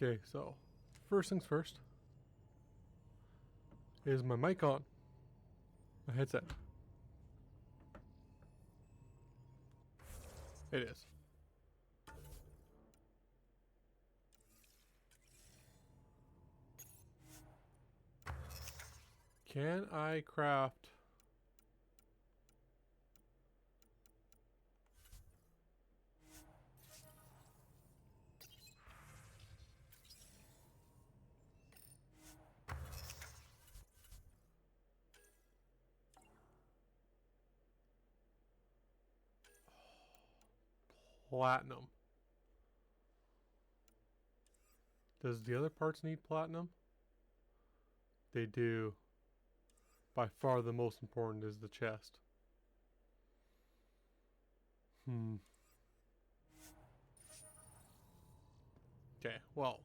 Okay, so first things first. Is my mic on? My headset. It is. Can I craft platinum? Does the other parts need platinum? They do. By far the most important is the chest. Okay, well.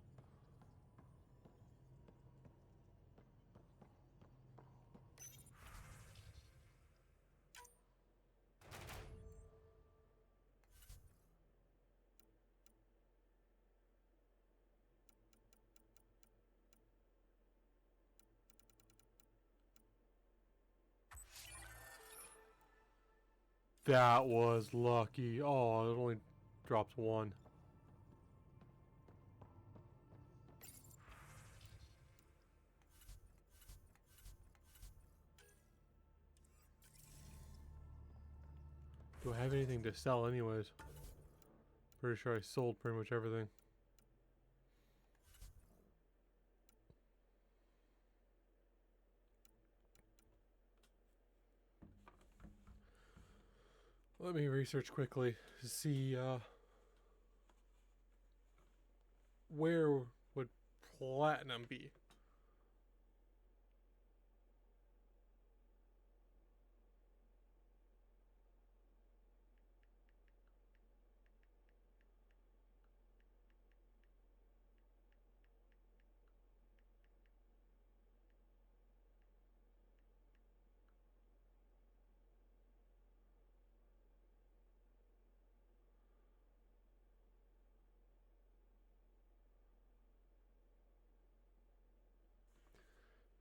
That was lucky. Oh, it only dropped one. Do I have anything to sell anyways? Pretty sure I sold pretty much everything. Let me research quickly to see where would platinum be.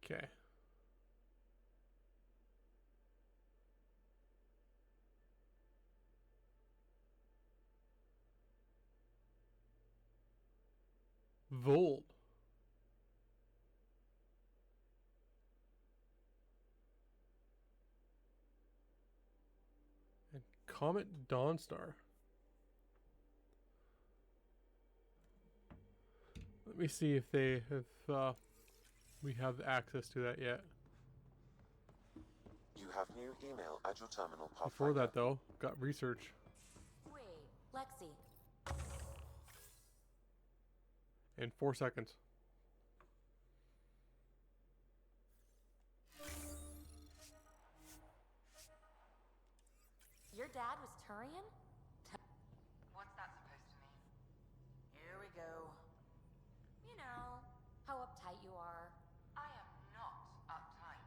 Okay. Volt. And Comet Dawnstar. Let me see if we have access to that yet. You have new email at your terminal, Pathfinder. Before that though, got research. Wait, Lexi. In 4 seconds. Your dad was Turian? What's that supposed to mean? Here we go. You know, how uptight you are. I am not uptight.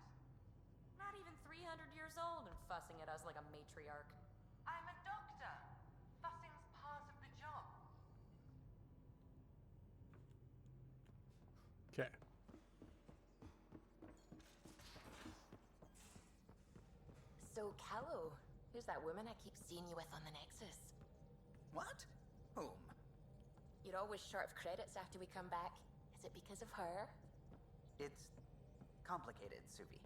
Not even 300 years old and fussing at us like a matriarch. I'm a doctor. Fussing's part of the job. Okay. So, Callow, who's that woman I keep seeing you with on the Nexus? What? Whom? You're always short of credits after we come back. Is it because of her? It's complicated, Suvi.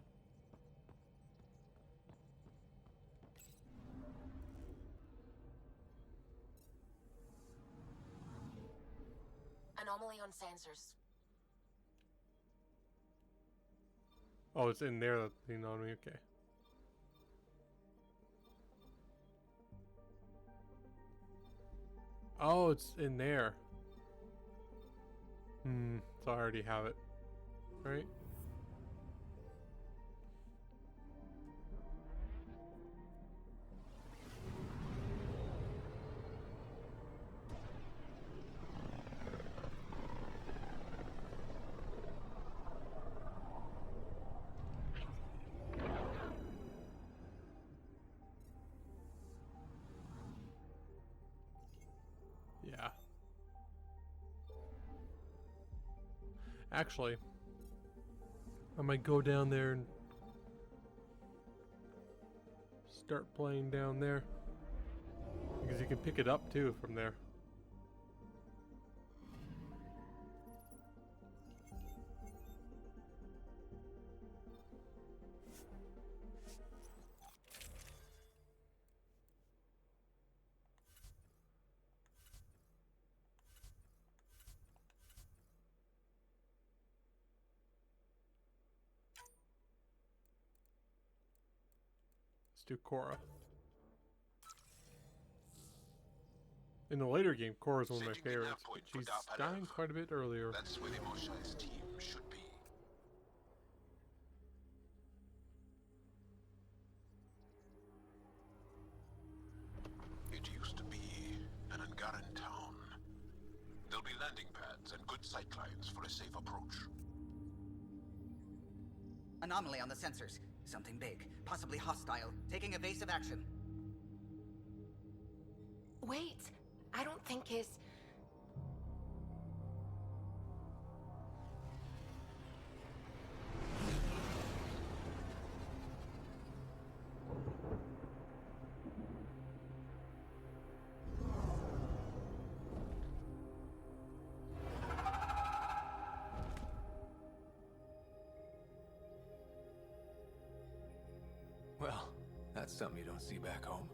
Anomaly on sensors. Oh, it's in there, that thing on me. Okay. Oh, it's in there. So I already have it. Right? Yeah. Actually, I might go down there and start playing down there. Because you can pick it up too from there. Let's do Cora. In the later game, Cora's one of my Setting the nav favorites, but point for she's Dark dying Alpha. quite a bit earlier. That's where the Moshai's team should be. It used to be an Angaran town. There'll be landing pads and good sight lines for a safe approach. Anomaly on the sensors. Something big, possibly hostile, taking evasive action. Wait, I don't think his... Well, that's something you don't see back home.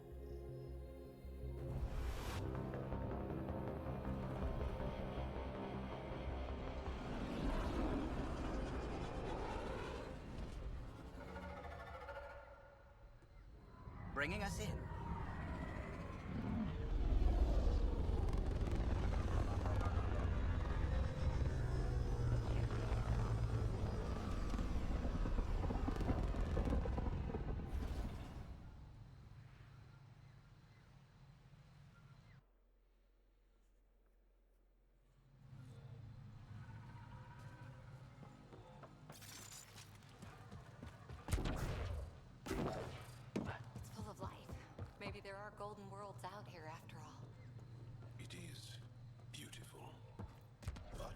Bringing us in. It's full of life. Maybe there are golden worlds out here after all. It is beautiful. But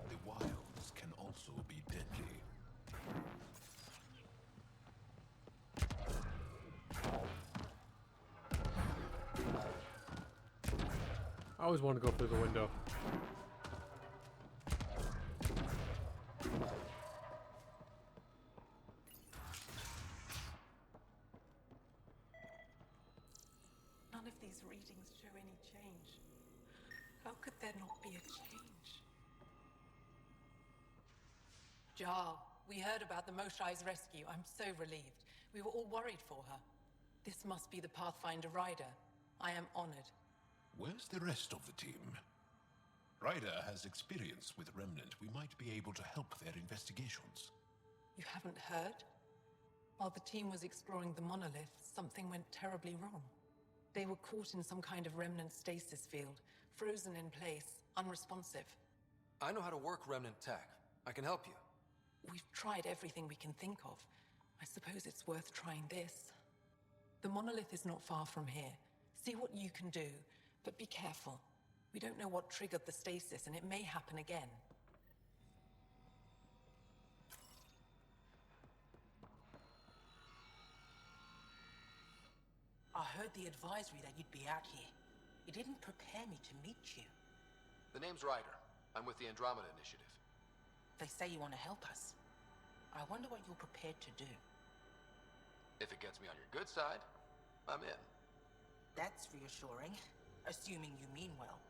the wilds can also be deadly. I always want to go through the window. None of these readings show any change. How could there not be a change? Jarl, we heard about the Moshai's rescue. I'm so relieved. We were all worried for her. This must be the Pathfinder Rider. I am honored. Where's the rest of the team? Ryder has experience with Remnant. We might be able to help their investigations. You haven't heard? While the team was exploring the monolith, something went terribly wrong. They were caught in some kind of Remnant stasis field, frozen in place, unresponsive. I know how to work remnant tech. I can help you. We've tried everything we can think of. I suppose it's worth trying this. The monolith is not far from here. See what you can do, but be careful. We don't know what triggered the stasis, and it may happen again. I heard the advisory that you'd be out here. It didn't prepare me to meet you. The name's Ryder. I'm with the Andromeda Initiative. They say you want to help us. I wonder what you're prepared to do. If it gets me on your good side, I'm in. That's reassuring, assuming you mean well.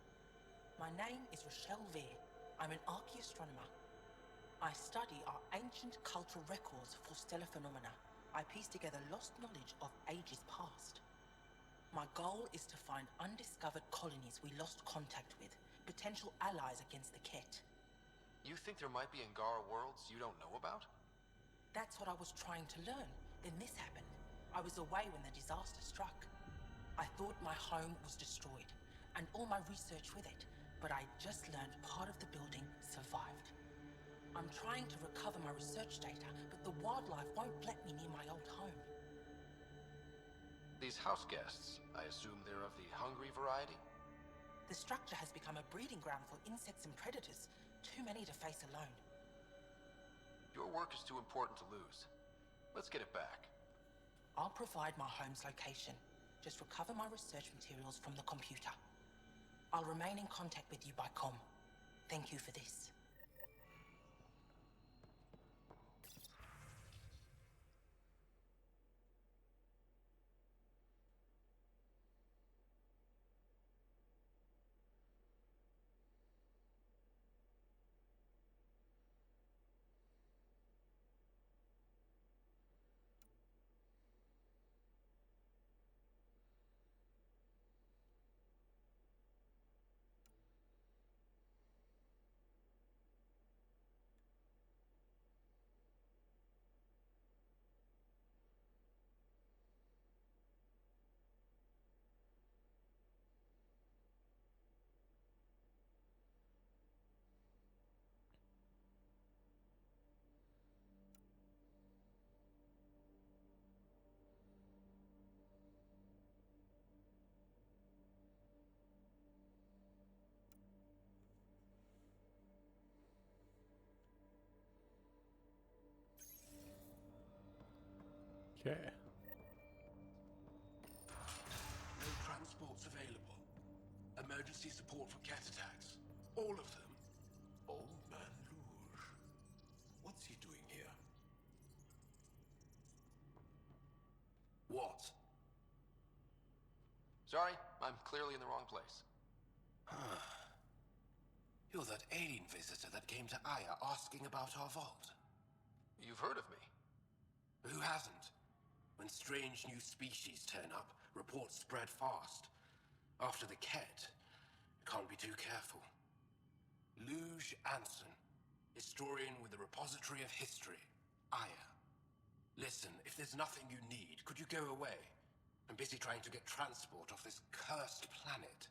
My name is Rochelle Veer. I'm an archaeoastronomer. I study our ancient cultural records for stellar phenomena. I piece together lost knowledge of ages past. My goal is to find undiscovered colonies we lost contact with, potential allies against the Ket. You think there might be Angara worlds you don't know about? That's what I was trying to learn. Then this happened. I was away when the disaster struck. I thought my home was destroyed, and all my research with it, but I just learned part of the building survived. I'm trying to recover my research data, but the wildlife won't let me near my old home. These house guests, I assume they're of the hungry variety? The structure has become a breeding ground for insects and predators. Too many to face alone. Your work is too important to lose. Let's get it back. I'll provide my home's location. Just recover my research materials from the computer. I'll remain in contact with you by comm. Thank you for this. Okay. No transports available. Emergency support for cat attacks. All of them. Old Man Luge. What's he doing here? What? Sorry, I'm clearly in the wrong place. You're that alien visitor that came to Aya asking about our vault. You've heard of me. Who hasn't? When strange new species turn up, reports spread fast. After the Ket, you can't be too careful. Luge Anson, historian with the Repository of History, Aya. Listen, if there's nothing you need, could you go away? I'm busy trying to get transport off this cursed planet.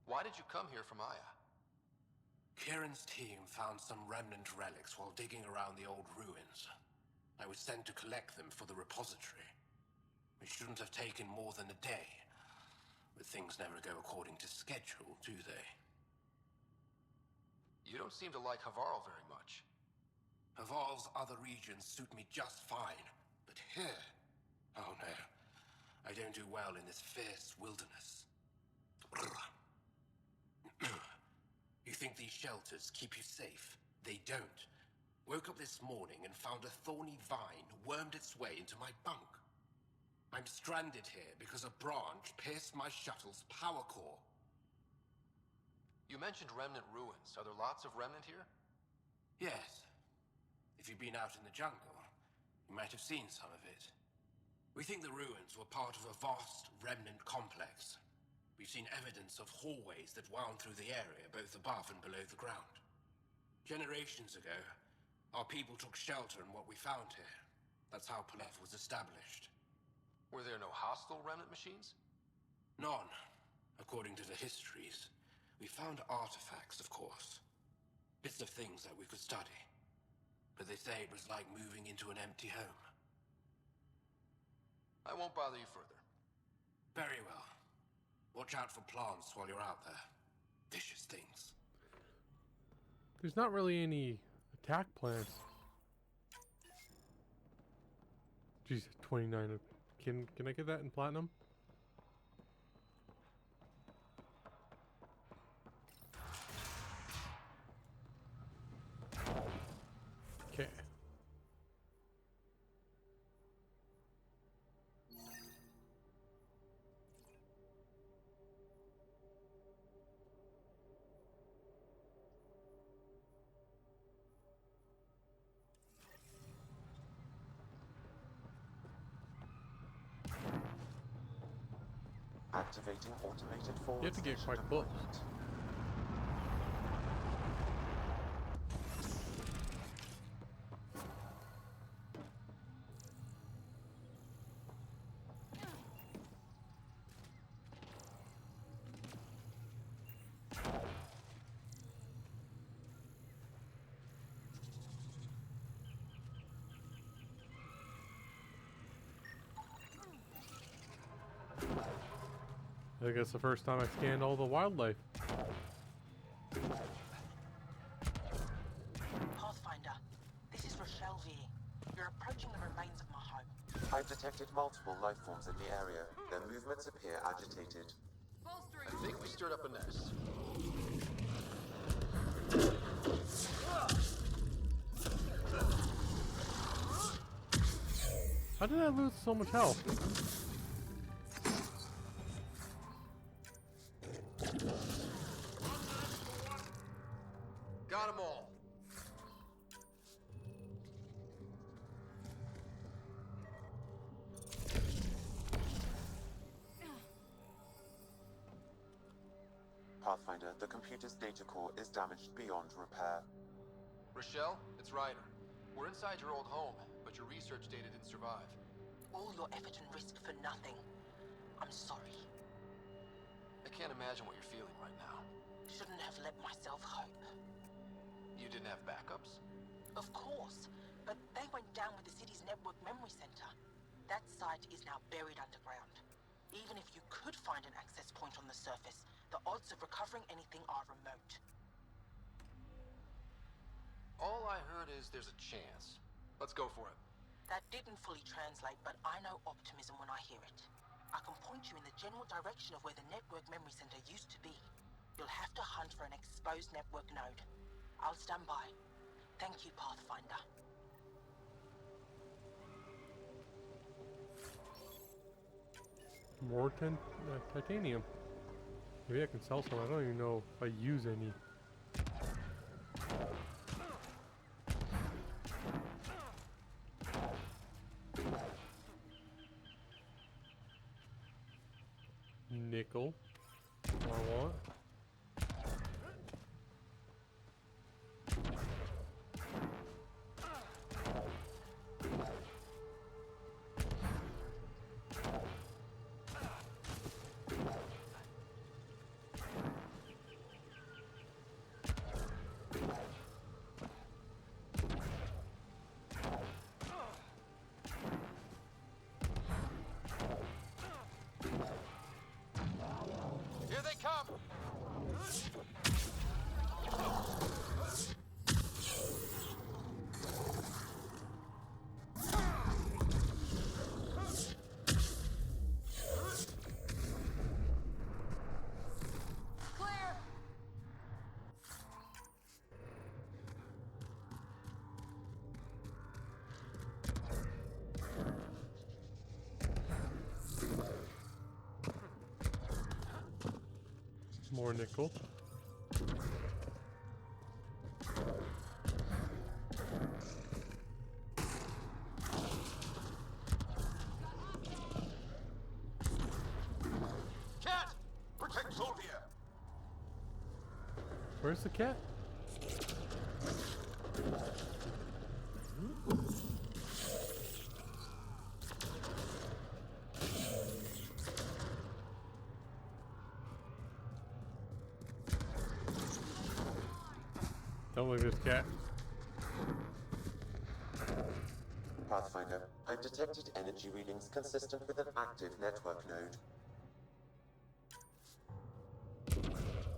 Why did you come here from Aya? Kieran's team found some remnant relics while digging around the old ruins. I was sent to collect them for the repository. It shouldn't have taken more than a day. But things never go according to schedule, do they? You don't seem to like Havarl very much. Havarl's other regions suit me just fine. But here... oh no. I don't do well in this fierce wilderness. You think these shelters keep you safe? They don't. Woke up this morning and found a thorny vine wormed its way into my bunk. I'm stranded here because a branch pierced my shuttle's power core. You mentioned remnant ruins. Are there lots of remnant here? Yes. If you've been out in the jungle, you might have seen some of it. We think the ruins were part of a vast remnant complex. We've seen evidence of hallways that wound through the area, both above and below the ground. Generations ago, our people took shelter in what we found here. That's how Palef was established. Were there no hostile remnant machines? None, according to the histories. We found artifacts, of course. Bits of things that we could study. But they say it was like moving into an empty home. I won't bother you further. Very well. Watch out for plants while you're out there. Vicious things. There's not really any attack plans. Jeez, 29. Can I get that in platinum? Okay. Activating automated forward You have to get station quite close. deployment. I think it's the first time I scanned all the wildlife. Pathfinder, this is Rochelle V. You're approaching the remains of my home. I've detected multiple life forms in the area. Their movements appear agitated. I think we stirred up a nest. How did I lose so much health? Got them all. Pathfinder, the computer's data core is damaged beyond repair. Rochelle, it's Ryder. We're inside your old home, but your research data didn't survive. All your effort and risk for nothing. I'm sorry. I can't imagine what you're feeling right now. Shouldn't have let myself hope. You didn't have backups? Of course, but they went down with the city's network memory center. That site is now buried underground. Even if you could find an access point on the surface, the odds of recovering anything are remote. All I heard is there's a chance. Let's go for it. That didn't fully translate, but I know optimism when I hear it. I can point you in the general direction of where the network memory center used to be. You'll have to hunt for an exposed network node. I'll stand by. Thank you, Pathfinder. More titanium. Maybe I can sell some. I don't even know if I use any. Nickel. I want. Here they come! Clear! More nickel. Cat! Protect Sylvia! Where's the cat? Don't look at this cat. Pathfinder, I've detected energy readings consistent with an active network node.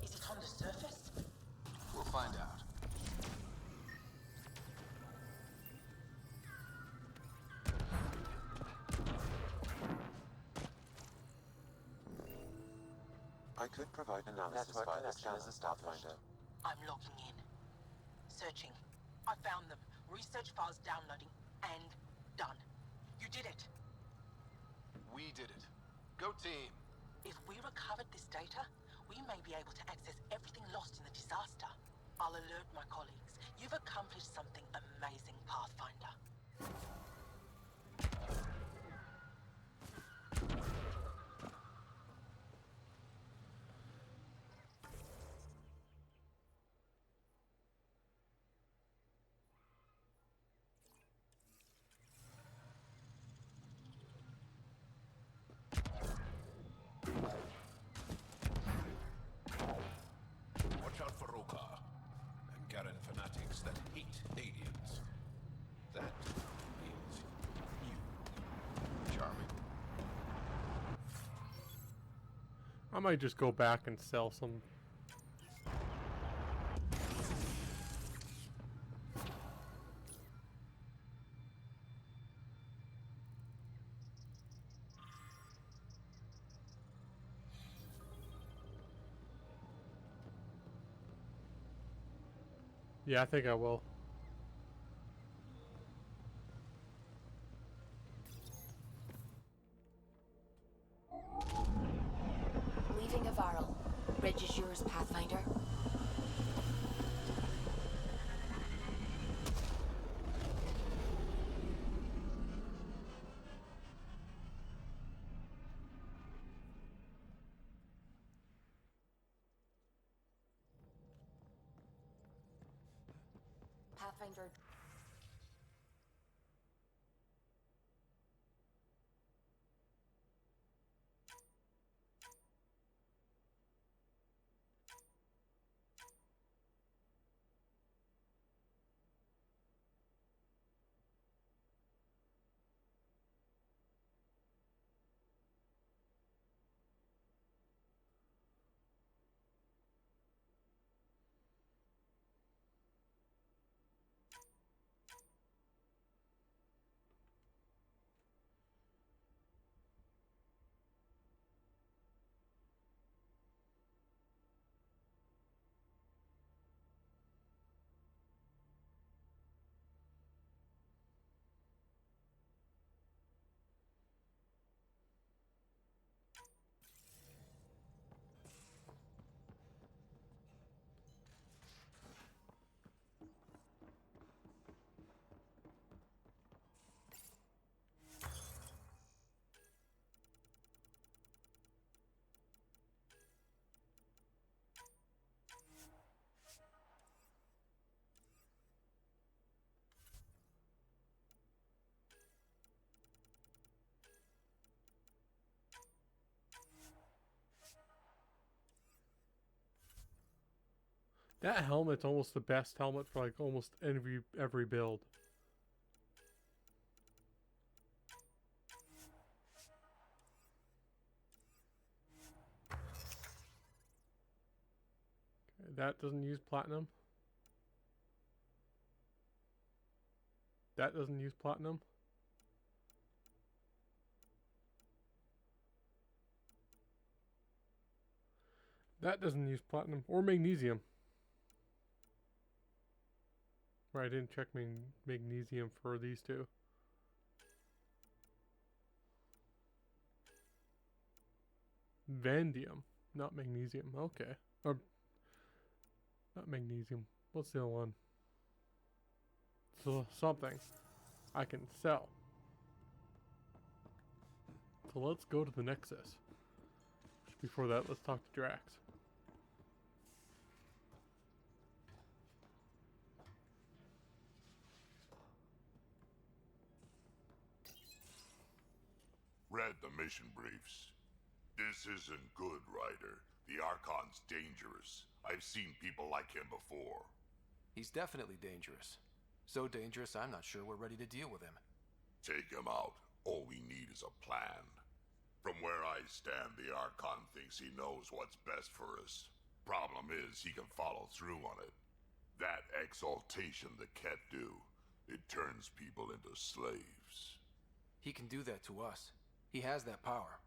Is it on the surface? We'll find out. I could provide analysis via the scan as a Pathfinder. I'm logging in. Searching. I found them. Research files downloading. And done. You did it. We did it. Go team. If we recovered this data, we may be able to access everything lost in the disaster. I'll alert my colleagues. You've accomplished something amazing, Pathfinder. Watch out for Rokar. Angaran fanatics that hate aliens. That is you. Charming. I might just go back and sell some Yeah, I think I will. Leaving Havarl. Bridge is yours, Pathfinder. Pathfinder. That helmet's almost the best helmet for like almost every build. Okay, that doesn't use platinum. That doesn't use platinum. That doesn't use platinum or magnesium. Right, I didn't check magnesium for these two. Vanadium, not magnesium. Okay. Or not magnesium. What's the other one? So something I can sell. So let's go to the Nexus. Before that, let's talk to Drax. Read the mission briefs. This isn't good, Ryder. The Archon's dangerous. I've seen people like him before. He's definitely dangerous. So dangerous, I'm not sure we're ready to deal with him. Take him out. All we need is a plan. From where I stand, the Archon thinks he knows what's best for us. Problem is, he can follow through on it. That exaltation the Ket do, it turns people into slaves. He can do that to us. He has that power.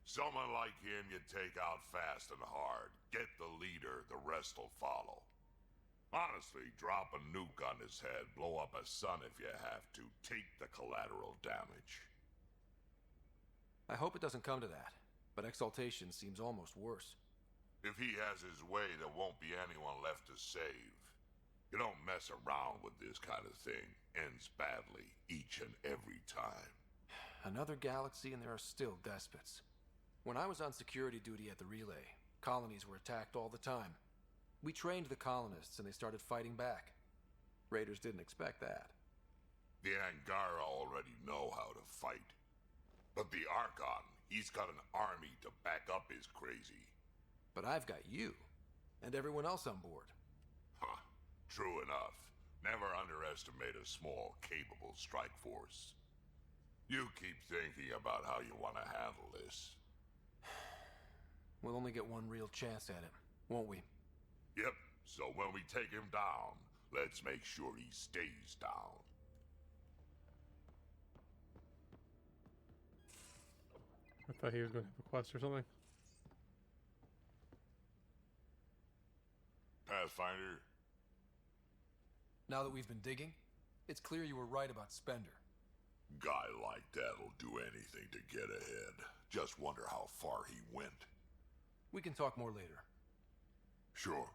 Someone like him you take out fast and hard. Get the leader, the rest will follow. Honestly, drop a nuke on his head, blow up a sun if you have to. Take the collateral damage. I hope it doesn't come to that, but exaltation seems almost worse. If he has his way, there won't be anyone left to save. You don't mess around with this kind of thing. Ends badly, each and every time. Another galaxy and there are still despots. When I was on security duty at the relay, colonies were attacked all the time. We trained the colonists and they started fighting back. Raiders didn't expect that. The Angara already know how to fight. But the Archon, he's got an army to back up his crazy. But I've got you, and everyone else on board. Huh, true enough. Never underestimate a small, capable strike force. You keep thinking about how you want to handle this. We'll only get one real chance at it, won't we? Yep, so when we take him down, let's make sure he stays down. I thought he was going to have a quest or something. Pathfinder? Now that we've been digging, it's clear you were right about Spender. Guy like that'll do anything to get ahead. Just wonder how far he went. We can talk more later. Sure.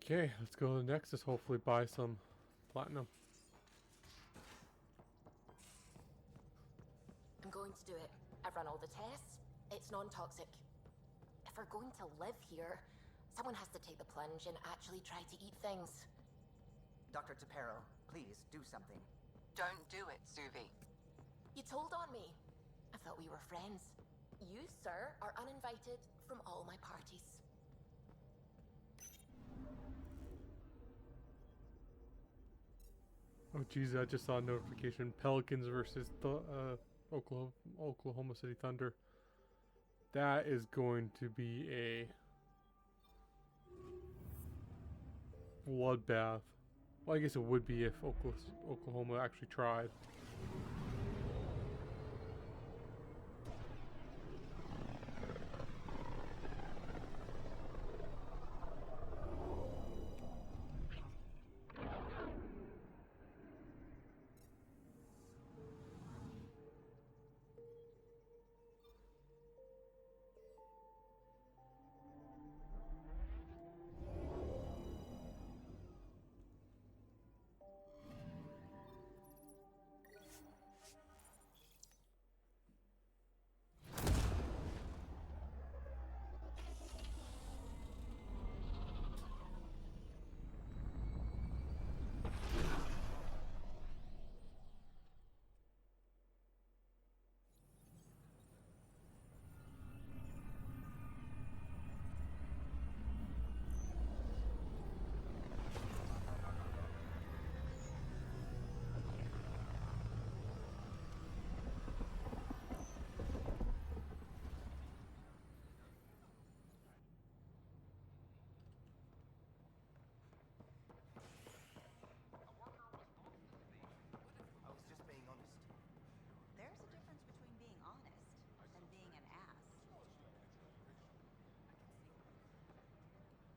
Okay, let's go to the Nexus. Hopefully buy some platinum. I'm going to do it. I've run all the tests. It's non-toxic. If we're going to live here, someone has to take the plunge and actually try to eat things. Dr. Tapero, please do something. Don't do it, Suvi. You told on me. I thought we were friends. You, sir, are uninvited from all my parties. Oh jeez, I just saw a notification. Pelicans versus the Oklahoma City Thunder. That is going to be a bloodbath. Well, I guess it would be if Oklahoma actually tried.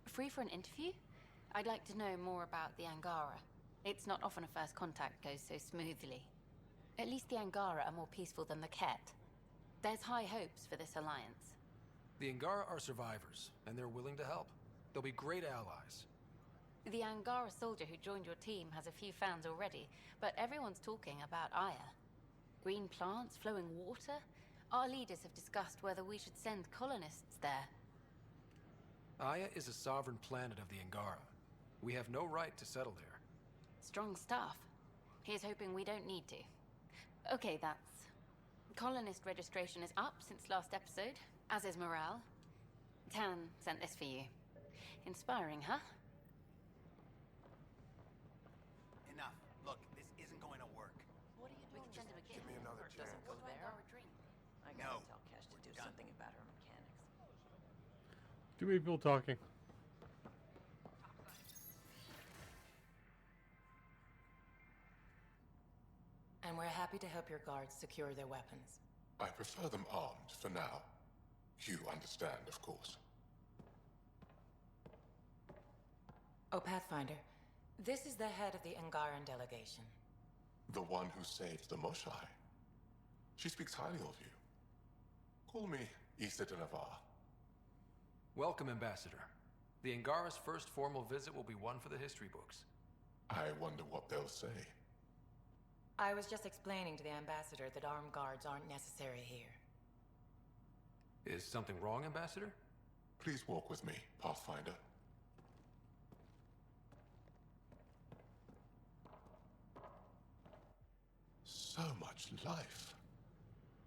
Free for an interview? I'd like to know more about the Angara. It's not often a first contact goes so smoothly. At least the Angara are more peaceful than the Ket. There's high hopes for this alliance. The Angara are survivors, and they're willing to help. They'll be great allies. The Angara soldier who joined your team has a few fans already, but everyone's talking about Aya. Green plants, flowing water? Our leaders have discussed whether we should send colonists there. Aya is a sovereign planet of the Angara. We have no right to settle there. Strong stuff. Here's hoping we don't need to. Okay, that's... Colonist registration is up since last episode, as is morale. Tan sent this for you. Inspiring, huh? Enough. Look, this isn't going to work. What are you doing? We can send him a gift. Give me another chance. Doesn't go there. Or a drink. I No. gotta tell Kesh to do something about her mechanics. Too many people talking. And we're happy to help your guards secure their weapons. I prefer them armed for now. You understand, of course. Oh, Pathfinder, this is the head of the Angaran delegation. The one who saved the Moshai. She speaks highly of you. Call me Issa de Navarre. Welcome, Ambassador. The Angara's first formal visit will be one for the history books. I wonder what they'll say. I was just explaining to the Ambassador that armed guards aren't necessary here. Is something wrong, Ambassador? Please walk with me, Pathfinder. So much life.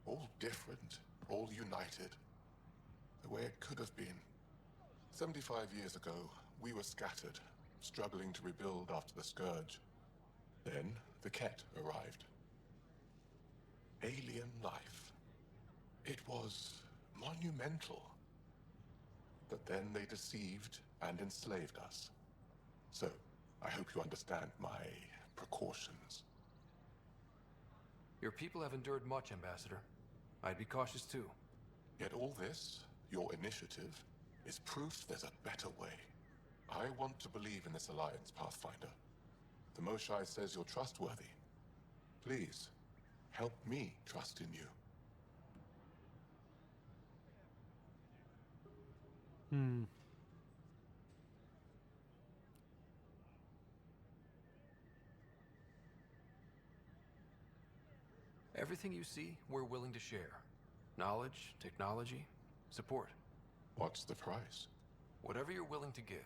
All different, all united. The way it could have been. 75 years ago, we were scattered, struggling to rebuild after the Scourge. Then, the Ket arrived. Alien life. It was monumental. But then they deceived and enslaved us. So, I hope you understand my precautions. Your people have endured much, Ambassador. I'd be cautious too. Yet all this, your initiative, is proof there's a better way. I want to believe in this alliance, Pathfinder. The Moshae says you're trustworthy. Please, help me trust in you. Everything you see, we're willing to share. Knowledge, technology, support. What's the price? Whatever you're willing to give.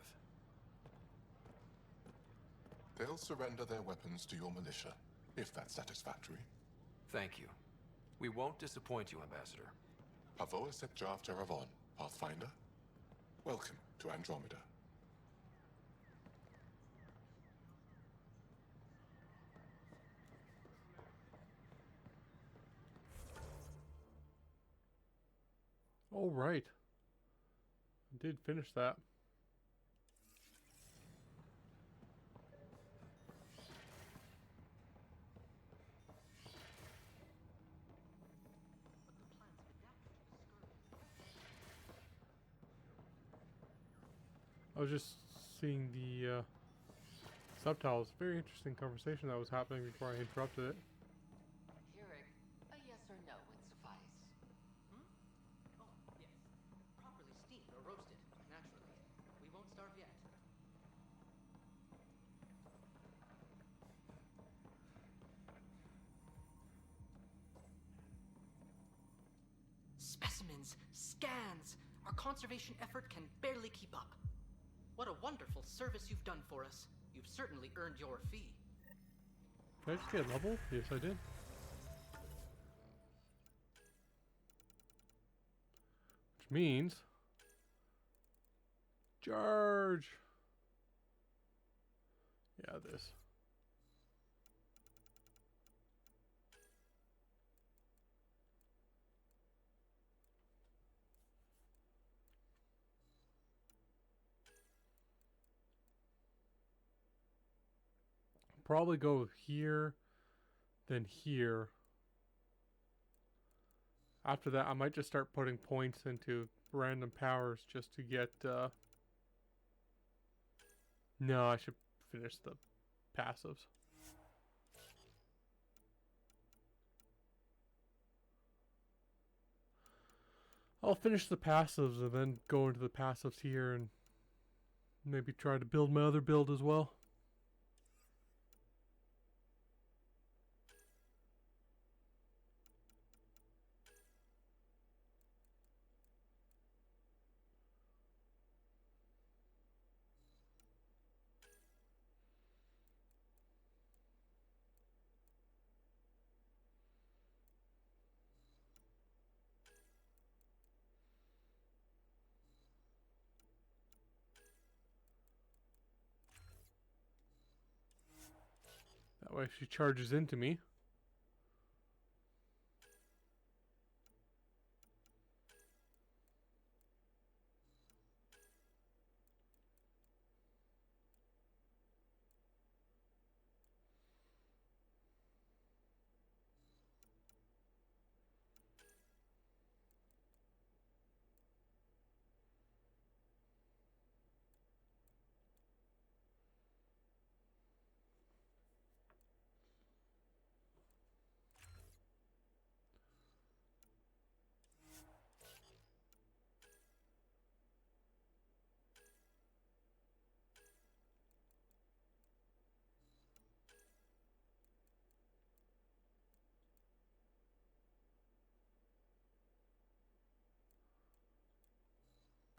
They'll surrender their weapons to your militia, if that's satisfactory. Thank you. We won't disappoint you, Ambassador. Pavoa set Jav Jaravon, Pathfinder. Welcome to Andromeda. All right. I did finish that. I was just seeing the subtitles. Very interesting conversation that was happening before I interrupted it. Hearing a yes or no would suffice. Oh, yes. Properly steamed or roasted, naturally. We won't starve yet. Specimens, scans. Our conservation effort can barely keep up. What a wonderful service you've done for us. You've certainly earned your fee. Did I just get a level? Yes, I did. Which means... charge! Yeah, this. Probably go here, then here. After that, I might just start putting points into random powers just to get, No, I should finish the passives. I'll finish the passives and then go into the passives here and maybe try to build my other build as well. That way if she charges into me.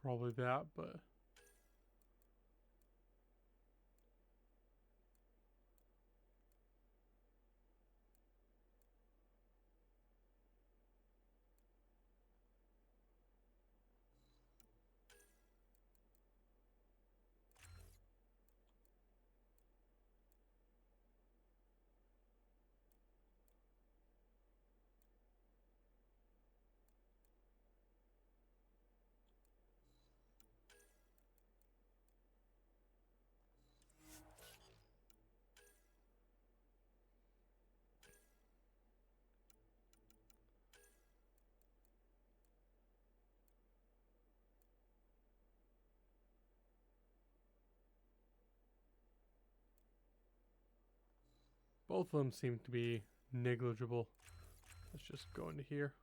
Probably that, but... Both of them seem to be negligible. Let's just go into here.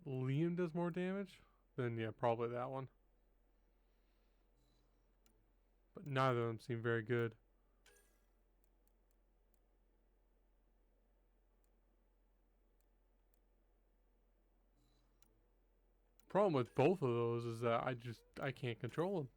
Liam does more damage? Then yeah, probably that one. But neither of them seem very good. Problem with both of those is that I can't control them.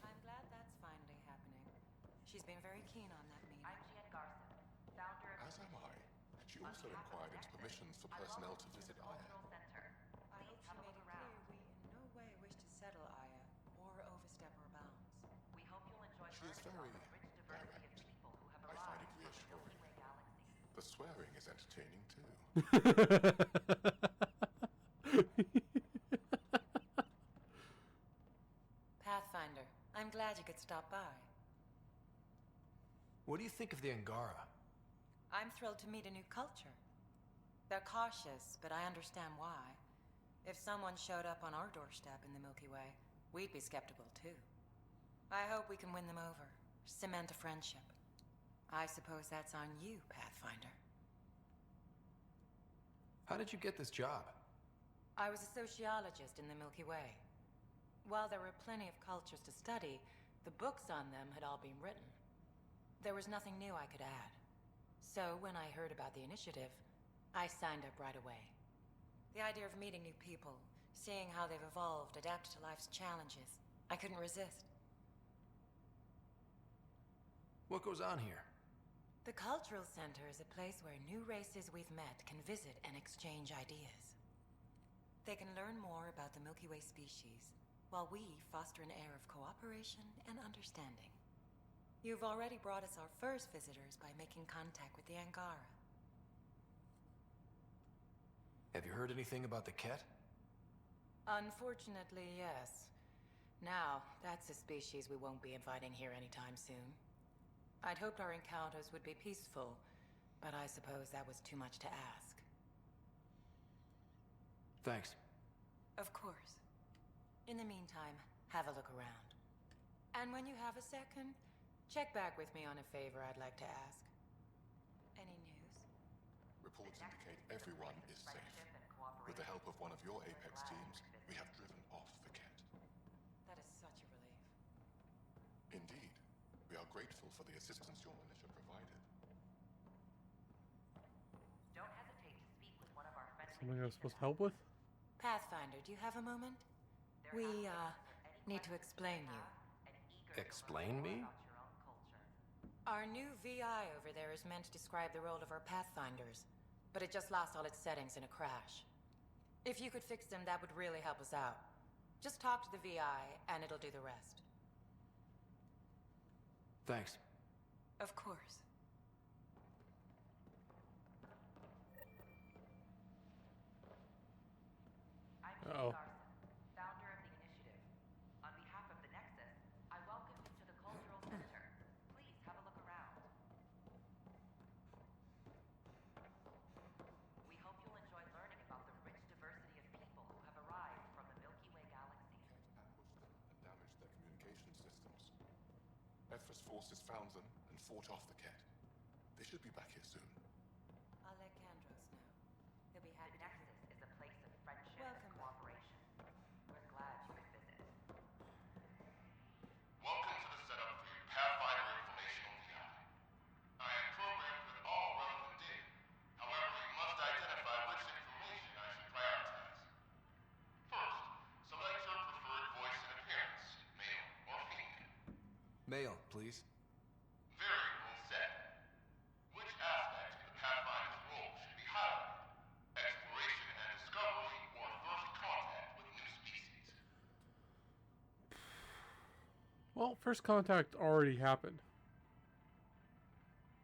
I'm glad that's finally happening. She's been very keen on that meeting. I'm Angara, founder of... As am I. She also inquired into permissions for personnel to visit Aya. I hope she made it clear we in no way wish to settle Aya or overstep our bounds. We hope you'll enjoy She is very direct. I find it reassuring. The swearing is entertaining too. Pathfinder, I'm glad you could stop by. What do you think of the Angara? I'm thrilled to meet a new culture. They're cautious, but I understand why. If someone showed up on our doorstep in the Milky Way, we'd be skeptical too. I hope we can win them over, cement a friendship. I suppose that's on you, Pathfinder. How did you get this job? I was a sociologist in the Milky Way. While there were plenty of cultures to study, the books on them had all been written. There was nothing new I could add. So when I heard about the initiative, I signed up right away. The idea of meeting new people, seeing how they've evolved, adapted to life's challenges, I couldn't resist. What goes on here? The Cultural Center is a place where new races we've met can visit and exchange ideas. They can learn more about the Milky Way species, while we foster an air of cooperation and understanding. You've already brought us our first visitors by making contact with the Angara. Have you heard anything about the Ket? Unfortunately, yes. Now, that's a species we won't be inviting here anytime soon. I'd hoped our encounters would be peaceful, but I suppose that was too much to ask. Thanks. Of course. In the meantime, have a look around. And when you have a second, check back with me on a favor I'd like to ask. Any news? Reports indicate everyone is safe. With the help of one of your Apex teams, we have driven off the Ket. That is such a relief. Indeed. We are grateful for the assistance your militia provided. Don't hesitate to speak with one of our friendly... Something I was supposed to help with? Pathfinder, do you have a moment? We, need to explain you. Explain me? Our new VI over there is meant to describe the role of our Pathfinders, but it just lost all its settings in a crash. If you could fix them, that would really help us out. Just talk to the VI, and it'll do the rest. Thanks. Of course. Uh-oh. Founder of the initiative. On behalf of the Nexus, I welcome you to the Cultural Center. Please have a look around. We hope you'll enjoy learning about the rich diversity of people who have arrived from the Milky Way galaxy. And damaged their communication systems. Ephra's forces found them and fought off the Ket. They should be back here soon. I'll let Kandros know. He'll be happy. The Nexus is a place of friendship Welcome and back. cooperation. We're glad you could visit. Welcome to the setup for your Pathfinder Informational VI. I am programmed with all relevant data. However, you must identify which information I should prioritize. please. Very well said. Which aspect of the Pathfinder's role should be highlighted? Exploration and discovery, or first contact with new species? Well, first contact already happened.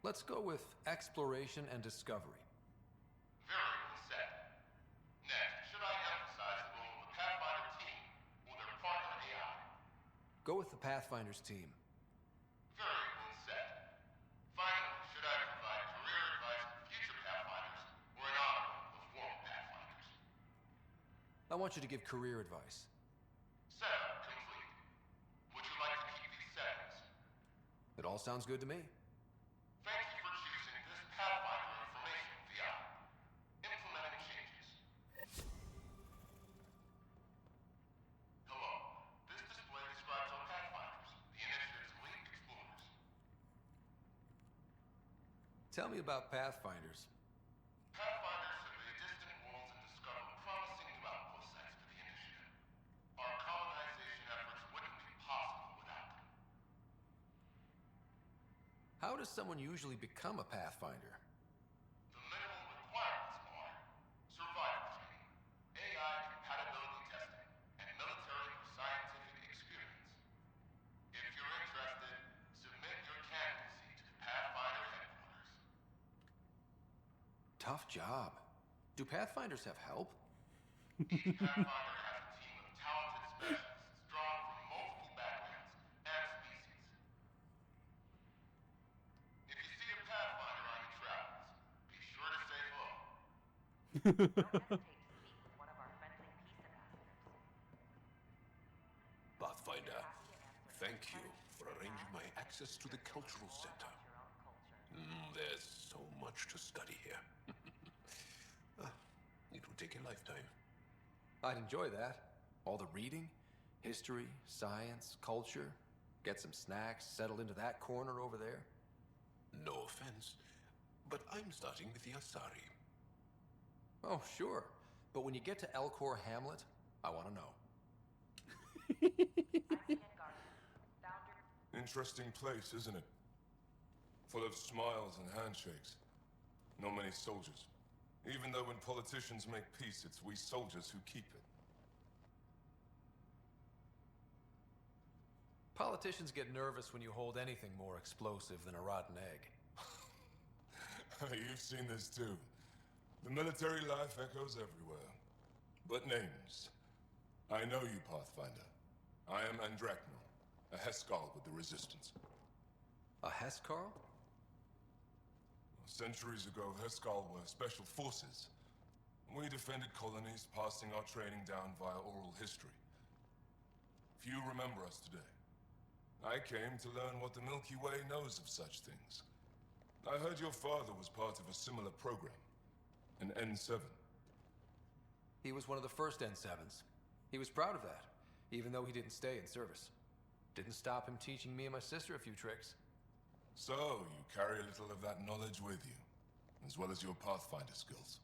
Let's go with exploration and discovery. Very well said. Next, should I emphasize the role of the Pathfinder team or their partner AI? Go with the Pathfinder's team. Very well said. Finally, should I provide career advice for future Pathfinders or an honor of the former Pathfinders? I want you to give career advice. Setup complete. Would you like to keep these settings? It all sounds good to me. Thank you for choosing this Pathfinder information VI. Implementing changes. Hello. This display describes our Pathfinders, the Initiative's elite explorers. Tell me about Pathfinders. Pathfinders survey distant worlds and discover promising new outpost sites for the Initiative. Our colonization efforts wouldn't be possible without them. How does someone usually become a Pathfinder? The minimal requirements are survival training, AI compatibility testing, and military or scientific experience. If you're interested, submit your candidacy to Pathfinder headquarters. Tough job. Do Pathfinders have help? Each Pathfinder has a team of talented specialists drawn from multiple backgrounds and species. If you see a Pathfinder on your travels, be sure to say hello. Don't hesitate to speak with one of our friendly peace ambassadors. Pathfinder, thank you for arranging my access to the cultural center. There's so much to study here. It will take a lifetime. I'd enjoy that. All the reading, history, science, culture. Get some snacks, settle into that corner over there. No offense, but I'm starting with the Asari. Oh, sure. But when you get to Elcor Hamlet, I want to know. Interesting place, isn't it? Full of smiles and handshakes. Not many soldiers. Even though when politicians make peace, it's we soldiers who keep it. Politicians get nervous when you hold anything more explosive than a rotten egg. You've seen this too. The military life echoes everywhere. But names. I know you, Pathfinder. I am Andromeda, a Heskal with the Resistance. A Heskal? Centuries ago, Heskal were special forces. We defended colonies, passing our training down via oral history. Few remember us today. I came to learn what the Milky Way knows of such things. I heard your father was part of a similar program, an N7. He was one of the first N7s. He was proud of that, even though he didn't stay in service. Didn't stop him teaching me and my sister a few tricks. So, you carry a little of that knowledge with you, as well as your Pathfinder skills.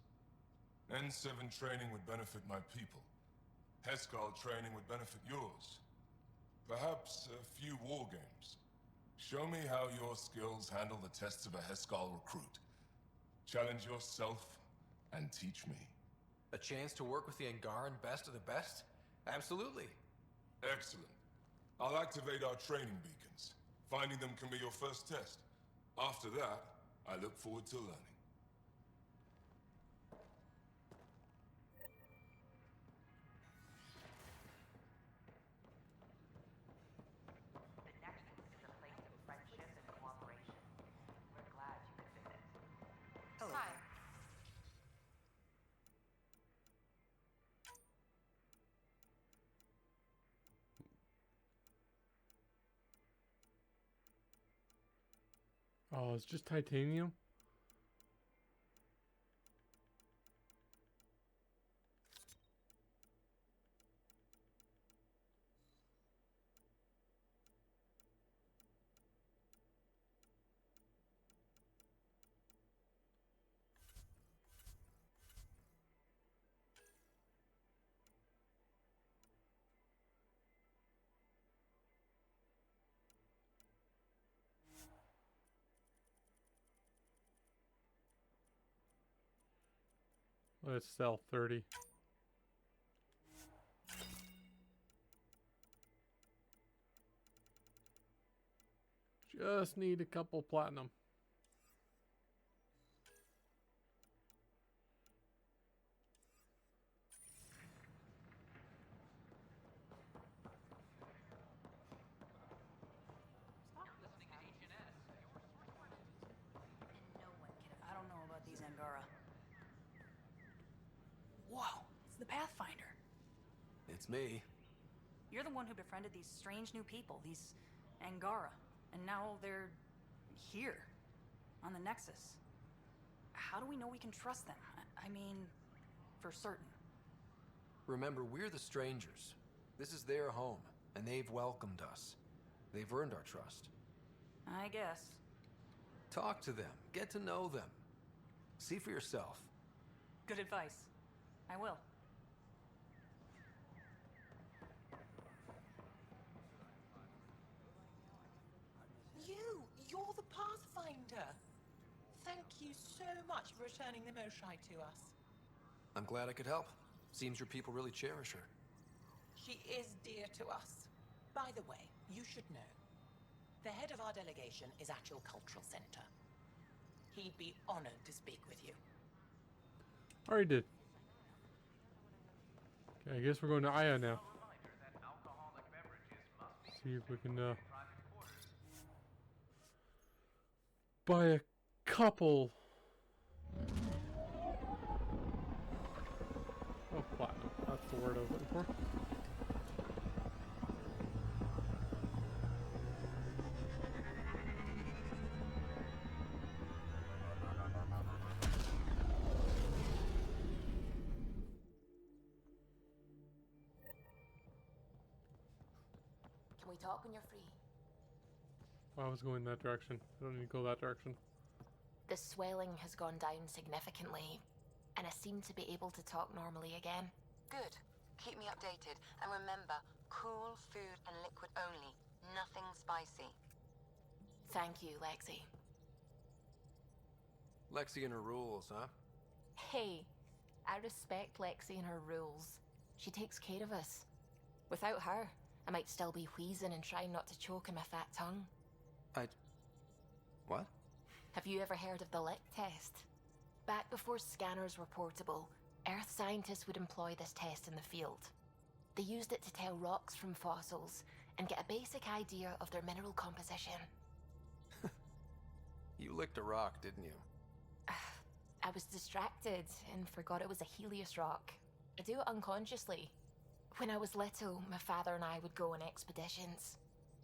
N7 training would benefit my people. Heskal training would benefit yours. Perhaps a few war games. Show me how your skills handle the tests of a Heskal recruit. Challenge yourself and teach me. A chance to work with the Angaran best of the best? Absolutely. Excellent. I'll activate our training beacons. Finding them can be your first test. After that, I look forward to learning. The Nexus is a place of friendship and cooperation. We're glad you could visit. Hello. Hi. Oh, it's just titanium? Let's sell 30. Just need a couple platinum. I don't know about these Angara. Whoa, it's the Pathfinder. It's me. You're the one who befriended these strange new people, these Angara. And now they're here, on the Nexus. How do we know we can trust them? I mean, for certain. Remember, we're the strangers. This is their home, and they've welcomed us. They've earned our trust. I guess. Talk to them. Get to know them. See for yourself. Good advice. I will. You're the Pathfinder. Thank you so much for returning the Moshai to us. I'm glad I could help. Seems your people really cherish her. She is dear to us. By the way, you should know. The head of our delegation is at your cultural center. He'd be honored to speak with you. Already did. Okay, I guess we're going to Aya now. See if we can buy a couple. Oh, platinum. That's the word I was looking for. Can we talk when you're free? I was going that direction. I don't need to go that direction. The swelling has gone down significantly, and I seem to be able to talk normally again. Good. Keep me updated. And remember, cool food and liquid only. Nothing spicy. Thank you, Lexi. Lexi and her rules, huh? Hey, I respect Lexi and her rules. She takes care of us. Without her, I might still be wheezing and trying not to choke in my fat tongue. What? Have you ever heard of the lick test? Back before scanners were portable, Earth scientists would employ this test in the field. They used it to tell rocks from fossils and get a basic idea of their mineral composition. You licked a rock, didn't you? I was distracted and forgot it was a Helios rock. I do it unconsciously. When I was little, my father and I would go on expeditions.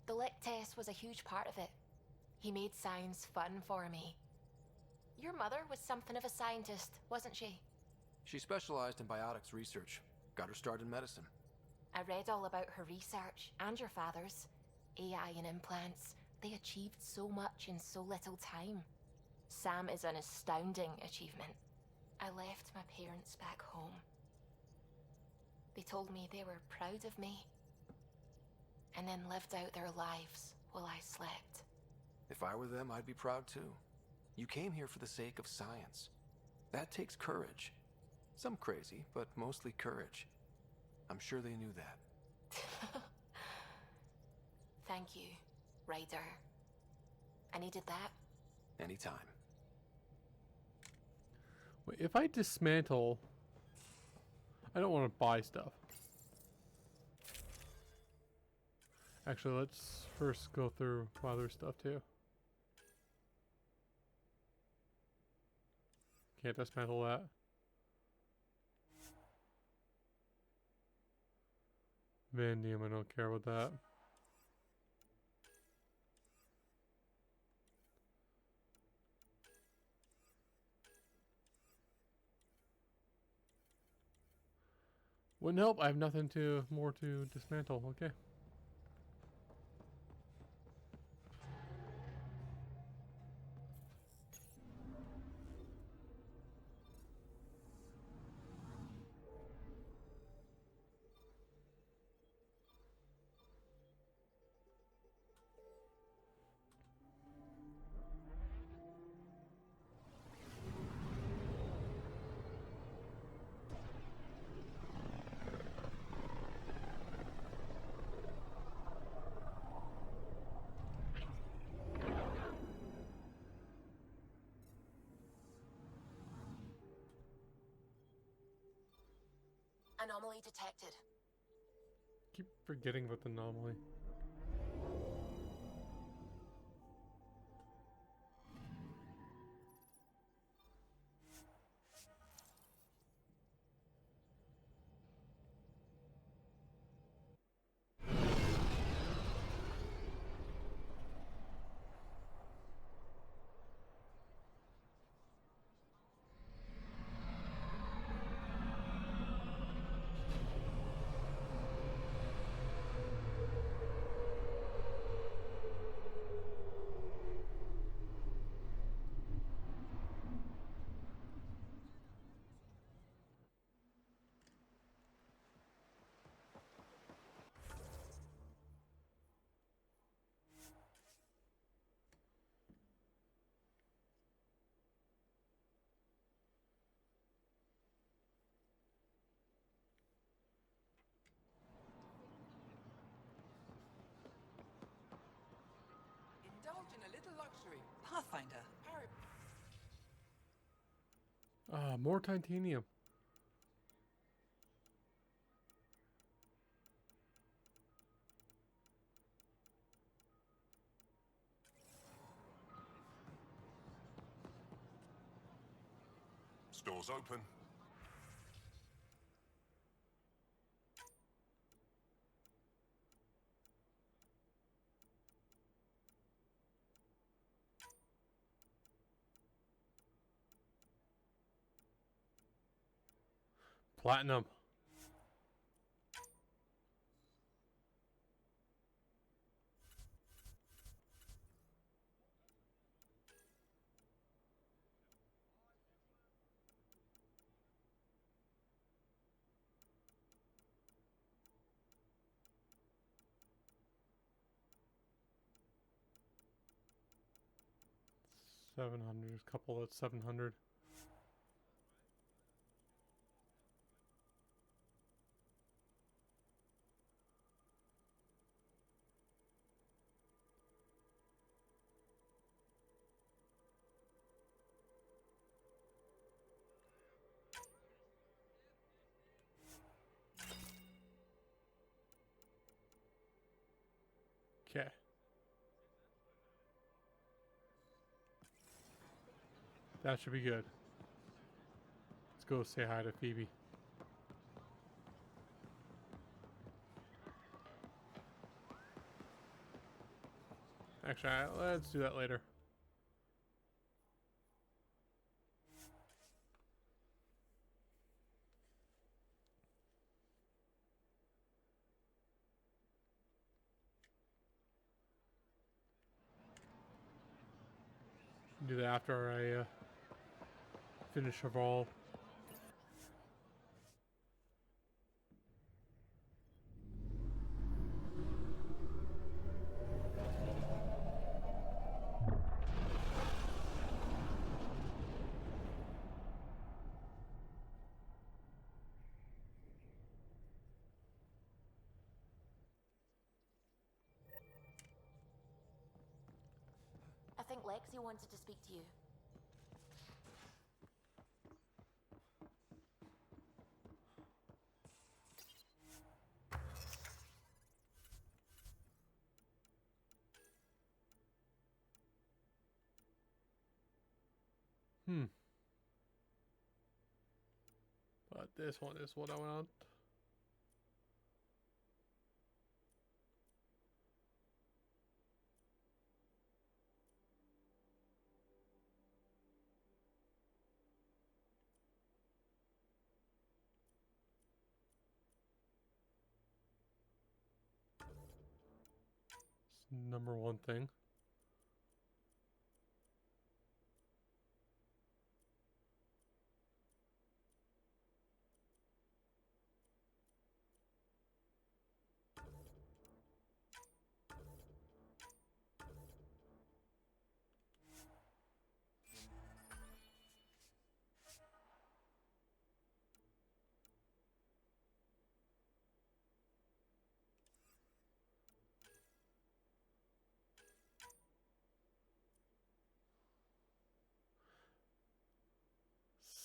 The lick test was a huge part of it. He made science fun for me. Your mother was something of a scientist, wasn't she? She specialized in biotics research. Got her start in medicine. I read all about her research, and your father's. AI and implants. They achieved so much in so little time. Sam is an astounding achievement. I left my parents back home. They told me they were proud of me, and then lived out their lives while I slept. If I were them, I'd be proud too. You came here for the sake of science. That takes courage. Some crazy, but mostly courage. I'm sure they knew that. Thank you, Ryder. I needed that. Anytime. Wait, if I dismantle... I don't want to buy stuff. Actually, let's first go through other stuff too. Can't dismantle that. Vanadium, I don't care about that. Wouldn't help. I have nothing more to dismantle. Okay. Anomaly detected. Keep forgetting about the anomaly. Indulge in a little luxury. Pathfinder. More titanium. Store's open. Platinum. $700. A couple at 700. Okay. That should be good. Let's go say hi to Phoebe. Actually, let's do that later. Do that after I finish Havarl. I think Lexi wanted to speak to you. But this one is what I want. It's number one thing.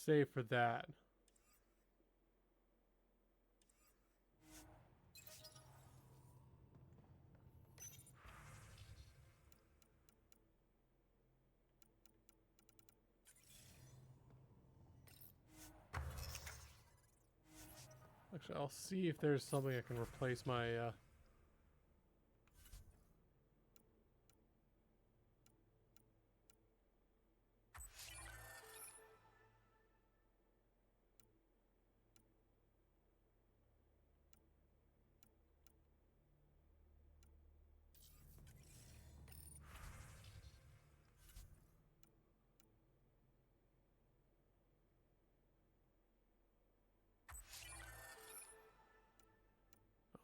Save for that. Actually, I'll see if there's something I can replace my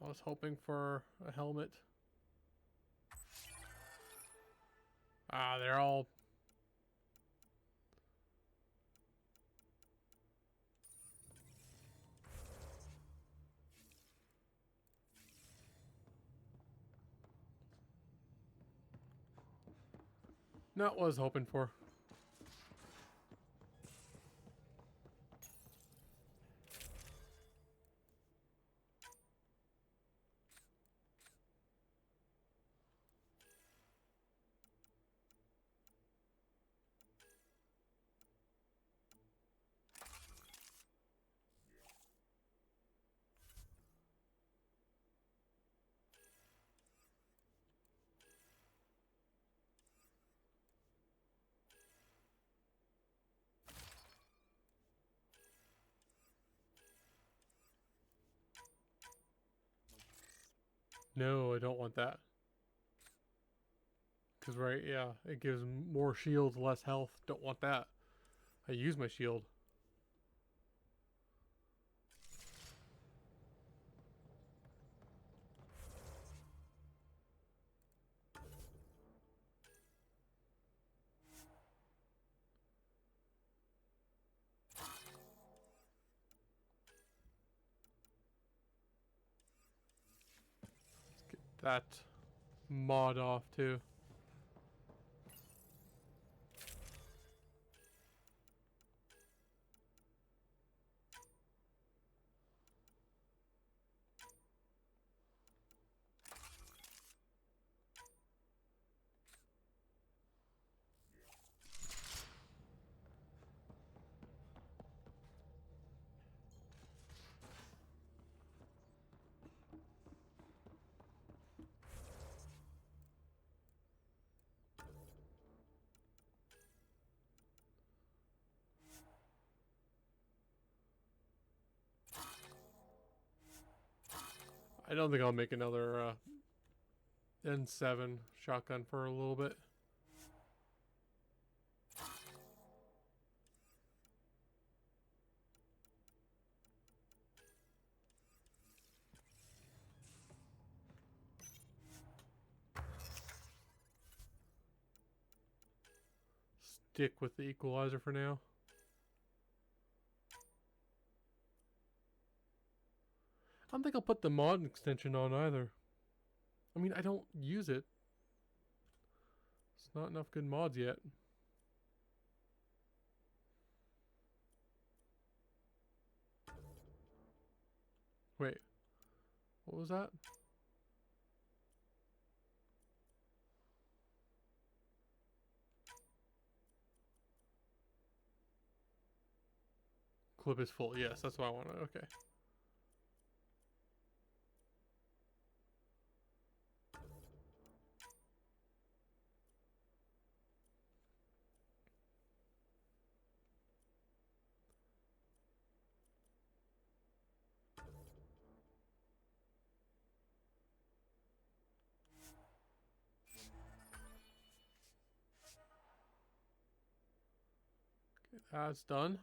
I was hoping for a helmet. Ah, they're all... Not what I was hoping for. No, I don't want that. Because, right, yeah, it gives more shields, less health. Don't want that. I use my shield. Let's get that mod off, too. I don't think I'll make another N7 shotgun for a little bit. Stick with the equalizer for now. I don't think I'll put the mod extension on either. I mean, I don't use it. It's not enough good mods yet. Wait, what was that? Clip is full. Yes, that's what I wanted. Okay. That's done.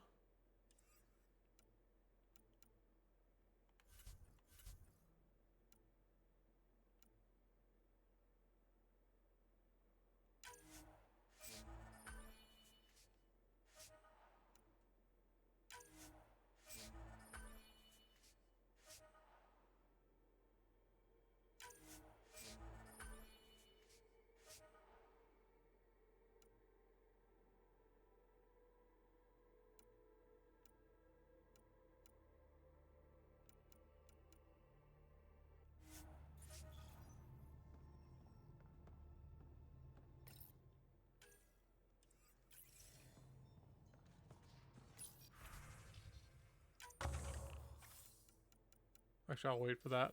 Actually, I'll wait for that.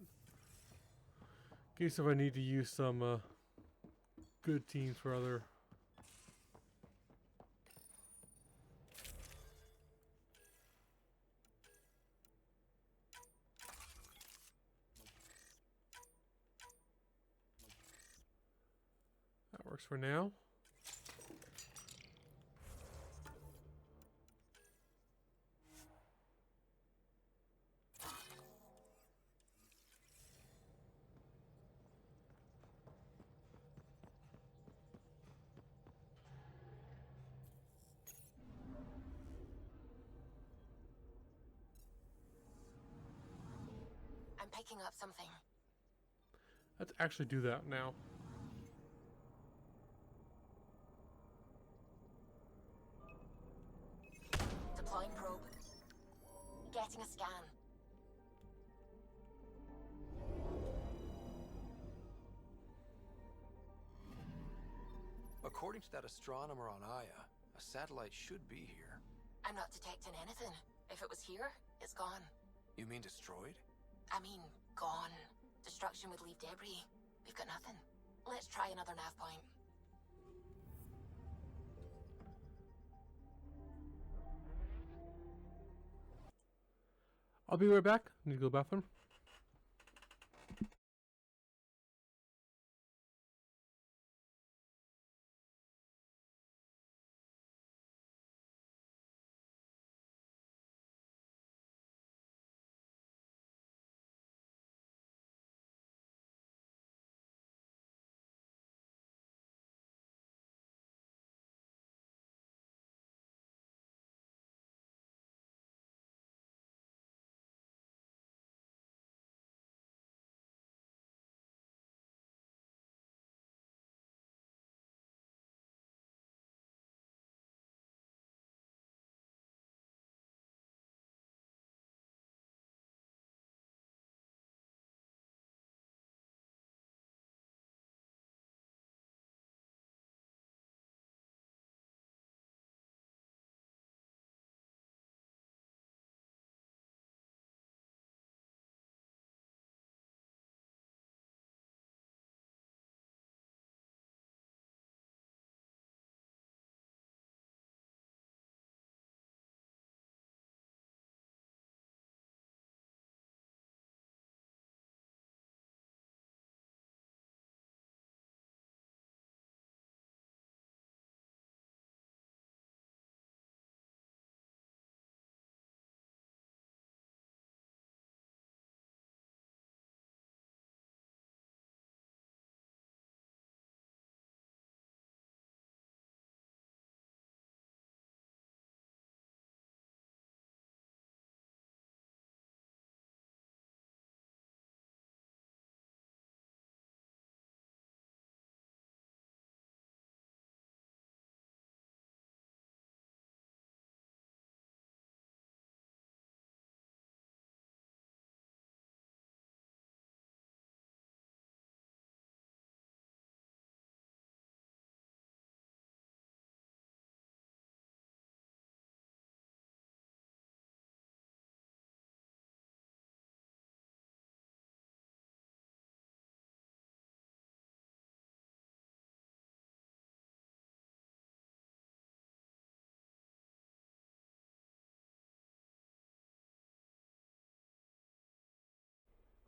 In case if I need to use some good teams for other. That works for now. I'm picking up something. Let's actually do that now. Deploying probe. Getting a scan. According to that astronomer on Aya, a satellite should be here. I'm not detecting anything. If it was here, it's gone. You mean destroyed? I mean, gone. Destruction would leave debris. We've got nothing. Let's try another nav point. I'll be right back. Need to go to the bathroom.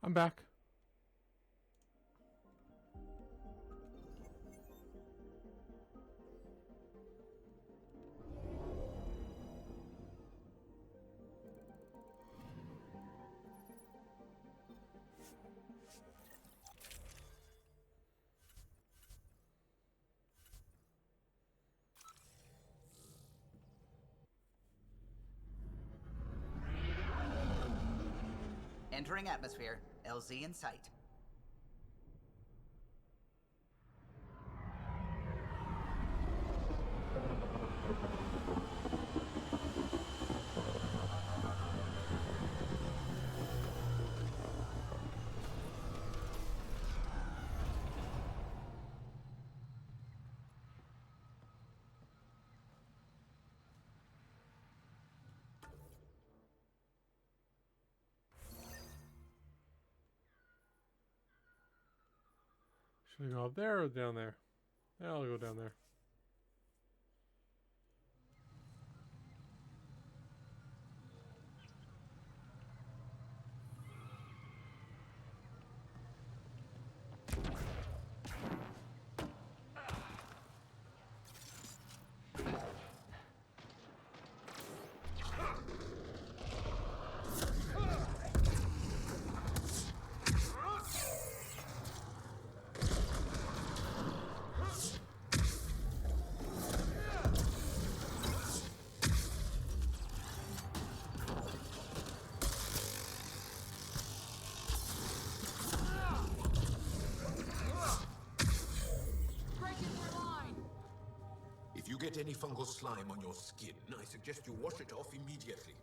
I'm back. Entering atmosphere. LZ in sight. Should I go up there or down there? Yeah, I'll go down there. If you get any fungal slime on your skin, I suggest you wash it off immediately.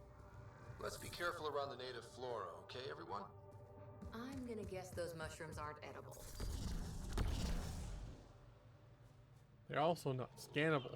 Let's be careful around the native flora, okay, everyone? I'm gonna guess those mushrooms aren't edible. They're also not scannable.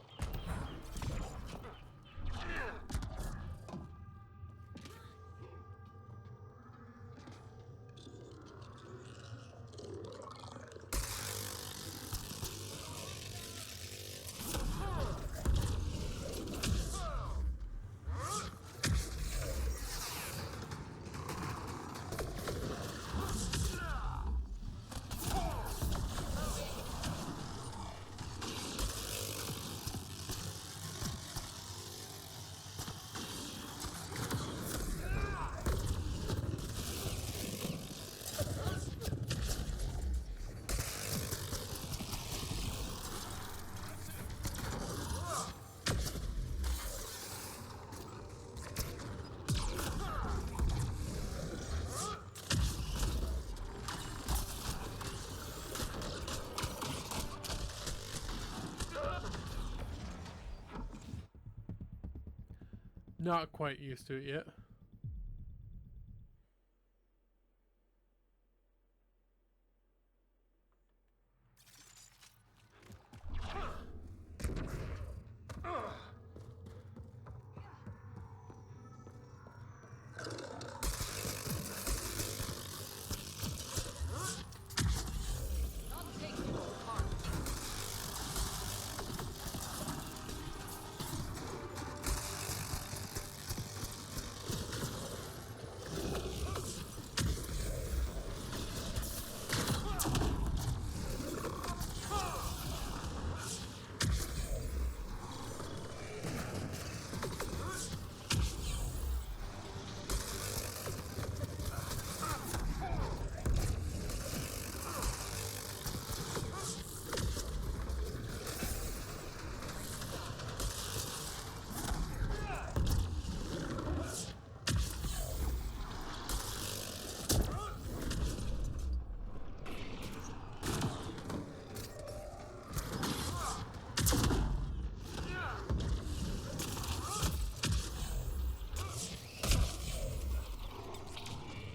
Not quite used to it yet.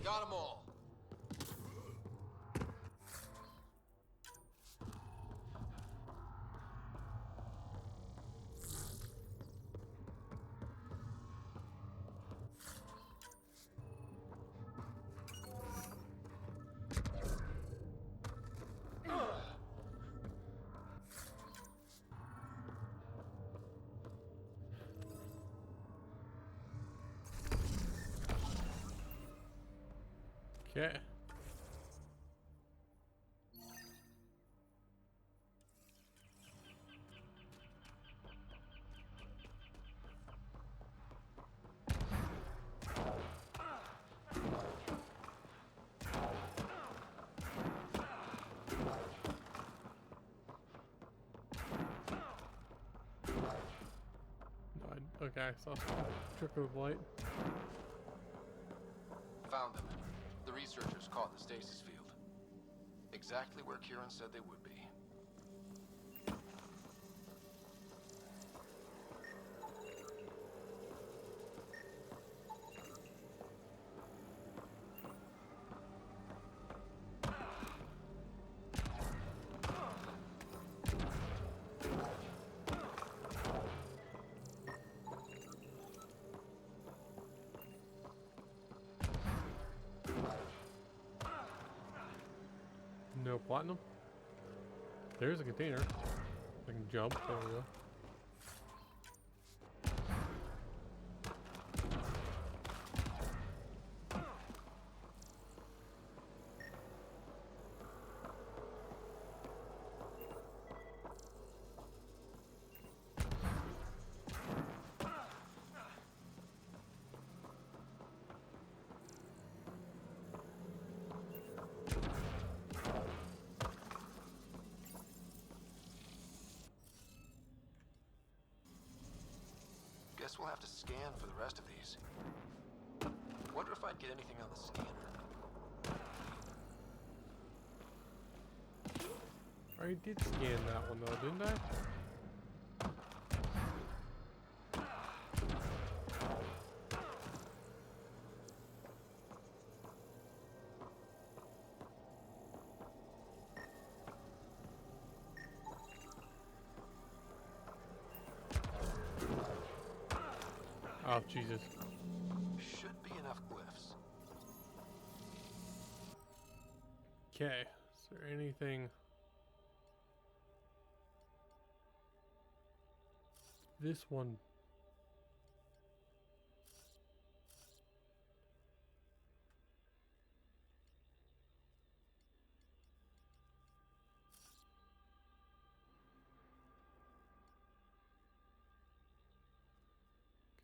Got them all. Okay. Okay, I saw some trickle of light. Found them. The researchers caught the stasis field. Exactly where Kieran said they would be. No platinum? There's a container. I can jump. There we go. Guess we'll have to scan for the rest of these. Wonder if I'd get anything on the scanner. I did scan that one though, didn't I? Oh, Jesus. Should be enough glyphs. Okay, is there anything... This one...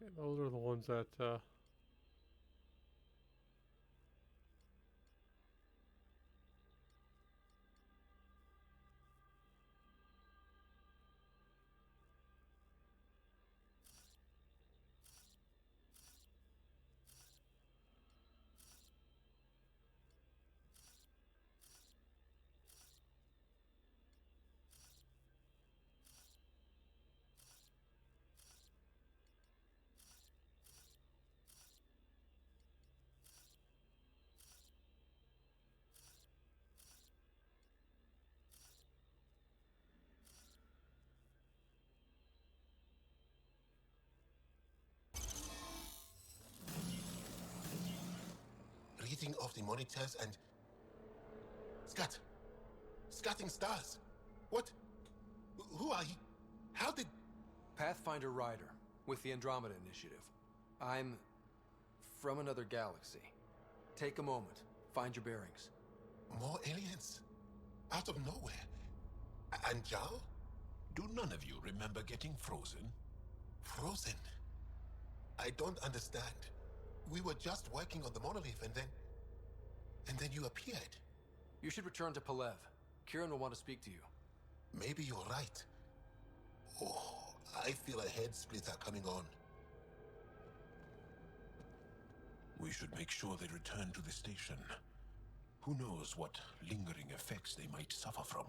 Okay, those are the ones that, Reading of the monitors and... Scatting stars. What? Who are you? How did... Pathfinder Rider, with the Andromeda Initiative. I'm... from another galaxy. Take a moment. Find your bearings. More aliens? Out of nowhere? And Jal? Do none of you remember getting frozen? Frozen? I don't understand. We were just working on the monolith and then you appeared. You should return to Palev. Kieran will want to speak to you. Maybe you're right. Oh, I feel a head splitter coming on. We should make sure they return to the station. Who knows what lingering effects they might suffer from.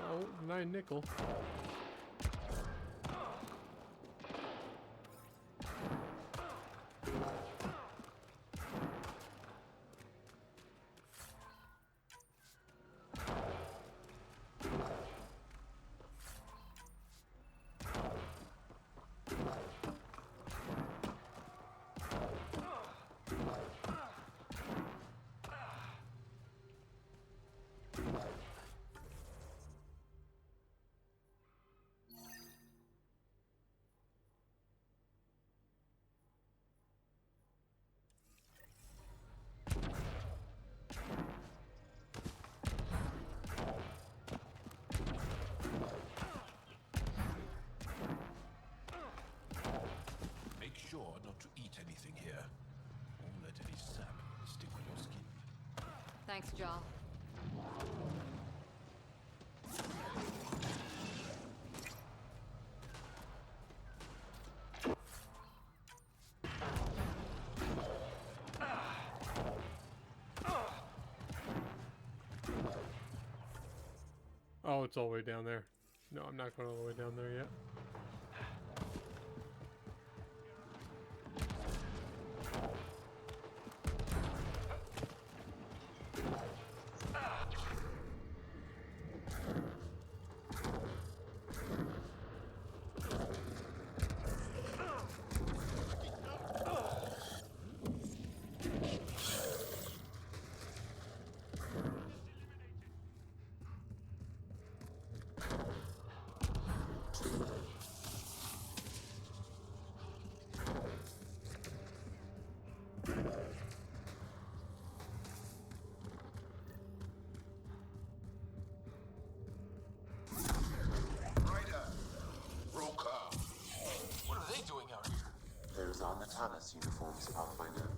Oh, 9 nickel. Sure not to eat anything here. Don't let any sap stick on your skin. Thanks, Jarl. Oh, it's all the way down there. No, I'm not going all the way down there yet. Natanus uniforms, Pathfinder.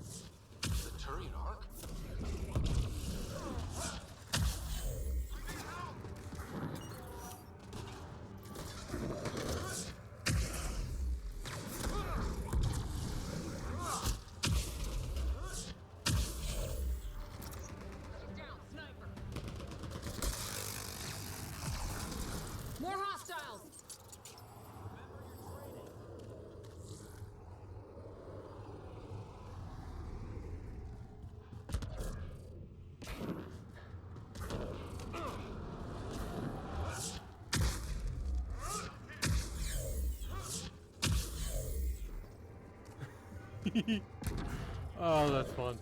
The Turian Ark? More hostiles! Oh, that's fun.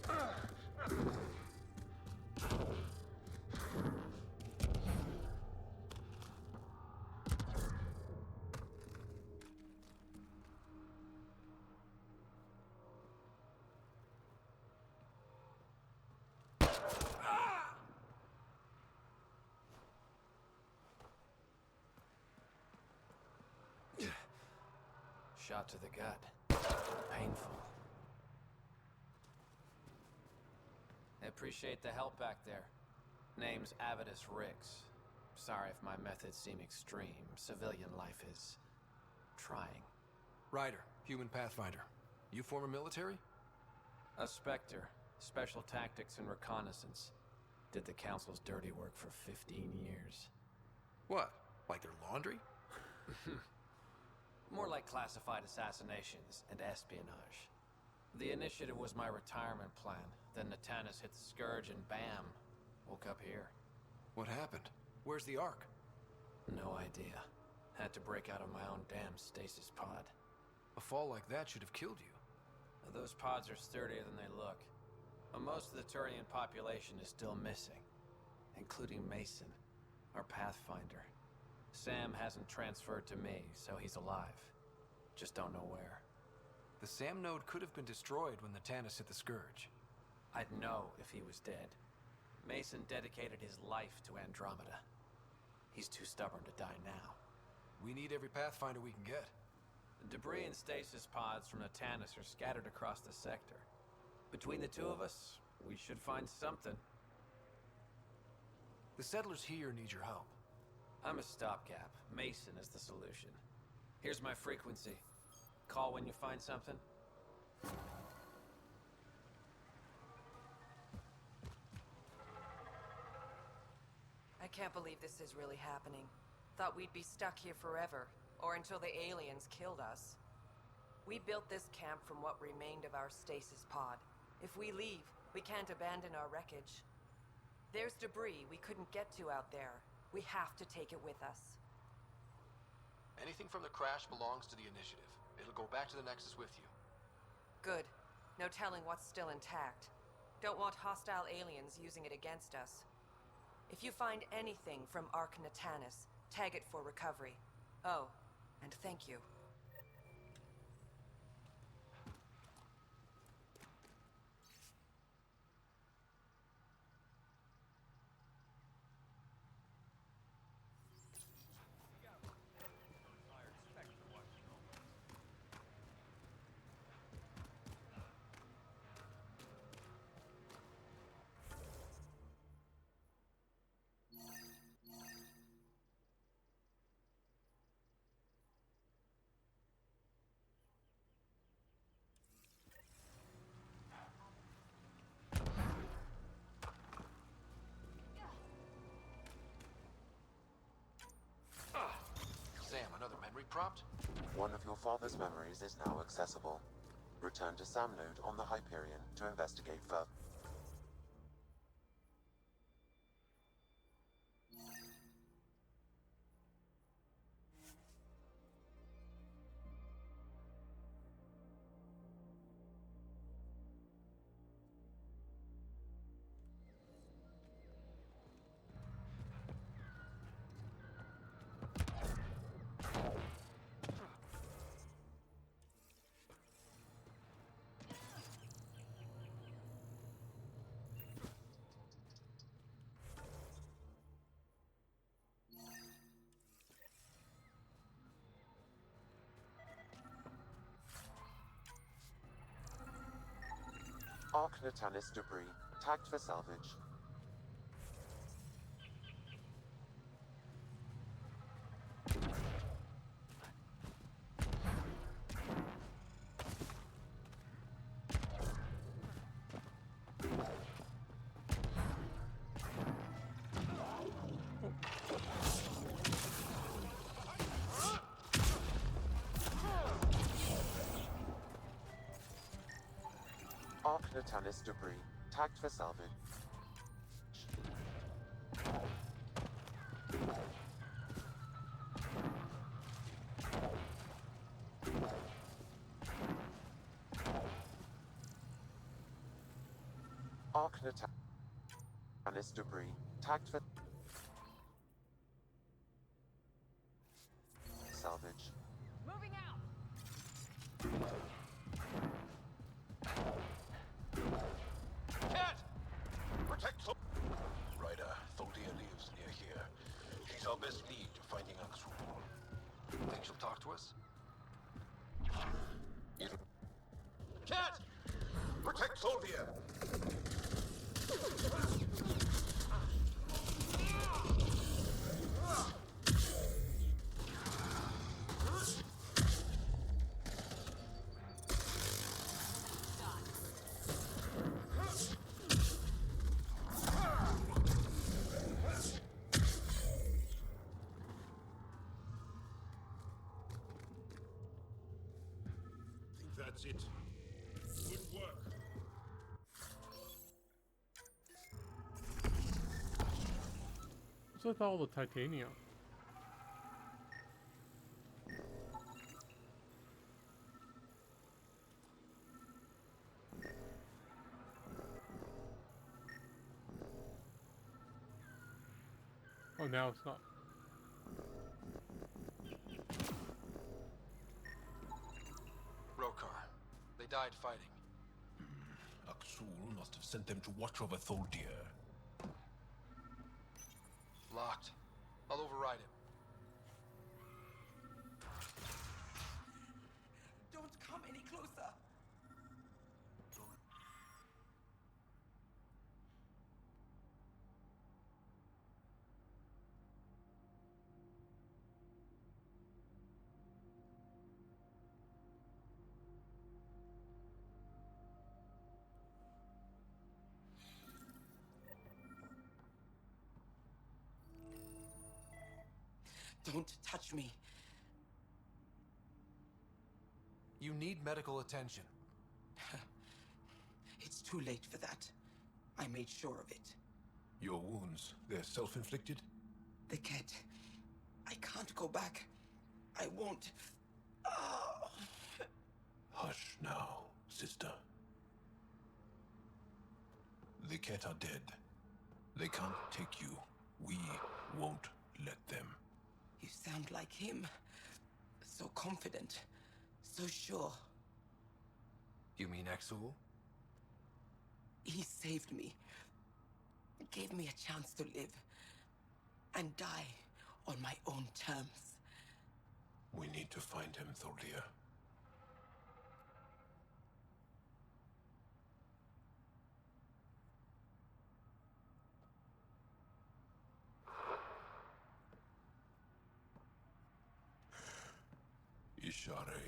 Shot to the gut. Painful. I appreciate the help back there. Name's Avidus Rix. Sorry if my methods seem extreme. Civilian life is trying. Ryder, human pathfinder. You former military? A Spectre. Special tactics and reconnaissance. Did the Council's dirty work for 15 years. What? Like their laundry? More like classified assassinations and espionage. The initiative was my retirement plan. Then Natanus hit the Scourge and bam, woke up here. What happened? Where's the Ark? No idea. Had to break out of my own damn stasis pod. A fall like that should have killed you. Those pods are sturdier than they look. But most of the Turian population is still missing, including Mason, our pathfinder. Sam hasn't transferred to me, so he's alive. Just don't know where. The Sam node could have been destroyed when the Tannis hit the Scourge. I'd know if he was dead. Mason dedicated his life to Andromeda. He's too stubborn to die now. We need every Pathfinder we can get. The debris and stasis pods from the Tannis are scattered across the sector. Between the two of us, we should find something. The settlers here need your help. I'm a stopgap. Mason is the solution. Here's my frequency. Call when you find something. I can't believe this is really happening. Thought we'd be stuck here forever, or until the aliens killed us. We built this camp from what remained of our stasis pod. If we leave, we can't abandon our wreckage. There's debris we couldn't get to out there. We have to take it with us. Anything from the crash belongs to the Initiative. It'll go back to the Nexus with you. Good. No telling what's still intact. Don't want hostile aliens using it against us. If you find anything from Ark Natanus, tag it for recovery. Oh, and thank you. Sam, another memory prompt? One of your father's memories is now accessible. Return to Sam node on the Hyperion to investigate further. Archnatanis debris, tagged for salvage. Archnatanis debris, tagged for salvage. Archnatanis debris, tagged for salvage. Moving out! Cat! Protect Thor. Ryder, Thordia lives near here. She's our best lead to finding Axel. Think she'll talk to us? Cat! Protect Thordia! That's it. Good work. What's with all the titanium? Oh, now it's not. Rokar. They died fighting. Axul must have sent them to watch over Thordir. Locked. I'll override it. Don't come any closer. Don't touch me. You need medical attention. It's too late for that. I made sure of it. Your wounds, they're self-inflicted? The cat. I can't go back. I won't. Oh. Hush now, sister. The cat are dead. They can't take you. We won't let them. You sound like him. So confident. So sure. You mean Exul? He saved me. Gave me a chance to live. And die on my own terms. We need to find him, Thordia. Ishare,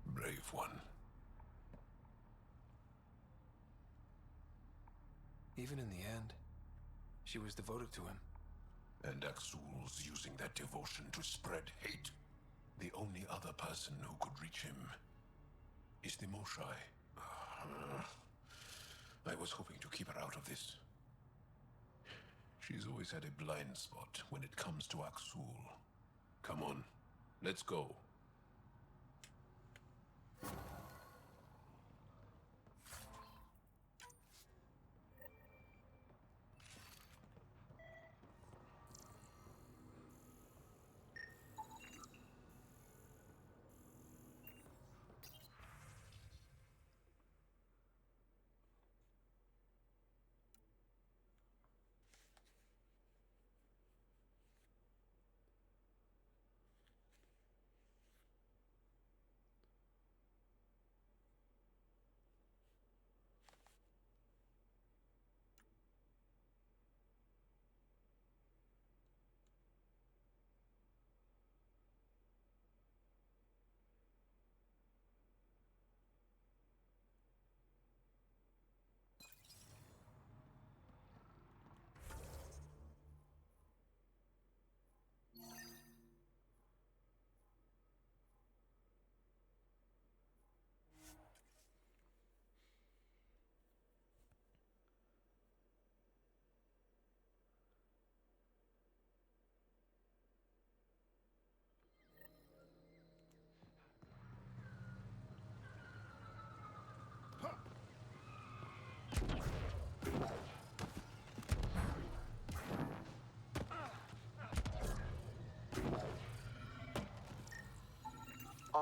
brave one. Even in the end, she was devoted to him. And Axul's using that devotion to spread hate. The only other person who could reach him is the Moshai. I was hoping to keep her out of this. She's always had a blind spot when it comes to Axul. Come on, let's go.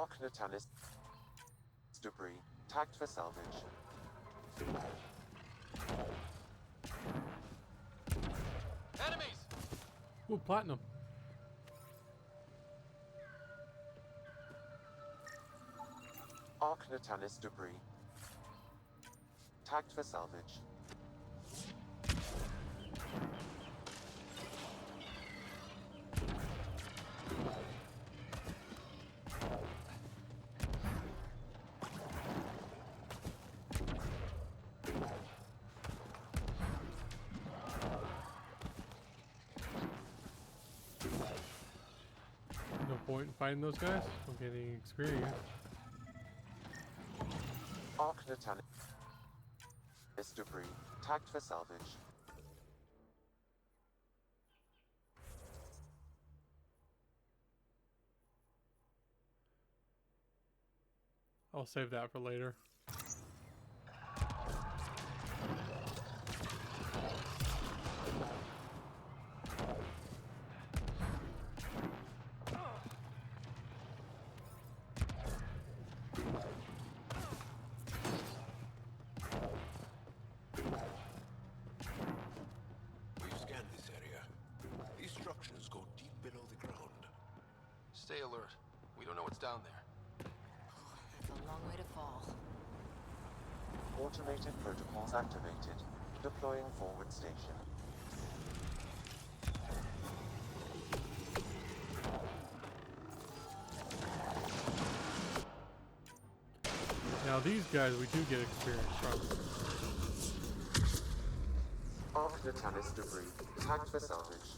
Archnatanis debris tagged for salvage. Enemies! Ooh, platinum. Archnatanis debris tagged for salvage. No point in fighting those guys. I'm getting experience. Archnatanis debris tagged for salvage. I'll save that for later. We've scanned this area. These structures go deep below the ground. Stay alert. We don't know what's down there. That's a long way to fall. Automated protocols activated. Deploying forward station. Now these guys we do get experience from. Archnatanis debris tagged for salvage.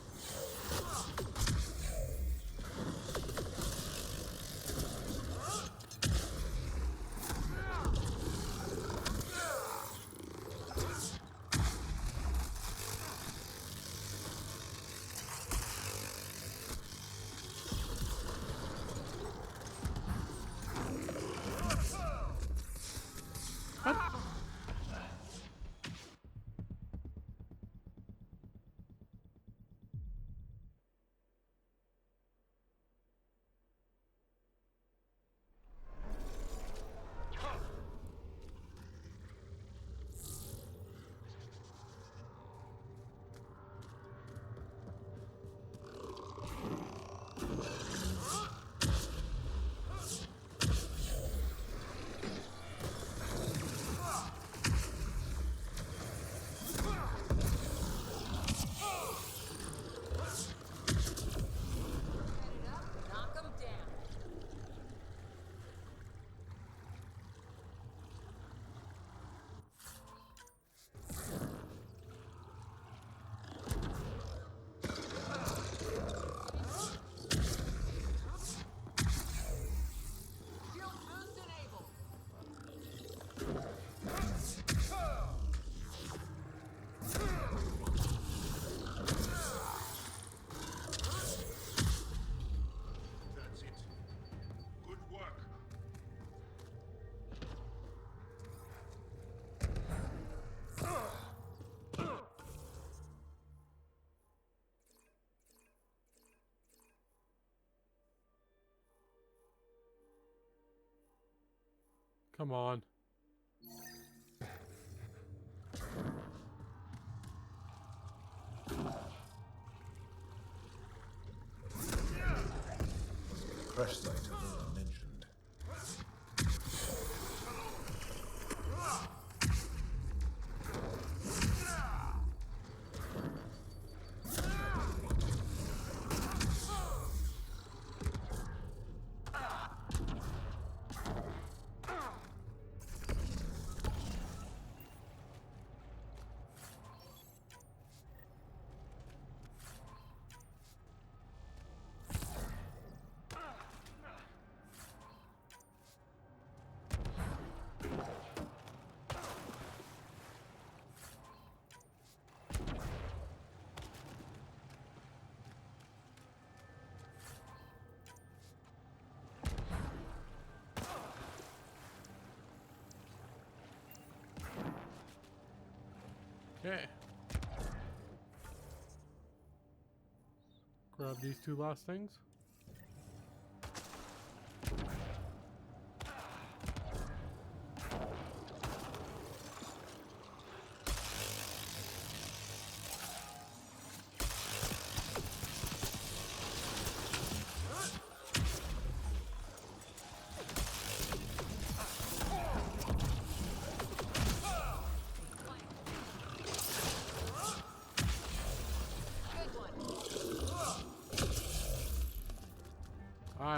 Knock 'em down. Shield boost enabled. That's it. Good work. Come on. Crash site has been mentioned. Okay. Grab these two last things.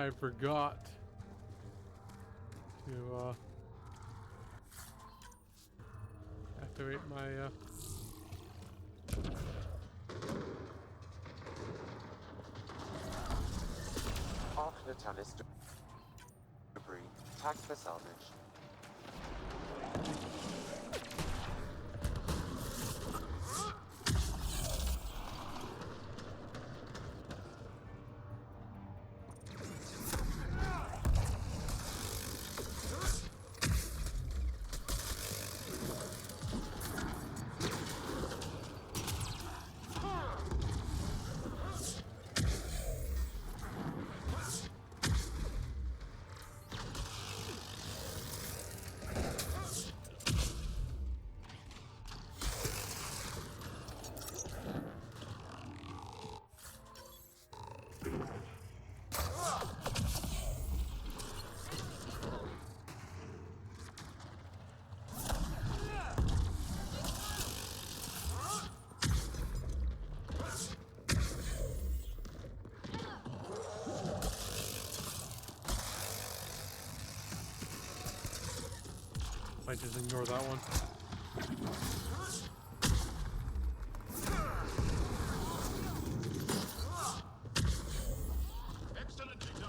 I forgot to activate my Arc Natalis debris. Tagged for salvage. Might just ignore that one. Excellently done.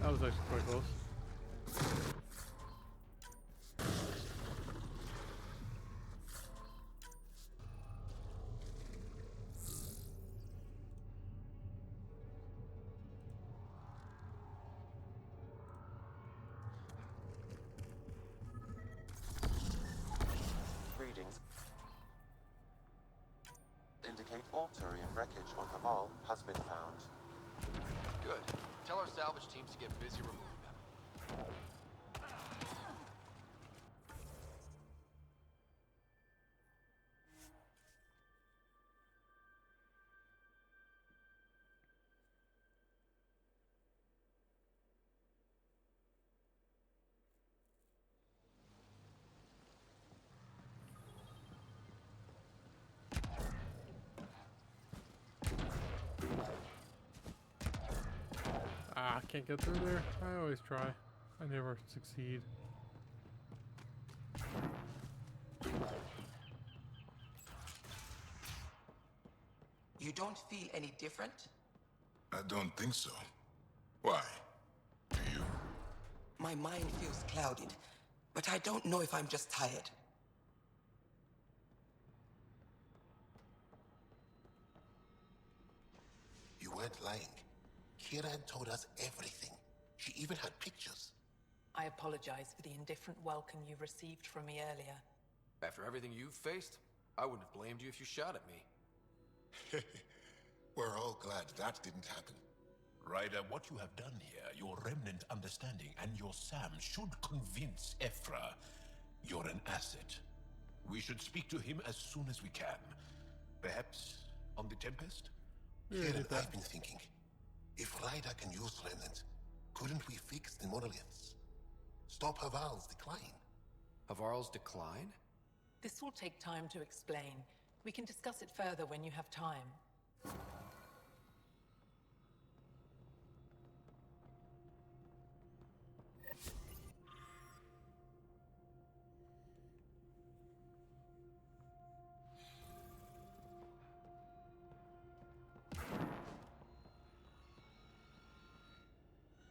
That was actually quite close. Readings indicate all Turian wreckage on Havarl has been found. Good. Tell our salvage teams to get busy removing them. Ah, can't get through there. I always try. I never succeed. You don't feel any different? I don't think so. Why? Do you? My mind feels clouded, but I don't know if I'm just tired. You weren't lying. Kira had told us everything. She even had pictures. I apologize for the indifferent welcome you received from me earlier. After everything you've faced, I wouldn't have blamed you if you shot at me. We're all glad that didn't happen. Ryder, what you have done here, your remnant understanding and your Sam should convince Ephra you're an asset. We should speak to him as soon as we can. Perhaps on the Tempest? Kieran, I've been thinking. If Ryder can use remnants, couldn't we fix the monoliths? Stop Havarl's decline. Havarl's decline? This will take time to explain. We can discuss it further when you have time.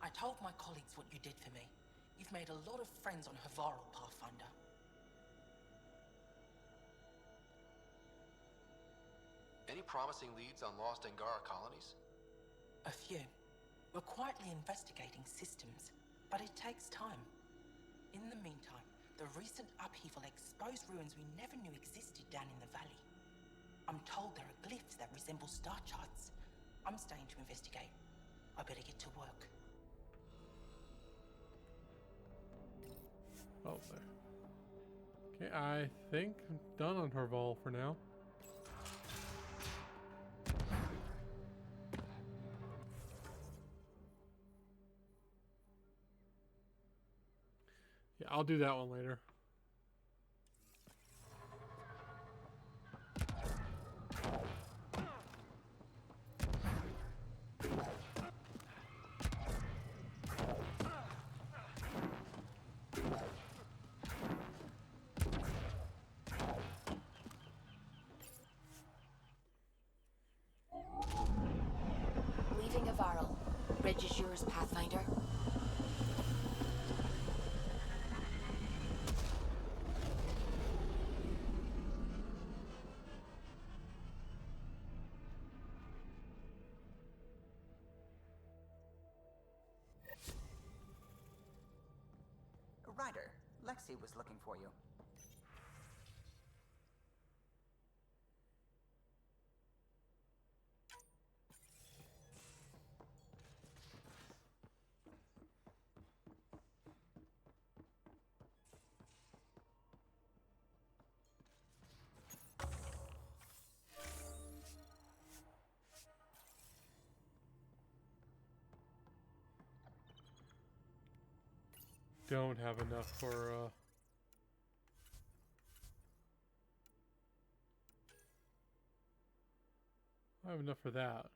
I told my colleagues what you did for me. You've made a lot of friends on Havarl, Pathfinder. Any promising leads on lost Angara colonies? A few. We're quietly investigating systems, but it takes time. In the meantime, the recent upheaval exposed ruins we never knew existed down in the valley. I'm told there are glyphs that resemble star charts. I'm staying to investigate. I better get to work. Oh, there. Okay, I think I'm done on Havarl for now. Yeah, I'll do that one later. Leaving Havarl. Bridge is yours, Pathfinder. Ryder, Lexi was looking for you. Don't have enough for I have enough for that.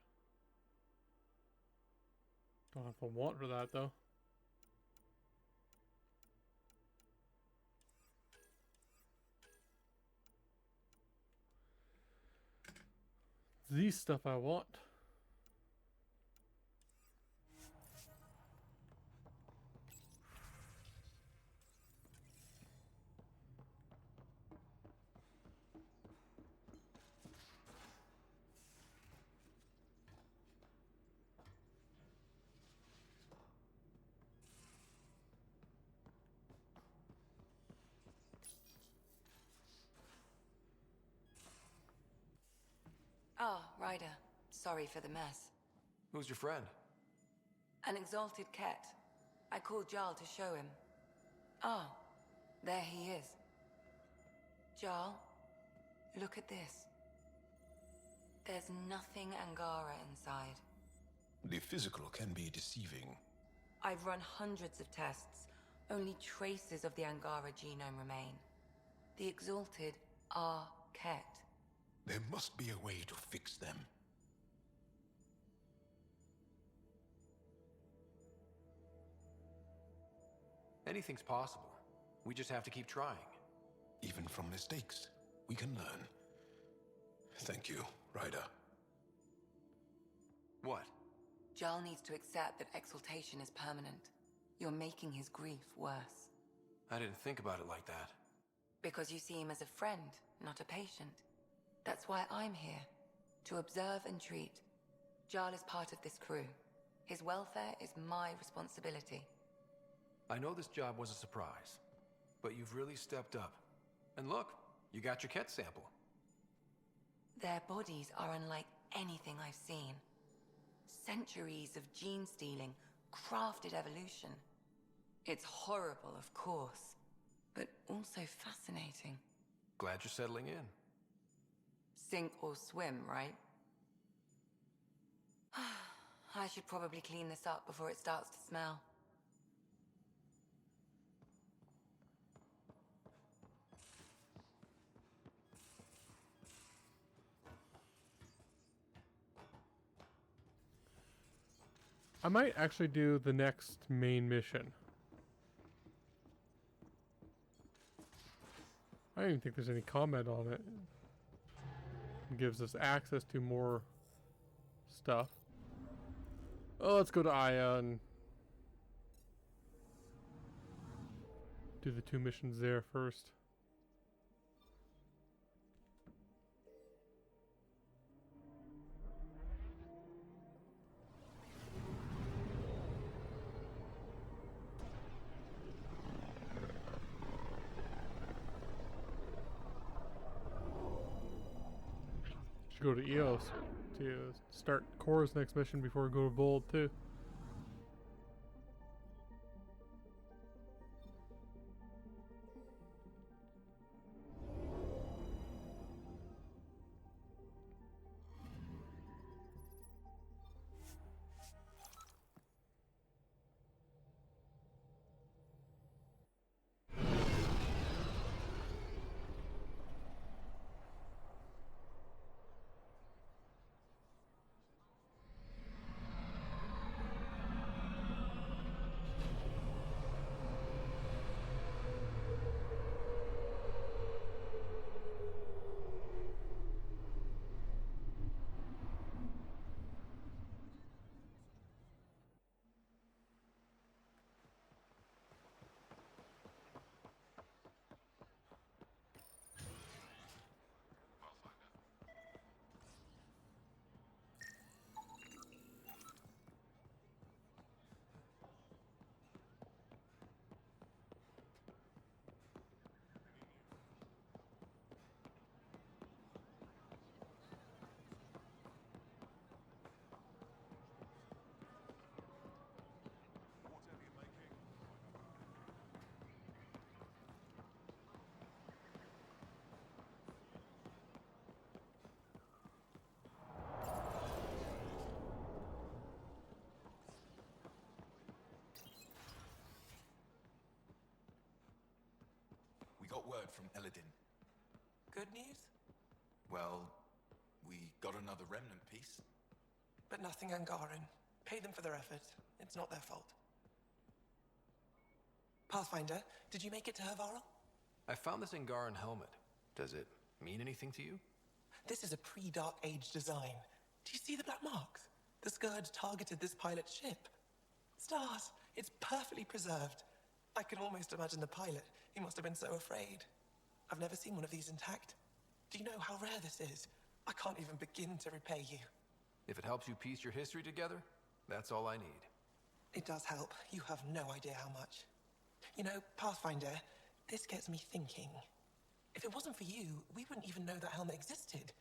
Don't have a want for that though. These stuff I want. Ah, Ryder. Sorry for the mess. Who's your friend? An exalted cat. I called Jarl to show him. Ah, there he is. Jarl, look at this. There's nothing Angara inside. The physical can be deceiving. I've run hundreds of tests. Only traces of the Angara genome remain. The exalted are Ket. There must be a way to fix them. Anything's possible. We just have to keep trying. Even from mistakes, we can learn. Thank you, Ryder. What? Jarl needs to accept that exaltation is permanent. You're making his grief worse. I didn't think about it like that. Because you see him as a friend, not a patient. That's why I'm here. To observe and treat. Jarl is part of this crew. His welfare is my responsibility. I know this job was a surprise, but you've really stepped up. And look, you got your Ket sample. Their bodies are unlike anything I've seen. Centuries of gene stealing, crafted evolution. It's horrible, of course, but also fascinating. Glad you're settling in. Sink or swim, right? I should probably clean this up before it starts to smell. I might actually do the next main mission. I don't even think there's any comment on it. It gives us access to more stuff. Oh, let's go to Aya and do the 2 missions there first. Should go to EOS to start Korra's next mission before we go to Bold too. We got word from Eladin. Good news? Well, we got another remnant piece. But nothing Angaran. Pay them for their effort. It's not their fault. Pathfinder, did you make it to Havarl? I found this Angaran helmet. Does it mean anything to you? This is a pre-Dark Age design. Do you see the black marks? The Scourge targeted this pilot's ship. Stars, it's perfectly preserved. I can almost imagine the pilot. He must have been so afraid. I've never seen one of these intact. Do you know how rare this is? I can't even begin to repay you. If it helps you piece your history together, that's all I need. It does help. You have no idea how much. You know, Pathfinder, this gets me thinking. If it wasn't for you, we wouldn't even know that helmet existed.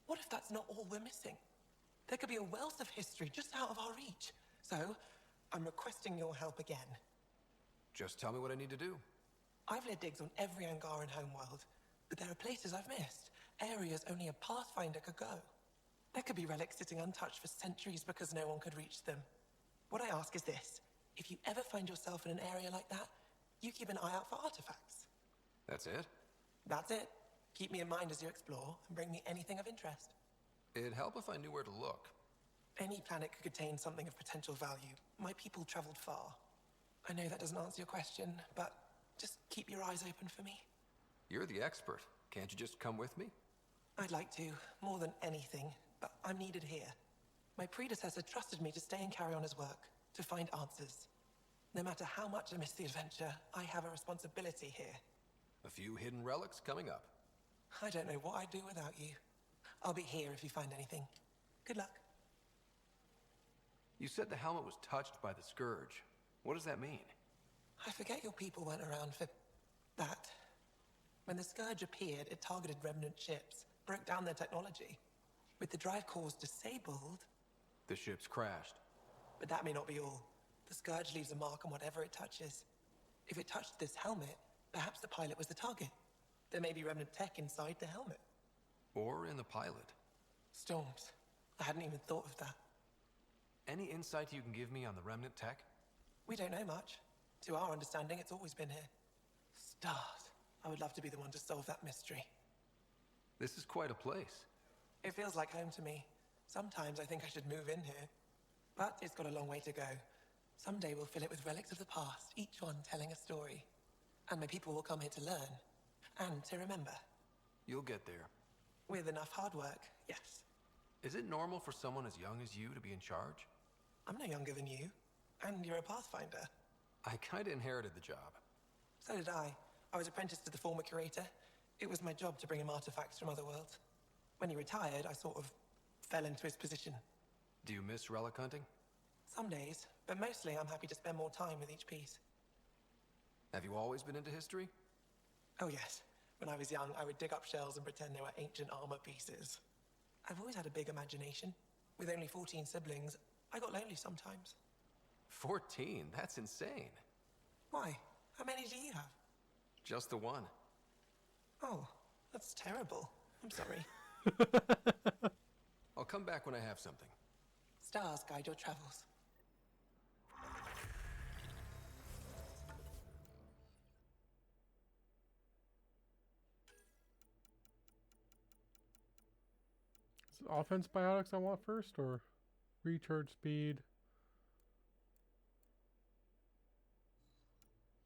What if that's not all we're missing? There could be a wealth of history just out of our reach. So, I'm requesting your help again. Just tell me what I need to do. I've led digs on every Angaran homeworld, but there are places I've missed, areas only a Pathfinder could go. There could be relics sitting untouched for centuries because no one could reach them. What I ask is this: if you ever find yourself in an area like that, you keep an eye out for artifacts. That's it? That's it. Keep me in mind as you explore, and bring me anything of interest. It'd help if I knew where to look. Any planet could contain something of potential value. My people traveled far. I know that doesn't answer your question, but just keep your eyes open for me. You're the expert. Can't you just come with me? I'd like to, more than anything, but I'm needed here. My predecessor trusted me to stay and carry on his work, to find answers. No matter how much I miss the adventure, I have a responsibility here. A few hidden relics coming up. I don't know what I'd do without you. I'll be here if you find anything. Good luck. You said the helmet was touched by the Scourge. What does that mean? I forget your people weren't around for that. When the Scourge appeared, it targeted remnant ships, broke down their technology. With the drive cores disabled... The ships crashed. But that may not be all. The Scourge leaves a mark on whatever it touches. If it touched this helmet, perhaps the pilot was the target. There may be remnant tech inside the helmet. Or in the pilot. Storms. I hadn't even thought of that. Any insight you can give me on the remnant tech? We don't know much. To our understanding, it's always been here. Stars. I would love to be the one to solve that mystery. This is quite a place. It feels like home to me. Sometimes I think I should move in here. But it's got a long way to go. Someday we'll fill it with relics of the past, each one telling a story. And my people will come here to learn. And to remember. You'll get there. With enough hard work, yes. Is it normal for someone as young as you to be in charge? I'm no younger than you. And you're a Pathfinder. I kinda inherited the job. So did I. I was apprenticed to the former curator. It was my job to bring him artifacts from other worlds. When he retired, I sort of fell into his position. Do you miss relic hunting? Some days, but mostly I'm happy to spend more time with each piece. Have you always been into history? Oh yes. When I was young, I would dig up shells and pretend they were ancient armor pieces. I've always had a big imagination. With only 14 siblings, I got lonely sometimes. 14? That's insane. Why? How many do you have? Just the one. Oh, that's terrible. I'm sorry. I'll come back when I have something. Stars guide your travels. Is it offense biotics I want first, or recharge speed?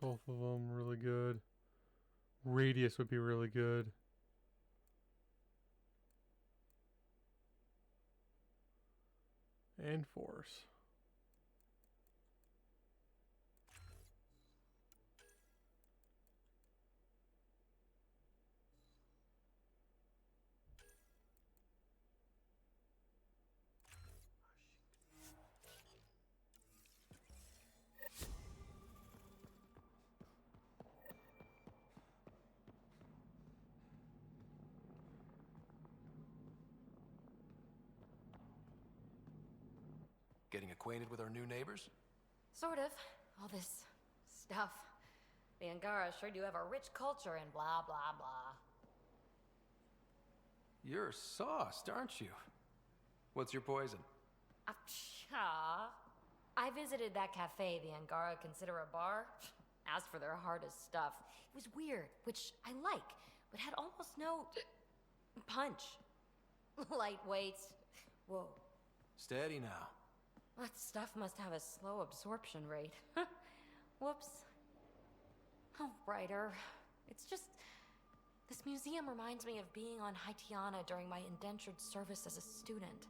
Both of them really good. Radius would be really good. And force. Getting acquainted with our new neighbors? Sort of. All this stuff. The Angara sure do have a rich culture and blah, blah, blah. You're sauced, aren't you? What's your poison? I visited that cafe the Angara consider a bar. Asked for their hardest stuff. It was weird, which I like, but had almost no punch. Lightweight. Whoa. Steady now. That stuff must have a slow absorption rate. Whoops. Oh, Ryder. It's just... This museum reminds me of being on Haitiana during my indentured service as a student.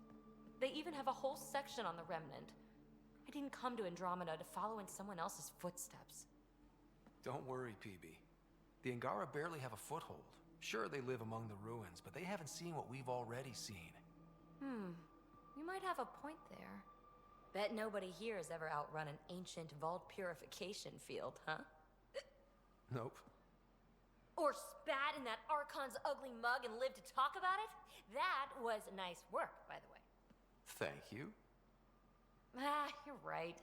They even have a whole section on the Remnant. I didn't come to Andromeda to follow in someone else's footsteps. Don't worry, PB. The Angara barely have a foothold. Sure, they live among the ruins, but they haven't seen what we've already seen. You might have a point there. Bet nobody here has ever outrun an ancient vault purification field, huh? Nope. Or spat in that Archon's ugly mug and lived to talk about it? That was nice work, by the way. Thank you. You're right.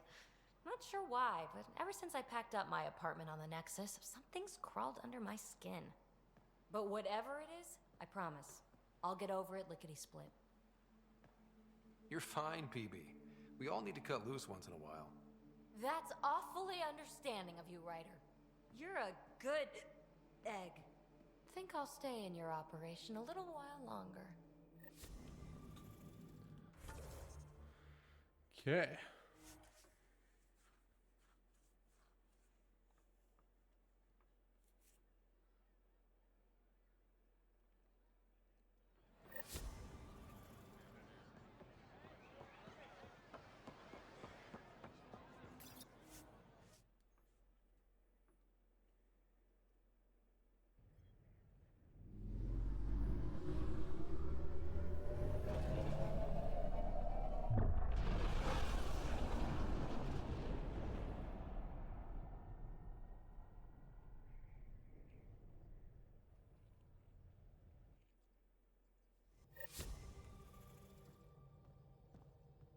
Not sure why, but ever since I packed up my apartment on the Nexus, something's crawled under my skin. But whatever it is, I promise, I'll get over it lickety-split. You're fine, PB. We all need to cut loose once in a while. That's awfully understanding of you, Ryder. You're a good egg. Think I'll stay in your operation a little while longer. Okay.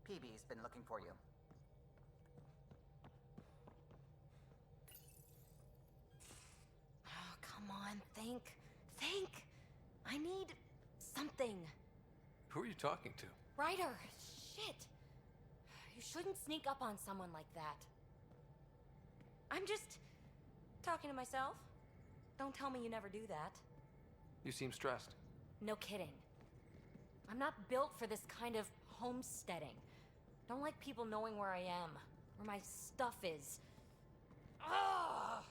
PB's been looking for you. Oh, come on, think. Think! I need something. Who are you talking to? Ryder! Shit! You shouldn't sneak up on someone like that. I'm just talking to myself. Don't tell me you never do that. You seem stressed. No kidding. I'm not built for this kind of homesteading. Don't like people knowing where I am, where my stuff is. Ugh!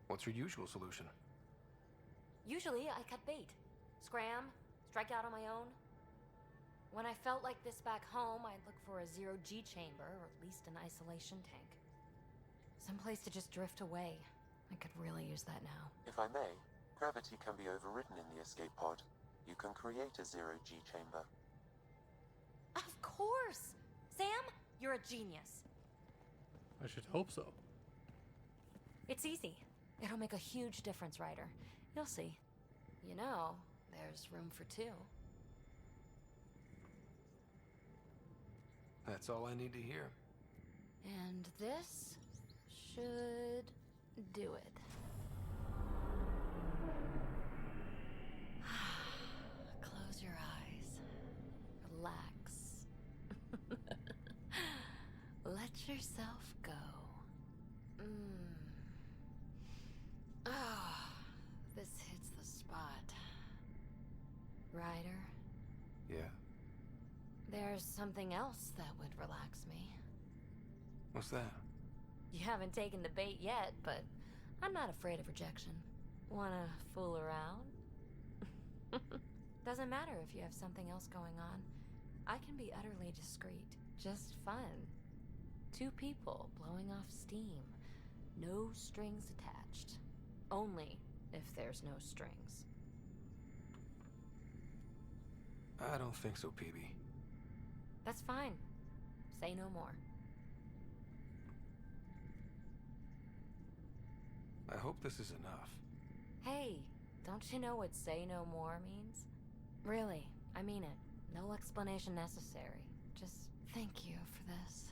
What's your usual solution? Usually, I cut bait. Scram, strike out on my own. When I felt like this back home, I'd look for a zero-G chamber, or at least an isolation tank. Someplace to just drift away. I could really use that now. If I may, gravity can be overridden in the escape pod. You can create a zero-G chamber. Of course! Sam, you're a genius. I should hope so. It's easy. It'll make a huge difference, Ryder. You'll see. You know, there's room for two. That's all I need to hear. And this should do it. Close your eyes. Relax. Let yourself go. Ah, this hits the spot. Ryder? Yeah? There's something else that would relax me. What's that? You haven't taken the bait yet, but I'm not afraid of rejection. Wanna fool around? Doesn't matter if you have something else going on. I can be utterly discreet. Just fun. Two people blowing off steam. No strings attached. Only if there's no strings. I don't think so, PB. That's fine. Say no more. I hope this is enough. Hey, don't you know what say no more means? Really, I mean it. No explanation necessary. Just thank you for this.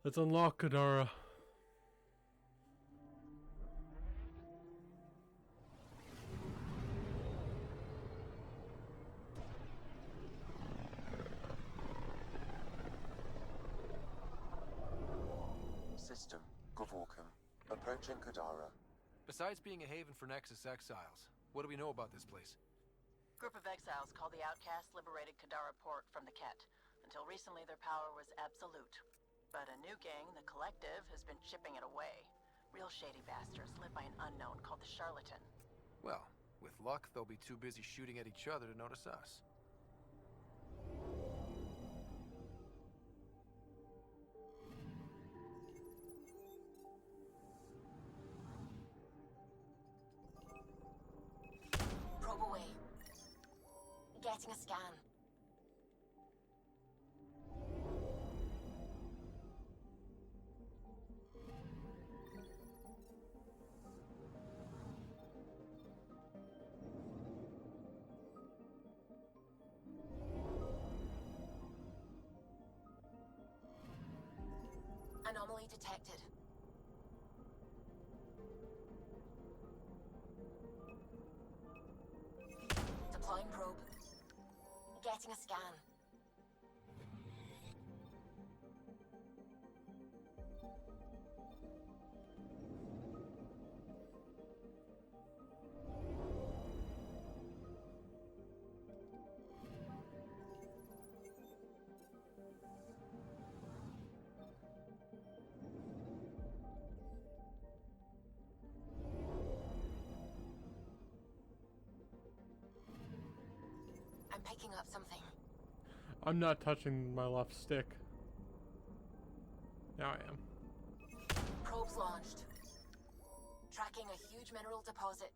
Let's unlock Kadara. System, Gavorkum. Approaching Kadara. Besides being a haven for Nexus exiles, what do we know about this place? Group of exiles called the Outcasts liberated Kadara Port from the Ket. Until recently, their power was absolute. But a new gang, the Collective, has been chipping it away. Real shady bastards led by an unknown called the Charlatan. Well, with luck, they'll be too busy shooting at each other to notice us. Probe away. Getting a scan. Anomaly detected. Deploying probe. Getting a scan. I'm picking up something. I'm not touching my left stick. Now I am. Probes launched. Tracking a huge mineral deposit.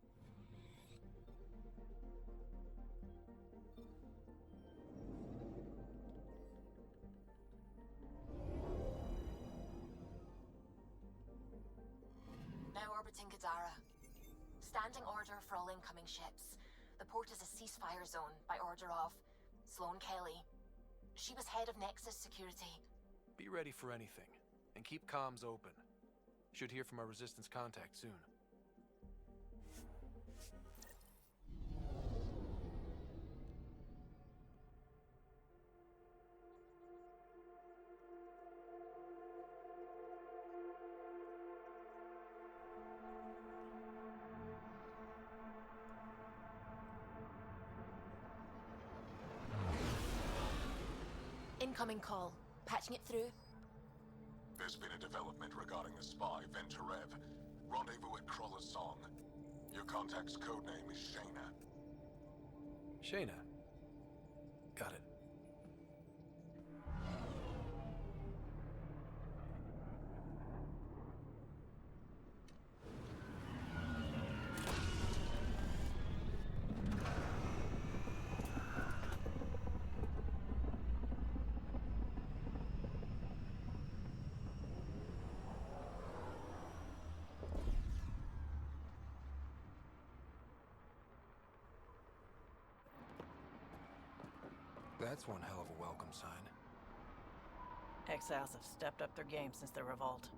Now orbiting Kadara. Standing order for all incoming ships. The port is a ceasefire zone by order of Sloane Kelly. She was head of Nexus Security. Be ready for anything, and keep comms open. Should hear from our Resistance contact soon. Incoming call. Patching it through. There's been a development regarding the spy, Venturev. Rendezvous at Kroller's Song. Your contact's codename is Shayna. Shayna. Got it. That's one hell of a welcome sign. Exiles have stepped up their game since the revolt.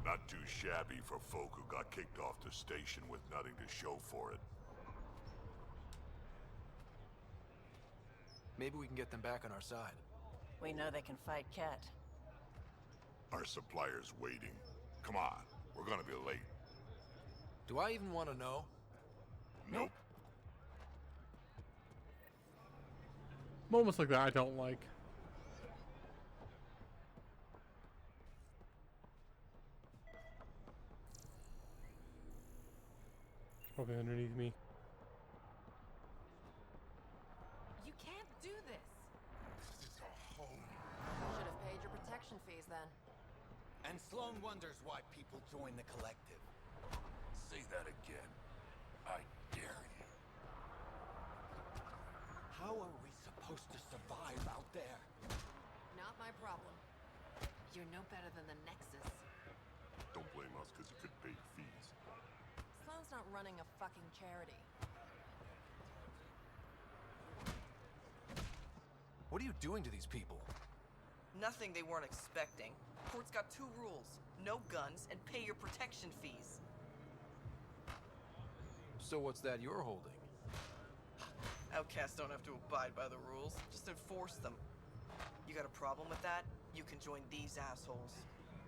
Not too shabby for folk who got kicked off the station with nothing to show for it. Maybe we can get them back on our side. We know they can fight Ket. Our supplier's waiting. Come on, we're gonna be late. Do I even want to know? Nope. Moments like that I don't like. Probably underneath me. You can't do this. This is our home. Should have paid your protection fees then. And Sloan wonders why people join the collective. Say that again. I dare you. How are we supposed to survive out there? Not my problem. You're no better than the Nexus. Don't blame us because you couldn't pay your fees. Sloan's not running a fucking charity. What are you doing to these people? Nothing they weren't expecting. Court's got 2 rules. No guns and pay your protection fees. So what's that you're holding? Outcasts don't have to abide by the rules, just enforce them. You got a problem with that? You can join these assholes.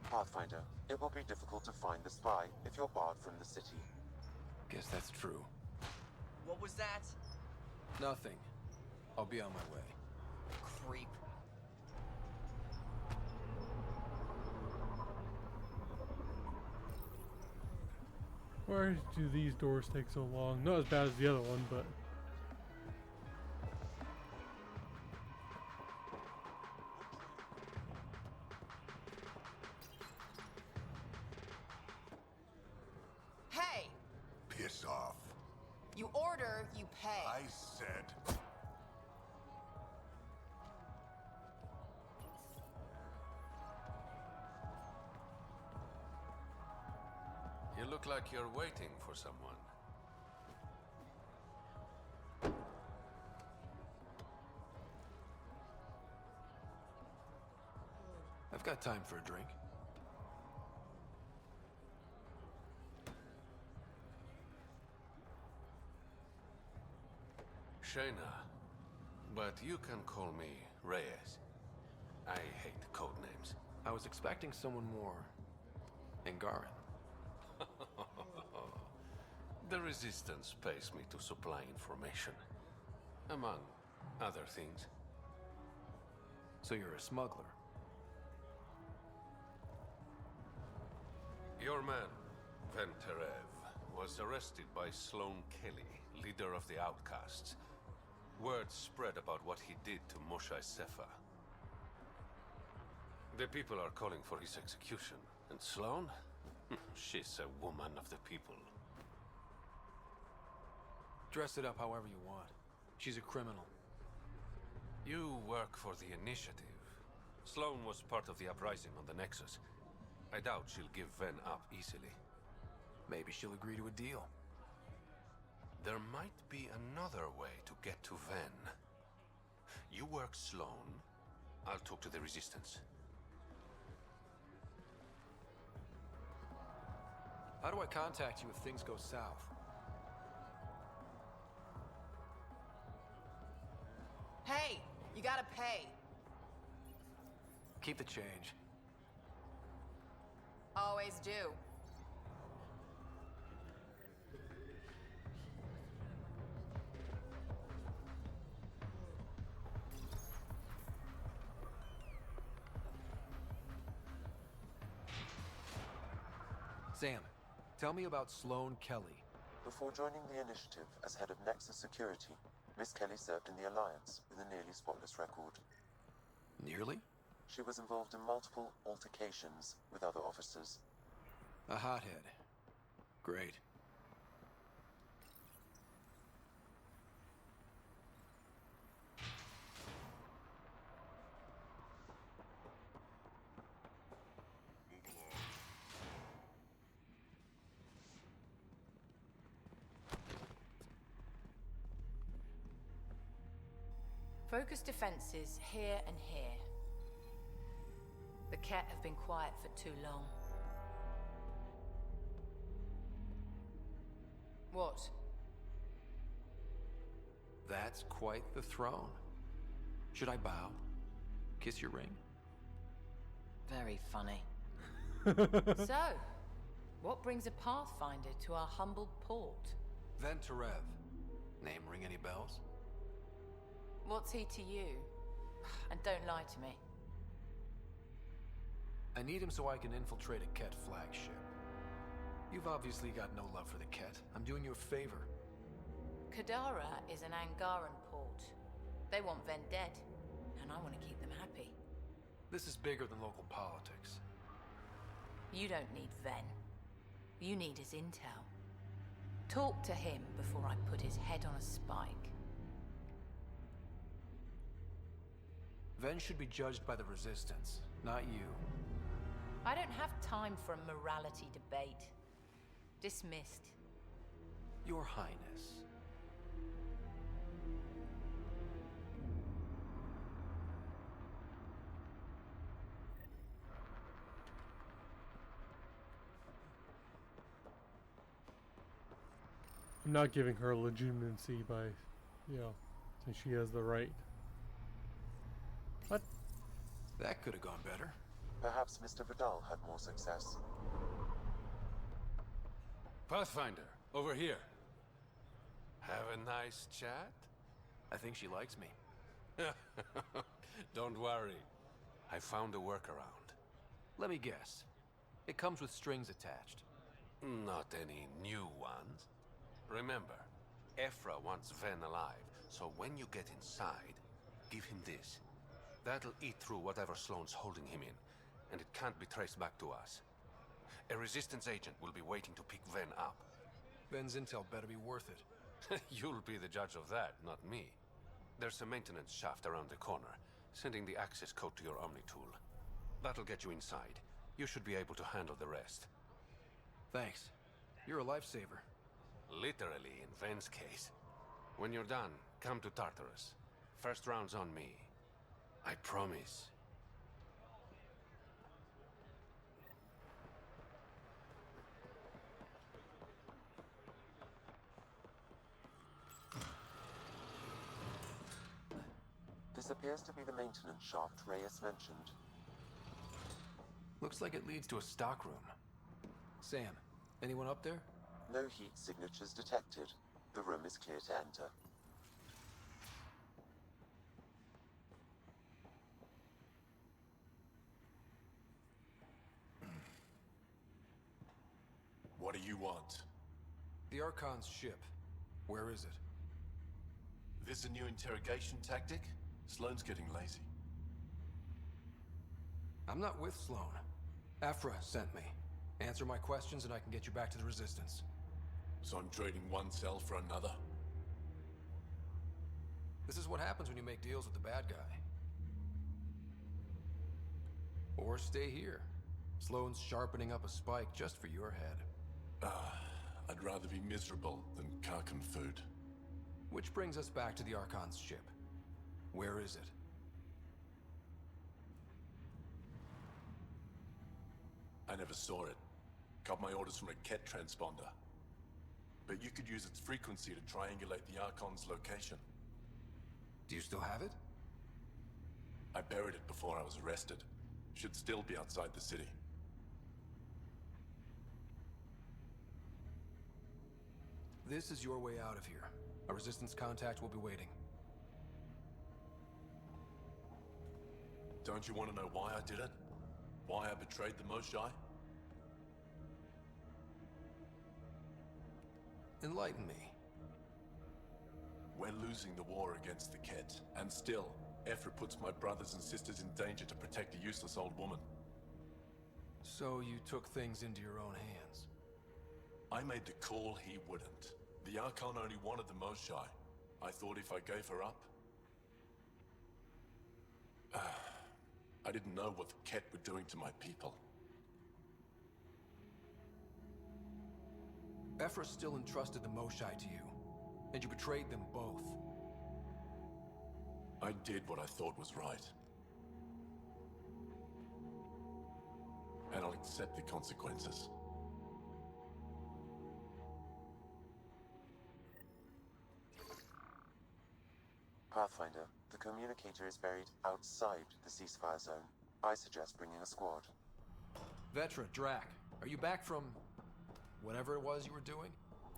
Pathfinder, it will be difficult to find the spy if you're barred from the city. Guess that's true. What was that? Nothing. I'll be on my way. Creep. Why do these doors take so long? Not as bad as the other one, but... Hey! Piss off. You order, you pay. I said. You look like you're waiting for someone. I've got time for a drink. Shayna, but you can call me Reyes. I hate code names. I was expecting someone more Angaran. The Resistance pays me to supply information, among other things. So you're a smuggler? Your man, Venturev, was arrested by Sloan Kelly, leader of the Outcasts. Word spread about what he did to Moshae Sefa. The people are calling for his execution. And Sloan? She's a woman of the people. Dress it up however you want. She's a criminal. You work for the Initiative. Sloan was part of the uprising on the Nexus. I doubt she'll give Ven up easily. Maybe she'll agree to a deal. There might be another way to get to Ven. You work Sloan, I'll talk to the Resistance. How do I contact you if things go south? Hey! You gotta pay. Keep the change. Always do. Sam, tell me about Sloane Kelly. Before joining the initiative as head of Nexus Security, Miss Kelly served in the Alliance with a nearly spotless record. Nearly? She was involved in multiple altercations with other officers. A hothead. Great. Focus defenses here and here. The Ket have been quiet for too long. What? That's quite the throne. Should I bow? Kiss your ring? Very funny. So, what brings a Pathfinder to our humble port? Venterev. Name ring any bells? What's he to you? And don't lie to me. I need him so I can infiltrate a Ket flagship. You've obviously got no love for the Ket. I'm doing you a favor. Kadara is an Angaran port. They want Ven dead, and I want to keep them happy. This is bigger than local politics. You don't need Ven. You need his intel. Talk to him before I put his head on a spike. Ven should be judged by the Resistance, not you. I don't have time for a morality debate. Dismissed. Your Highness. I'm not giving her legitimacy by, saying she has the right. What? That could have gone better. Perhaps Mr. Vidal had more success. Pathfinder, over here. Have a nice chat? I think she likes me. Don't worry. I found a workaround. Let me guess. It comes with strings attached. Not any new ones. Remember, Ephra wants Ven alive, so when you get inside, give him this. That'll eat through whatever Sloane's holding him in, and it can't be traced back to us. A Resistance agent will be waiting to pick Ven up. Ven's intel better be worth it. You'll be the judge of that, not me. There's a maintenance shaft around the corner, sending the access code to your Omni-tool. That'll get you inside. You should be able to handle the rest. Thanks. You're a lifesaver. Literally, in Ven's case. When you're done, come to Tartarus. First round's on me. I promise. This appears to be the maintenance shaft Reyes mentioned. Looks like it leads to a stockroom. Sam, anyone up there? No heat signatures detected. The room is clear to enter. What do you want? The Archon's ship. Where is it? This a new interrogation tactic? Sloane's getting lazy. I'm not with Sloane. Ephra sent me. Answer my questions and I can get you back to the Resistance. So I'm trading one cell for another? This is what happens when you make deals with the bad guy. Or stay here. Sloane's sharpening up a spike just for your head. I'd rather be miserable than Karkan food. Which brings us back to the Archon's ship. Where is it? I never saw it. Got my orders from a Ket transponder. But you could use its frequency to triangulate the Archon's location. Do you still have it? I buried it before I was arrested. Should still be outside the city. This is your way out of here. A Resistance contact will be waiting. Don't you want to know why I did it? Why I betrayed the Moshae? Enlighten me. We're losing the war against the Ket, and still, Ephra puts my brothers and sisters in danger to protect a useless old woman. So you took things into your own hands? I made the call he wouldn't. The Archon only wanted the Moshae. I thought if I gave her up... I didn't know what the Ket were doing to my people. Ephra still entrusted the Moshae to you, and you betrayed them both. I did what I thought was right. And I'll accept the consequences. Pathfinder, the communicator is buried outside the ceasefire zone. I suggest bringing a squad. Vetra, Drac, are you back from... whatever it was you were doing?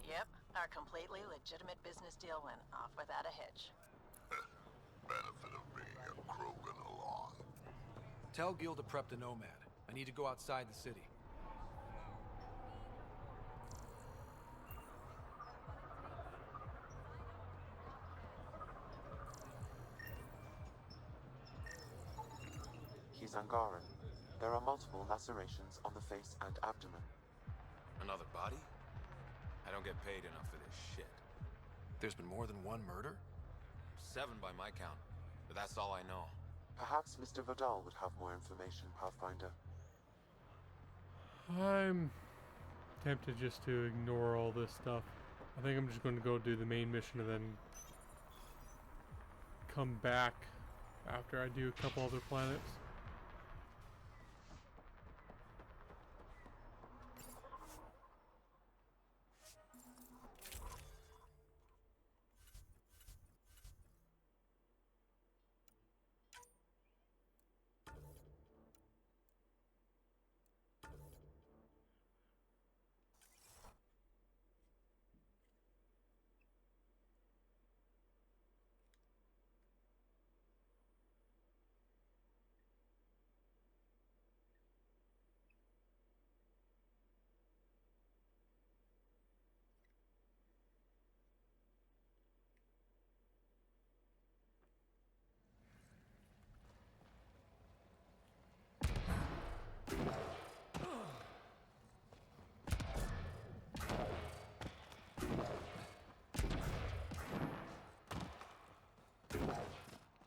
Yep, our completely legitimate business deal went off without a hitch. Benefit of being a Krogan along. Tell Gil to prep the Nomad. I need to go outside the city. He's Angaran. There are multiple lacerations on the face and abdomen. Another body? I don't get paid enough for this shit. There's been more than one murder? 7 by my count, but that's all I know. Perhaps Mr. Vidal would have more information, Pathfinder. I'm tempted just to ignore all this stuff. I think I'm just going to go do the main mission and then come back after I do a couple other planets.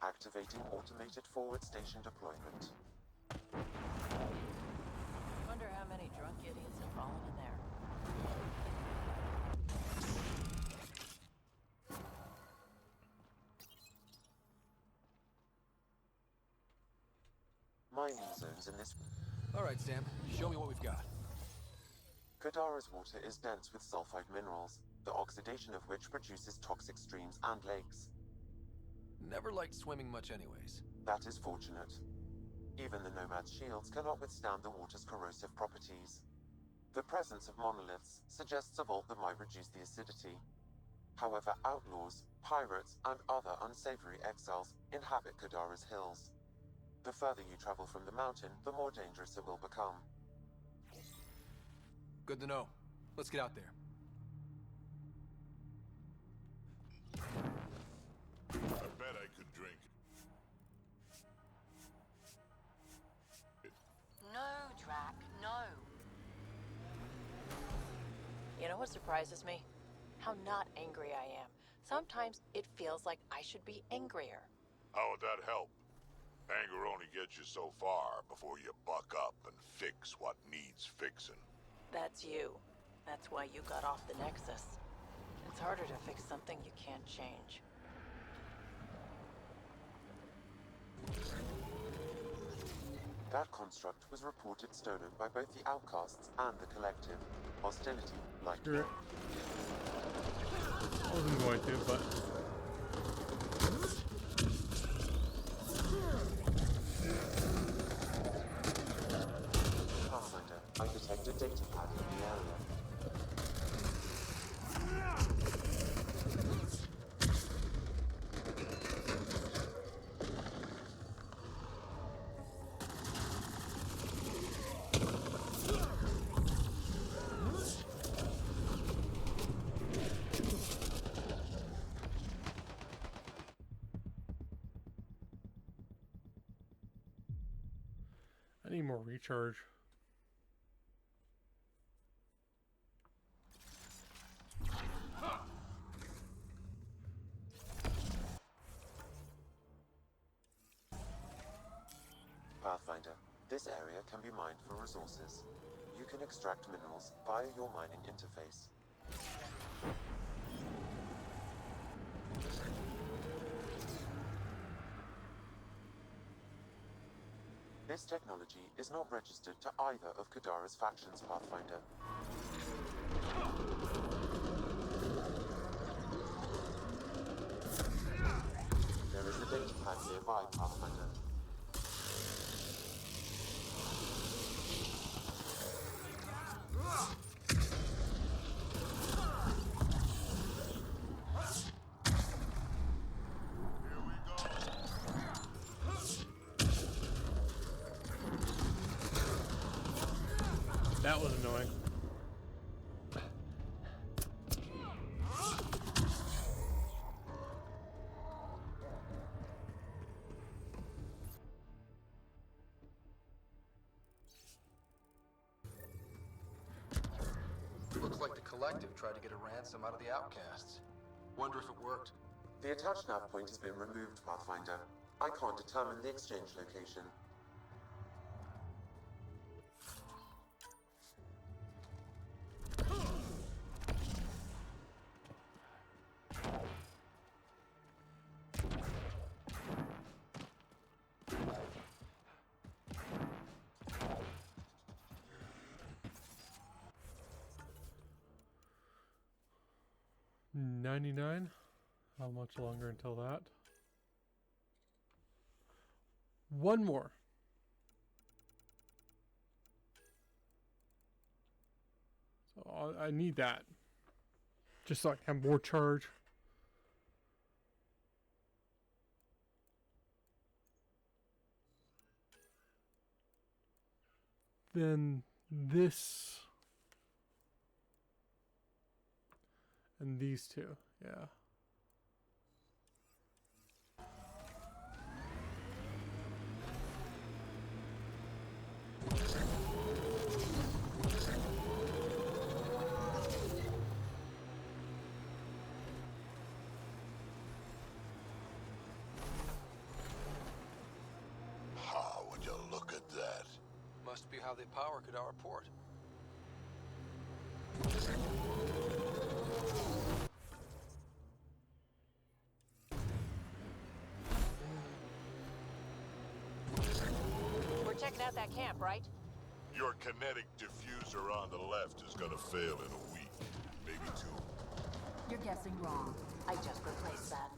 Activating automated forward station deployment. Wonder how many drunk idiots have fallen in there. Mining zones in this... Alright, Sam. Show me what we've got. Kadara's water is dense with sulfide minerals, the oxidation of which produces toxic streams and lakes. Never liked swimming much anyways. That is fortunate. Even the Nomad's shields cannot withstand the water's corrosive properties. The presence of monoliths suggests a vault that might reduce the acidity. However, outlaws, pirates, and other unsavory exiles inhabit Kadara's hills. The further you travel from the mountain, the more dangerous it will become. Good to know. Let's get out there. I bet I could drink. No, Drac, no. You know what surprises me? How not angry I am. Sometimes it feels like I should be angrier. How would that help? Anger only gets you so far before you buck up and fix what needs fixing. That's you. That's why you got off the Nexus. It's harder to fix something you can't change. That construct was reported stolen by both the Outcasts and the Collective. Hostility, like... Sure. I wasn't going to, but... Pathfinder, I detect a data pad in the area. I need more recharge. Pathfinder, this area can be mined for resources. You can extract minerals via your mining interface. This technology is not registered to either of Kadara's factions, Pathfinder. There is a data pad nearby, Pathfinder. That was annoying. Looks like the Collective tried to get a ransom out of the outcasts. Wonder if it worked. The attached nav point has been removed, Pathfinder. I can't determine the exchange location. $99. How much longer until that? One more. So I need that. Just so I can have more charge. Then this. And these two, yeah. How would you look at that? Must be how they power Kadara Port. We're checking out that camp, right? Your kinetic diffuser on the left is gonna fail in a week, maybe 2. You're guessing wrong. I just replaced that.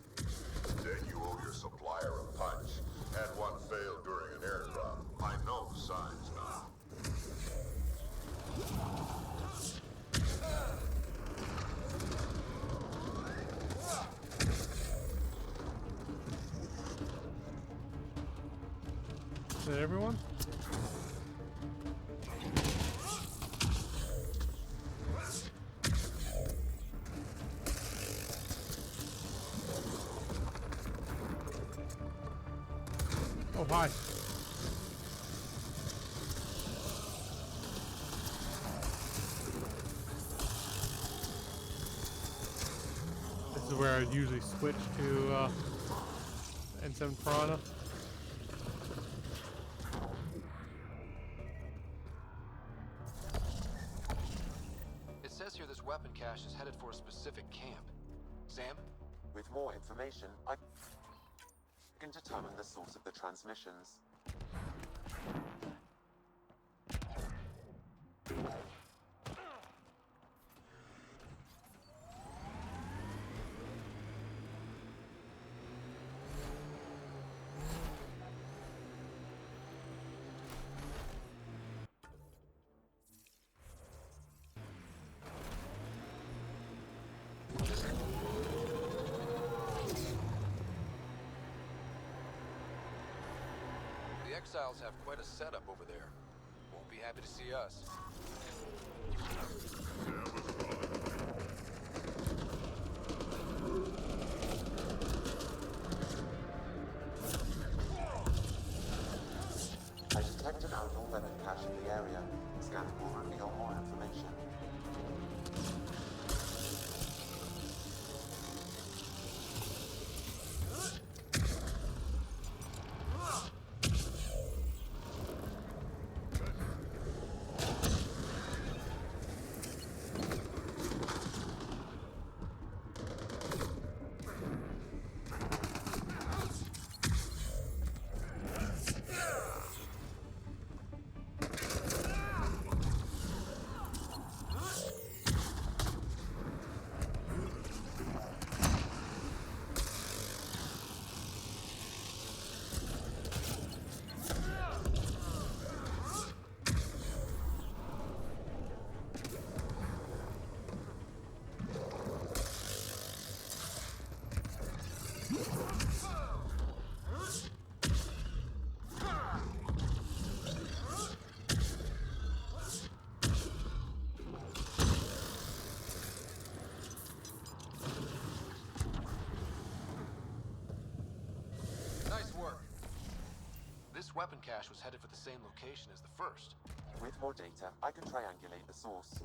Then you owe your supplier a punch. Had one fail during an airdrop. I know the signs now. Is that everyone? Oh, hi. This is where I usually switch to N7 Piranha. It says here this weapon cache is headed for a specific camp. Sam? With more information, I can determine the source of the transmissions. The Exiles have quite a setup over there. Won't be happy to see us. I detected an outlaw weapon cache in the area. Scanning will reveal more information. Nice work. This weapon cache was headed for the same location as the first. With more data, I can triangulate the source.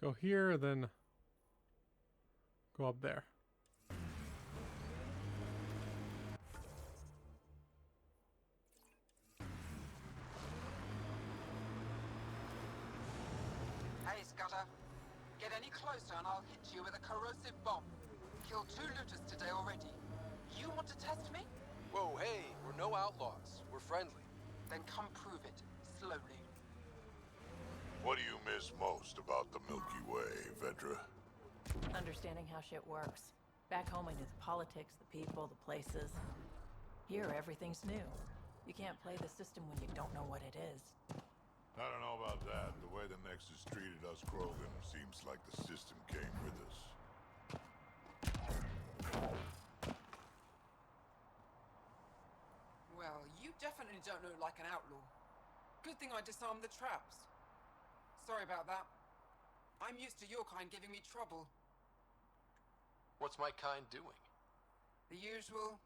Go here, then go up there. Hey, Scudder. Get any closer and I'll hit you with a corrosive bomb. Killed 2 looters today already. You want to test me? Whoa, hey, we're no outlaws. We're friendly. Then come prove it, slowly. What do you miss most about the Milky Way, Vedra? Understanding how shit works. Back home I knew the politics, the people, the places. Here everything's new. You can't play the system when you don't know what it is. I don't know about that. The way the Nexus treated us Krogan seems like the system came with us. Well, you definitely don't look like an outlaw. Good thing I disarmed the traps. Sorry about that. I'm used to your kind giving me trouble. What's my kind doing? The usual.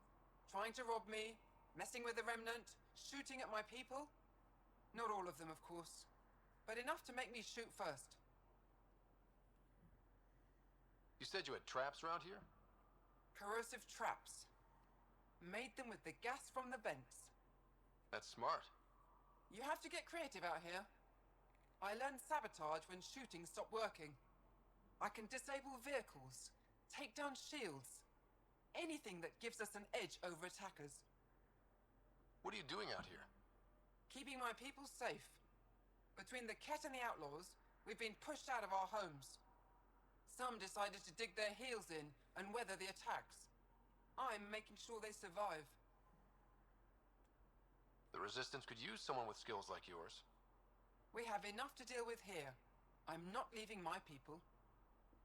Trying to rob me, messing with the Remnant, shooting at my people. Not all of them, of course. But enough to make me shoot first. You said you had traps around here? Corrosive traps. Made them with the gas from the vents. That's smart. You have to get creative out here. I learned sabotage when shooting stopped working. I can disable vehicles, take down shields, anything that gives us an edge over attackers. What are you doing out here? Keeping my people safe. Between the Ket and the Outlaws, we've been pushed out of our homes. Some decided to dig their heels in and weather the attacks. I'm making sure they survive. The Resistance could use someone with skills like yours. We have enough to deal with here. I'm not leaving my people.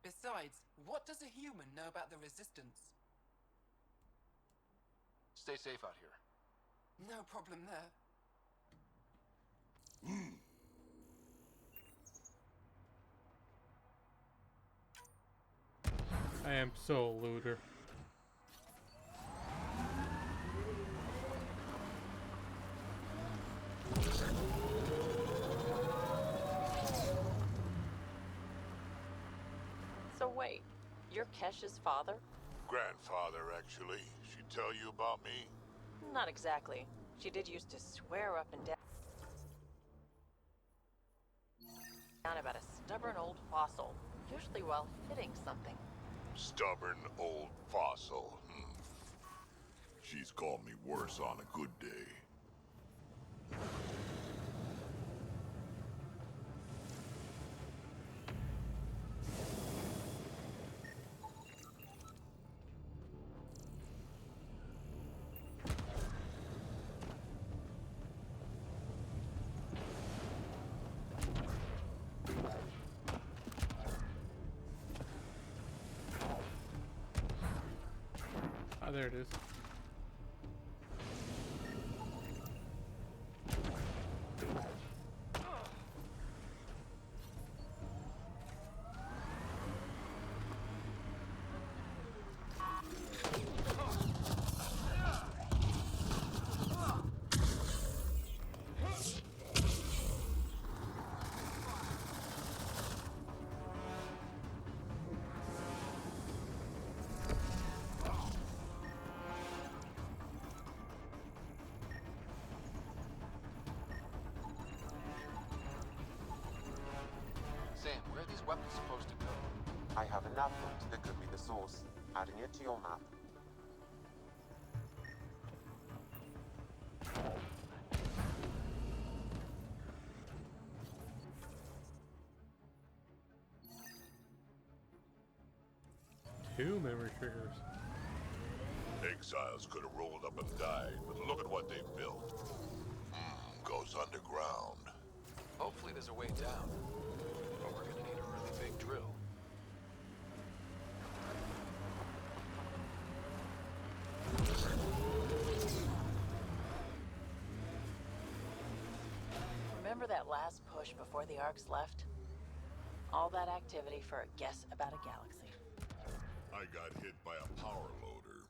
Besides, what does a human know about the Resistance? Stay safe out here. No problem there. I am so a looter. So wait, you're Kesh's father? Grandfather, actually. She tell you about me? Not exactly. She did used to swear up and down about a stubborn old fossil, usually while hitting something. Stubborn old fossil. She's called me worse on a good day. Ah, there it is. Sam, where are these weapons supposed to go? I have a nav point that could be the source. Adding it to your map. Two memory triggers. Exiles could have rolled up and died, but look at what they built. Goes underground. Hopefully there's a way down. But we're gonna need a really big drill. Remember that last push before the Arks left? All that activity for a guess about a galaxy. I got hit by a power loader.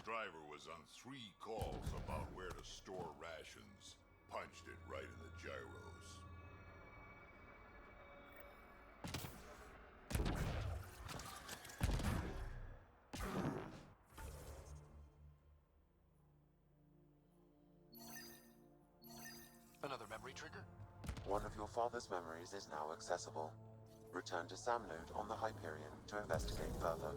Driver was on 3 calls about where to store rations. Punched it right in the gyros. Another memory trigger? One of your father's memories is now accessible. Return to Sam node on the Hyperion to investigate further.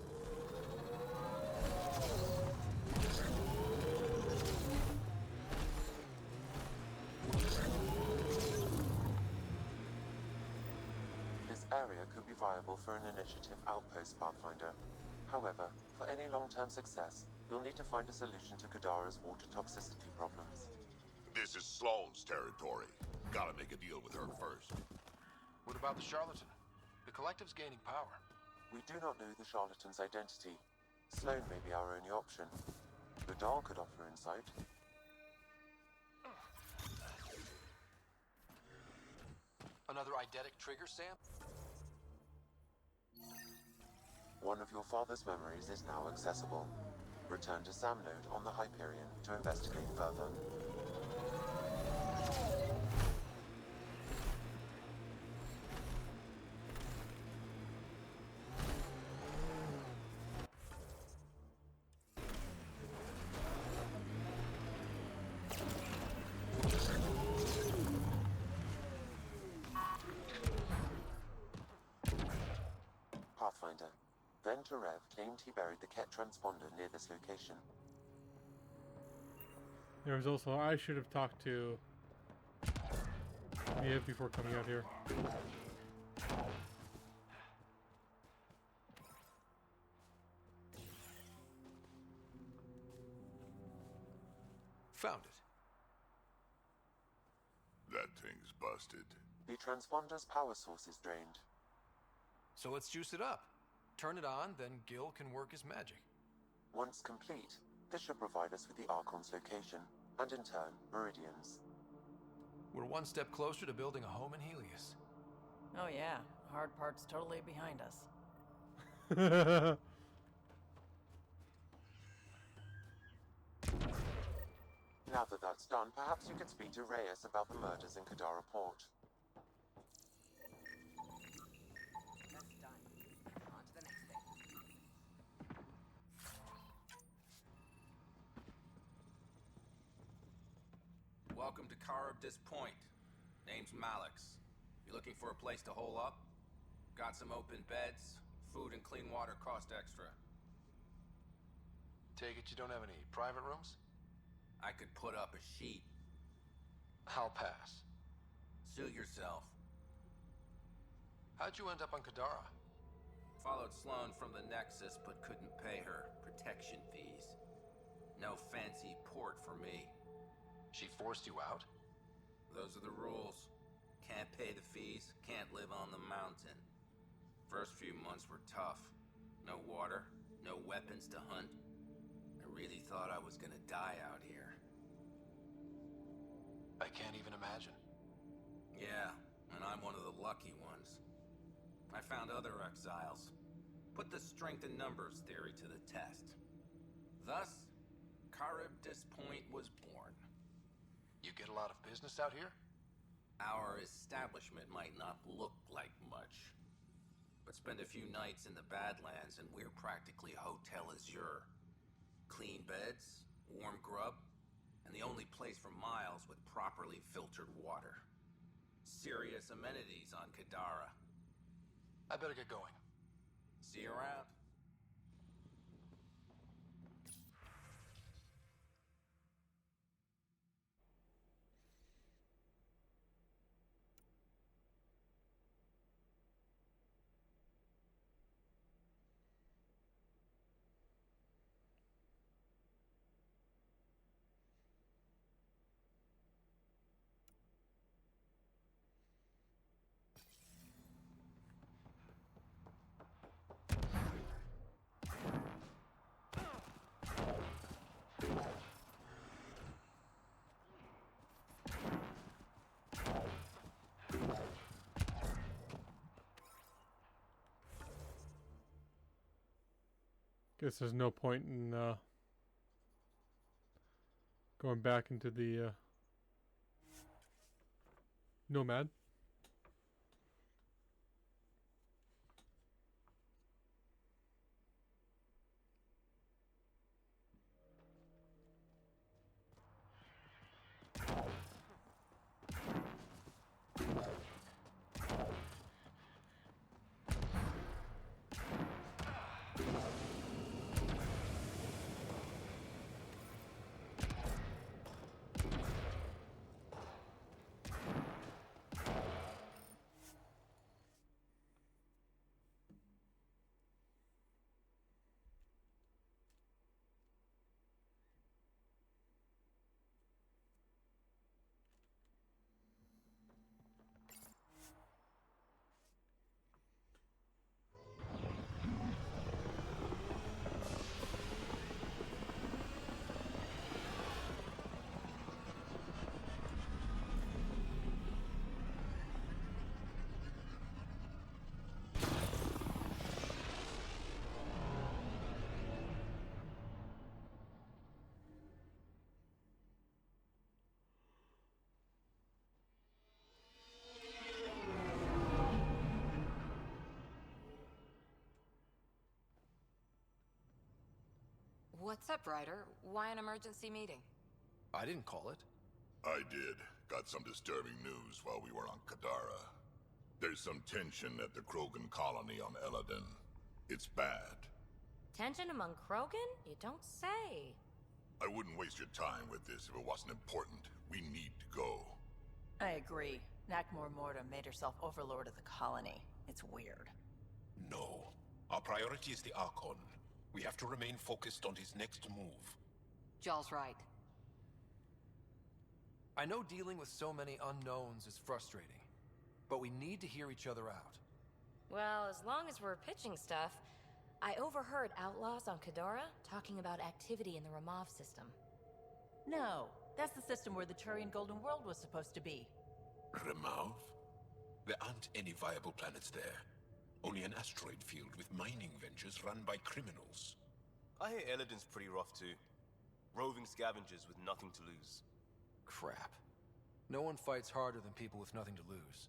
This area could be viable for an initiative outpost, Pathfinder. However, for any long-term success, you'll need to find a solution to Kadara's water toxicity problems. This is Sloane's territory. Gotta make a deal with her first. What about the charlatan? The collective's gaining power. We do not know the charlatan's identity. Sloane may be our only option. Vidal could offer insight. Another eidetic trigger, Sam? One of your father's memories is now accessible. Return to Sam node on the Hyperion to investigate further. Pathfinder. Venturev claimed he buried the Ket transponder near this location. There was also, I should have talked to Mia before coming out here. Found it. That thing's busted. The transponder's power source is drained. So let's juice it up. Turn it on, then Gil can work his magic. Once complete, this should provide us with the Archon's location, and in turn, Meridian's. We're one step closer to building a home in Helios. Oh yeah, hard part's totally behind us. Now that that's done, perhaps you could speak to Reyes about the murders in Kadara Port. That's done. On to the next thing. Welcome to Karabdis Point. Name's Malix. You looking for a place to hole up? Got some open beds. Food and clean water cost extra. Take it you don't have any private rooms? I could put up a sheet. I'll pass. Suit yourself. How'd you end up on Kadara? Followed Sloane from the Nexus, but couldn't pay her protection fees. No fancy port for me. She forced you out? Those are the rules. Can't pay the fees, can't live on the mountain. First few months were tough. No water, no weapons to hunt. I really thought I was gonna die out here. I can't even imagine. Yeah, and I'm one of the lucky ones. I found other exiles. Put the strength in numbers theory to the test. Thus, Charybdis Point was born. You get a lot of business out here? Our establishment might not look like much, but spend a few nights in the Badlands and we're practically Hotel Azure. Clean beds, warm grub, and the only place for miles with properly filtered water. Serious amenities on Kadara. I better get going. See you around. Guess there's no point in going back into the Nomad. What's up, Ryder? Why an emergency meeting? I didn't call it. I did. Got some disturbing news while we were on Kadara. There's some tension at the Krogan colony on Eladin. It's bad. Tension among Krogan? You don't say. I wouldn't waste your time with this if it wasn't important. We need to go. I agree. Nakmor Morta made herself overlord of the colony. It's weird. No. Our priority is the Archon. We have to remain focused on his next move. Jaw's right. I know dealing with so many unknowns is frustrating, but we need to hear each other out. Well, as long as we're pitching stuff, I overheard outlaws on Kadara talking about activity in the Ramav system. No, that's the system where the Turian Golden World was supposed to be. Ramav? There aren't any viable planets there. Only an asteroid field with mining ventures run by criminals. I hear Eladin's pretty rough too. Roving scavengers with nothing to lose. Crap. No one fights harder than people with nothing to lose.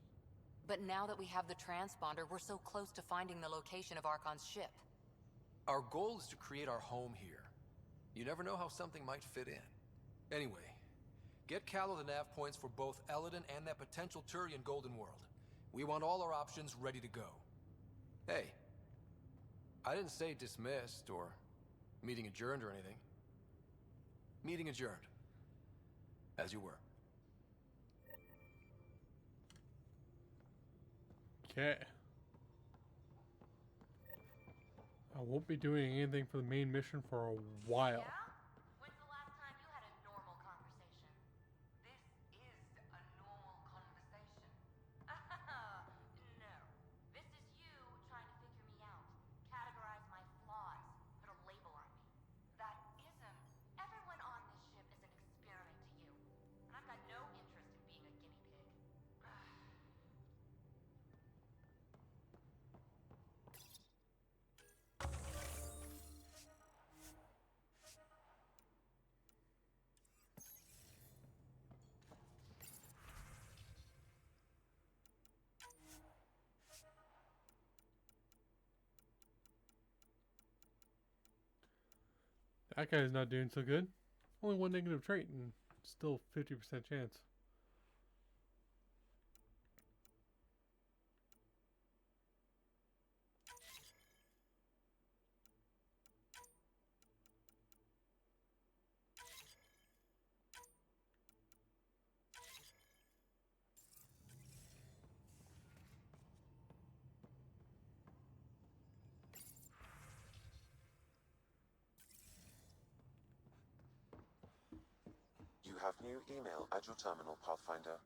But now that we have the transponder, we're so close to finding the location of Archon's ship. Our goal is to create our home here. You never know how something might fit in. Anyway, get Callow the nav points for both Eladin and that potential Turian Golden World. We want all our options ready to go. Hey, I didn't say dismissed or meeting adjourned or anything. Meeting adjourned. As you were. Okay. I won't be doing anything for the main mission for a while. When's the last time you had a normal conversation? This is a normal conversation. No. This is you trying to figure me out. Categorize my That guy's not doing so good. Only one negative trait and still 50% chance. You have new email at your terminal, Pathfinder.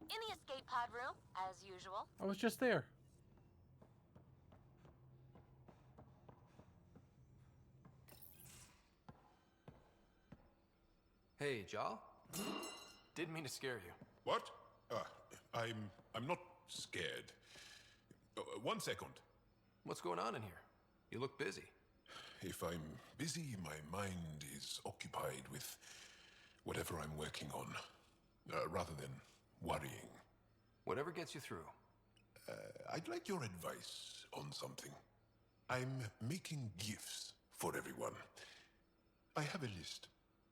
In the escape pod room, as usual. I was just there. Hey, Jal. Didn't mean to scare you. What? I'm not scared. One second. What's going on in here? You look busy. If I'm busy, my mind is occupied with whatever I'm working on, rather than worrying. Whatever gets you through. I'd like your advice on something. I'm making gifts for everyone. I have a list.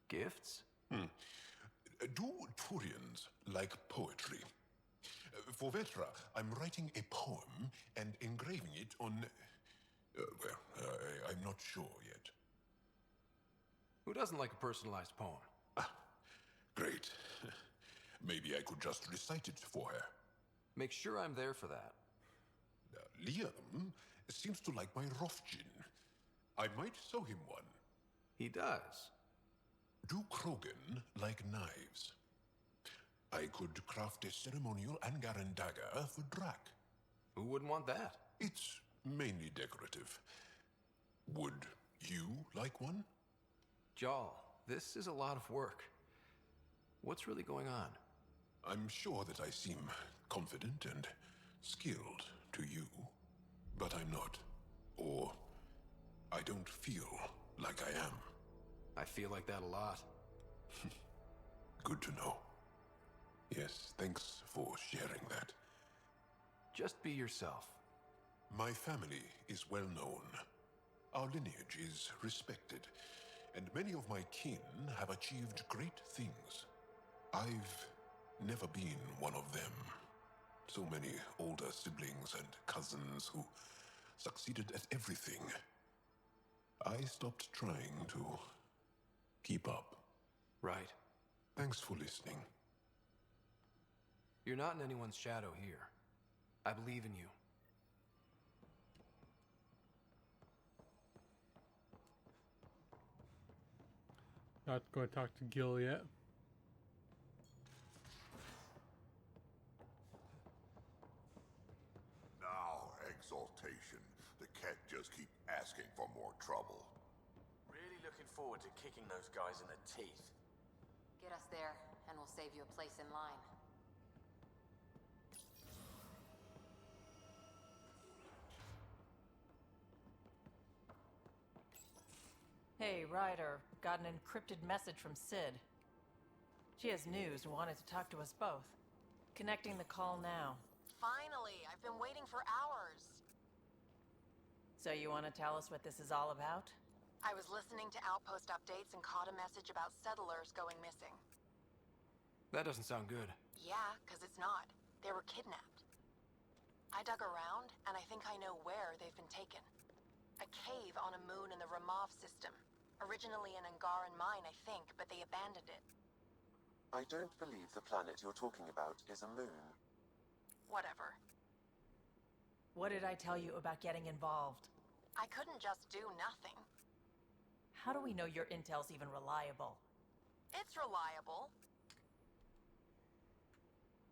Gifts? Do Turians like poetry? For Vetra, I'm writing a poem and engraving it on... I'm not sure yet. Who doesn't like a personalized poem? Great. Maybe I could just recite it for her. Make sure I'm there for that. Liam seems to like my Rofjin. I might sew him one. He does. Do Krogan like knives? I could craft a ceremonial Angara dagger for Drac. Who wouldn't want that? It's mainly decorative. Would you like one? Jal, this is a lot of work. What's really going on? I'm sure that I seem confident and skilled to you, but I'm not. Or I don't feel like I am. I feel like that a lot. Good to know. Yes, thanks for sharing that. Just be yourself. My family is well known. Our lineage is respected, and many of my kin have achieved great things. I've never been one of them. So many older siblings and cousins who succeeded at everything. I stopped trying to keep up. Right. Thanks for listening. You're not in anyone's shadow here. I believe in you. Not going to talk to Gil yet. Now, exaltation. The Ket just keep asking for more trouble. Really looking forward to kicking those guys in the teeth. Get us there, and we'll save you a place in line. Hey, Ryder. Got an encrypted message from Sid. She has news and wanted to talk to us both. Connecting the call now. Finally, I've been waiting for hours. So you want to tell us what this is all about? I was listening to Outpost updates and caught a message about settlers going missing. That doesn't sound good. Yeah, because it's not. They were kidnapped. I dug around, and I think I know where they've been taken. A cave on a moon in the Ramov system. Originally an Angara mine, I think, but they abandoned it. I don't believe the planet you're talking about is a moon. Whatever. What did I tell you about getting involved? I couldn't just do nothing. How do we know your intel's even reliable? It's reliable.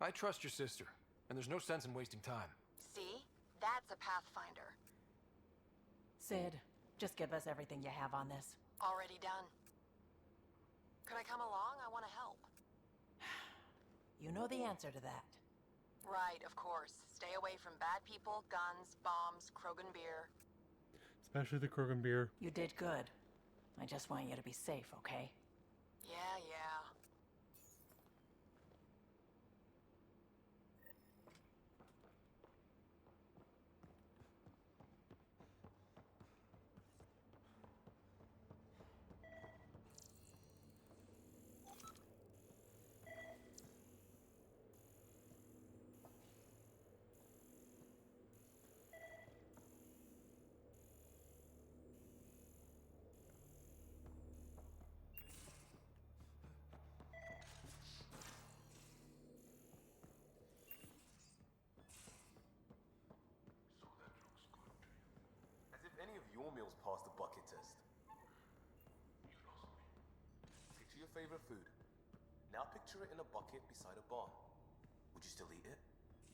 I trust your sister, and there's no sense in wasting time. See? That's a Pathfinder. Sid, just give us everything you have on this. Already done. Could I come along? I want to help. You know the answer to that. Right, of course. Stay away from bad people, guns, bombs, Krogan beer. Especially the Krogan beer. You did good. I just want you to be safe, okay? Yeah. As if any of your meals passed the bucket test. Picture your favorite food. Now picture it in a bucket beside a barn. Would you still eat it?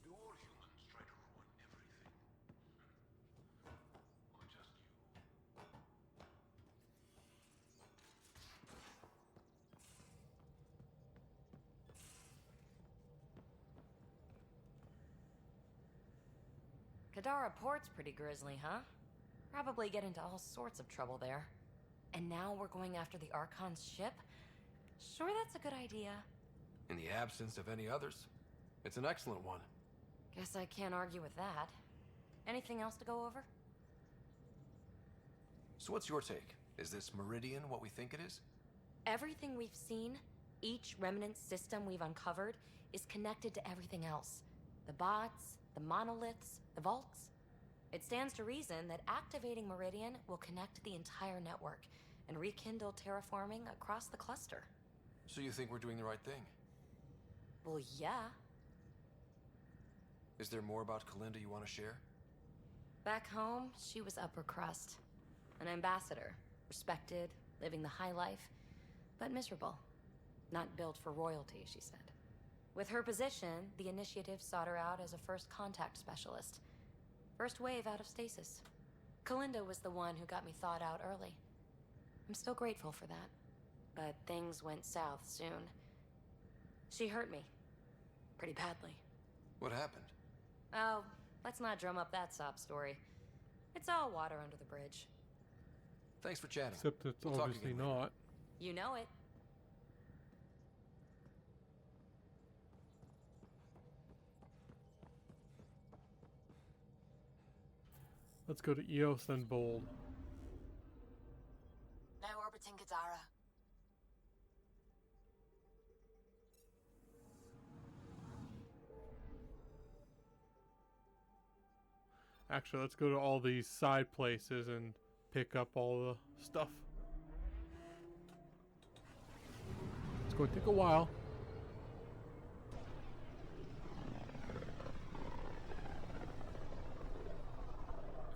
Do all humans try to ruin everything? Or just you? Kadara Port's pretty grisly, huh? Probably get into all sorts of trouble there. And now we're going after the Archon's ship? Sure, that's a good idea. In the absence of any others, it's an excellent one. Guess I can't argue with that. Anything else to go over? So what's your take? Is this Meridian what we think it is? Everything we've seen, each remnant system we've uncovered, is connected to everything else. The bots, the monoliths, the vaults. It stands to reason that activating Meridian will connect the entire network and rekindle terraforming across the cluster. So you think we're doing the right thing? Well, yeah. Is there more about Kalinda you want to share? Back home, she was upper crust. An ambassador. Respected, living the high life, but miserable. Not built for royalty, she said. With her position, the initiative sought her out as a first contact specialist. First wave out of stasis. Kalinda was the one who got me thawed out early. I'm still grateful for that. But things went south soon. She hurt me. Pretty badly. What happened? Oh, let's not drum up that sob story. It's all water under the bridge. Thanks for chatting. Except it's We'll talk obviously again later. not. You know it. Let's go to Eos then Bold. Now orbiting Kadara. Actually, let's go to all these side places and pick up all the stuff. It's going to take a while.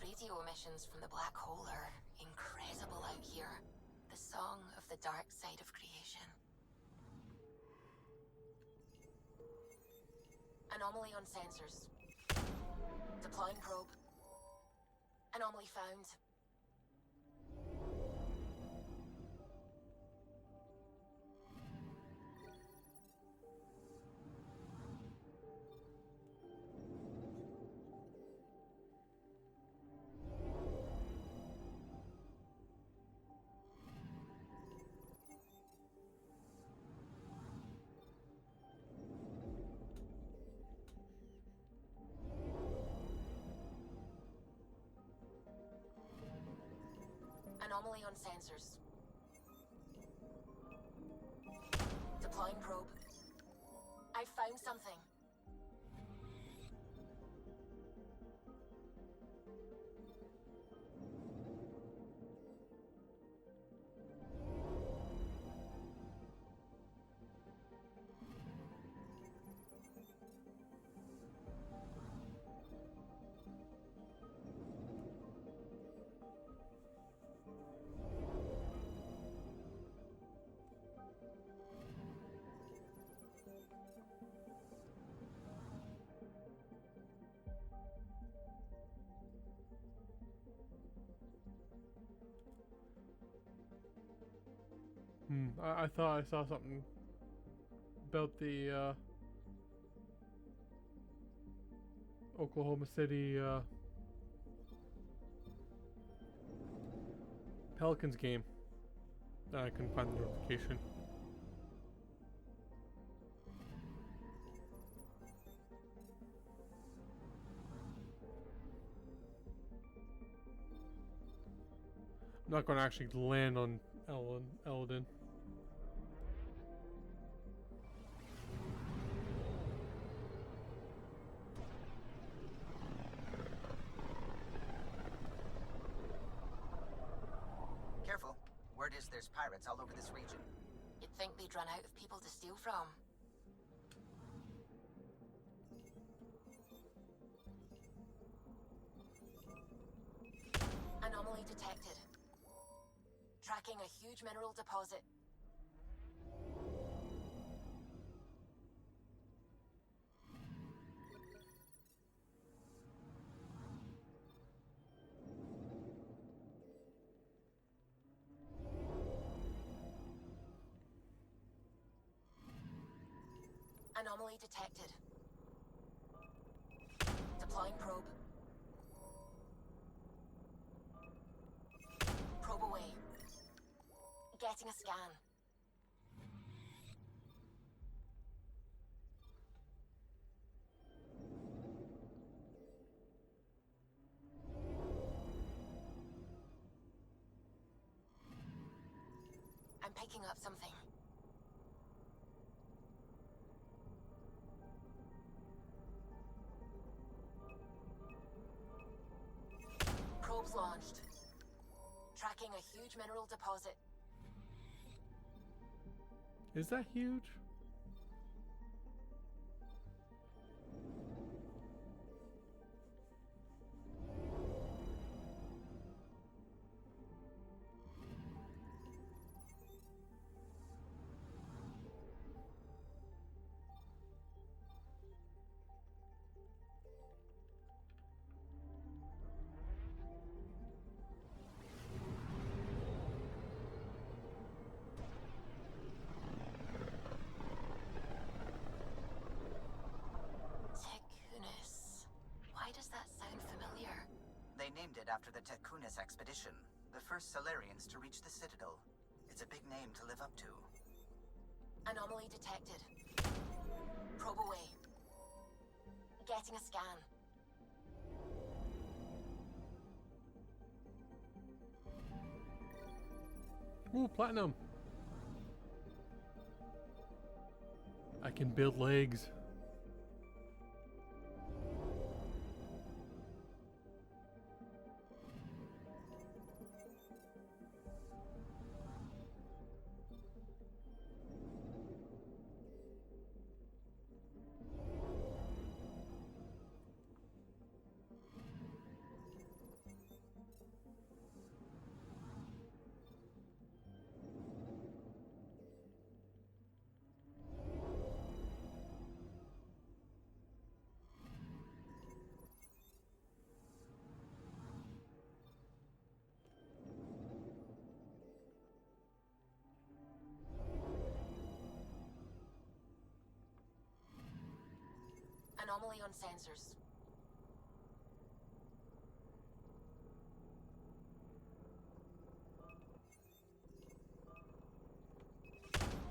Radio emissions from the black hole are incredible out here. The song of the dark side of creation. Anomaly on sensors. Deploying probe. Anomaly found. Anomaly on sensors. Deploying probe. I found something. I thought I saw something about the Oklahoma City Pelicans game. I couldn't find the notification. I'm not going to actually land on Eldon. Careful. Word is there's pirates all over this region. You'd think they'd run out of people to steal from. Anomaly detected. Tracking a huge mineral deposit. Anomaly detected. Deploying probe. Probe away. Getting a scan. I'm picking up something. Probes launched. Tracking a huge mineral deposit. Is that huge? They named it after the Tekunis expedition, the first Solarians to reach the Citadel. It's a big name to live up to. Anomaly detected. Probe away. Getting a scan. Ooh, platinum. I can build legs. Anomaly on sensors.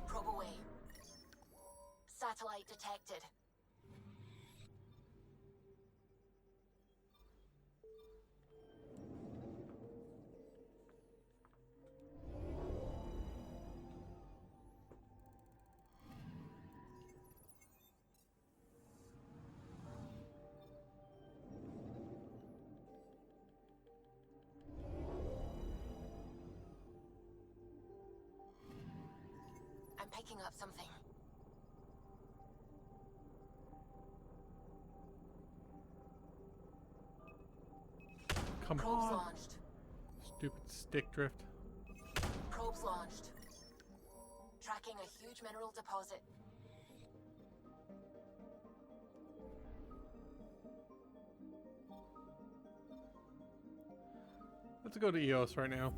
Probe away. Satellite detected. picking up something. Come Probes on. launched. Stupid stick drift. Probes launched. Tracking a huge mineral deposit. Let's go to EOS right now.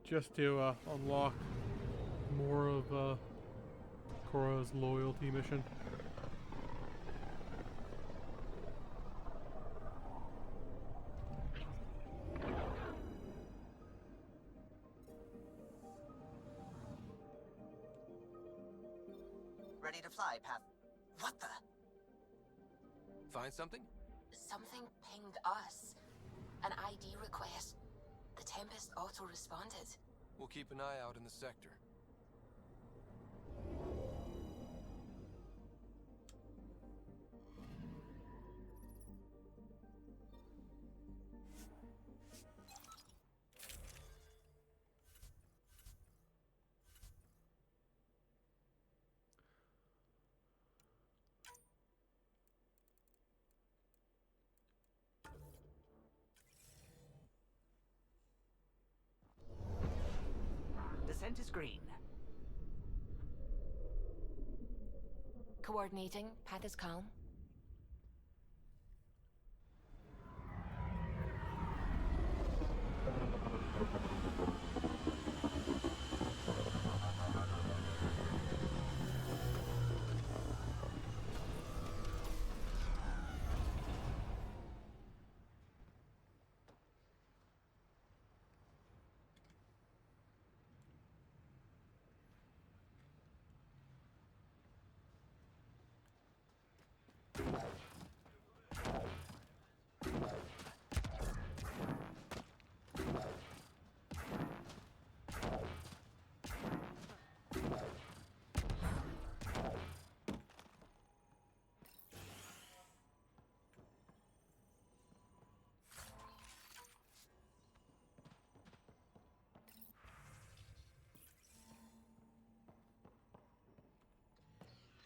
Just to unlock more of Korra's loyalty mission. Ready to fly, Path. What the? Find something? Something pinged us. An ID request. The Tempest auto-responded. We'll keep an eye out in the sector. Descent is green. Coordinating. Path is calm.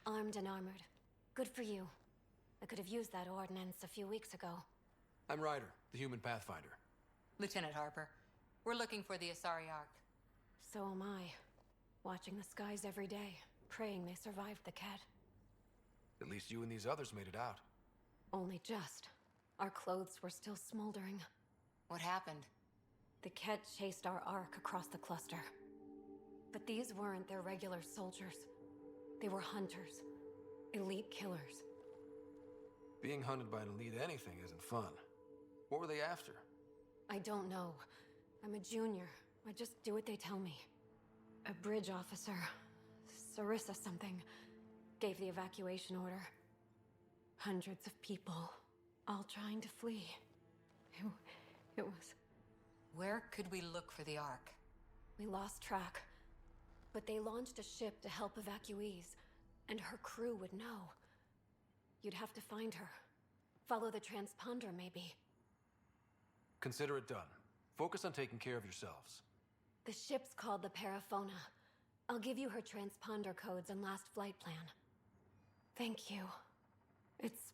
Armed and armored. Good for you. I could have used that ordnance a few weeks ago. I'm Ryder, the human pathfinder. Lieutenant Harper, we're looking for the Asari Ark. So am I. Watching the skies every day, praying they survived the Ket. At least you and these others made it out. Only just. Our clothes were still smoldering. What happened? The Ket chased our Ark across the cluster. But these weren't their regular soldiers. They were hunters. Elite killers. Being hunted by an elite anything isn't fun. What were they after? I don't know. I'm a junior. I just do what they tell me. A bridge officer, Sarissa something, gave the evacuation order. Hundreds of people, all trying to flee. It was... Where could we look for the Ark? We lost track. But they launched a ship to help evacuees, and her crew would know. You'd have to find her. Follow the transponder, maybe. Consider it done. Focus on taking care of yourselves. The ship's called the Parafona. I'll give you her transponder codes and last flight plan. Thank you. It's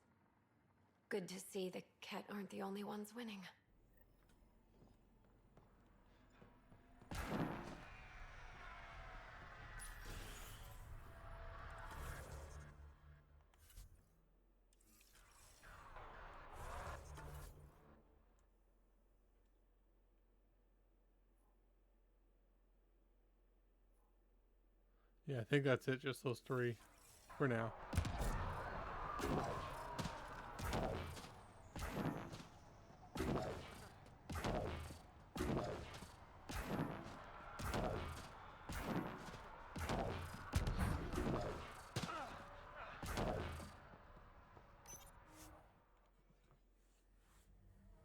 good to see the Ket aren't the only ones winning. Yeah, I think that's it. Just those three for now.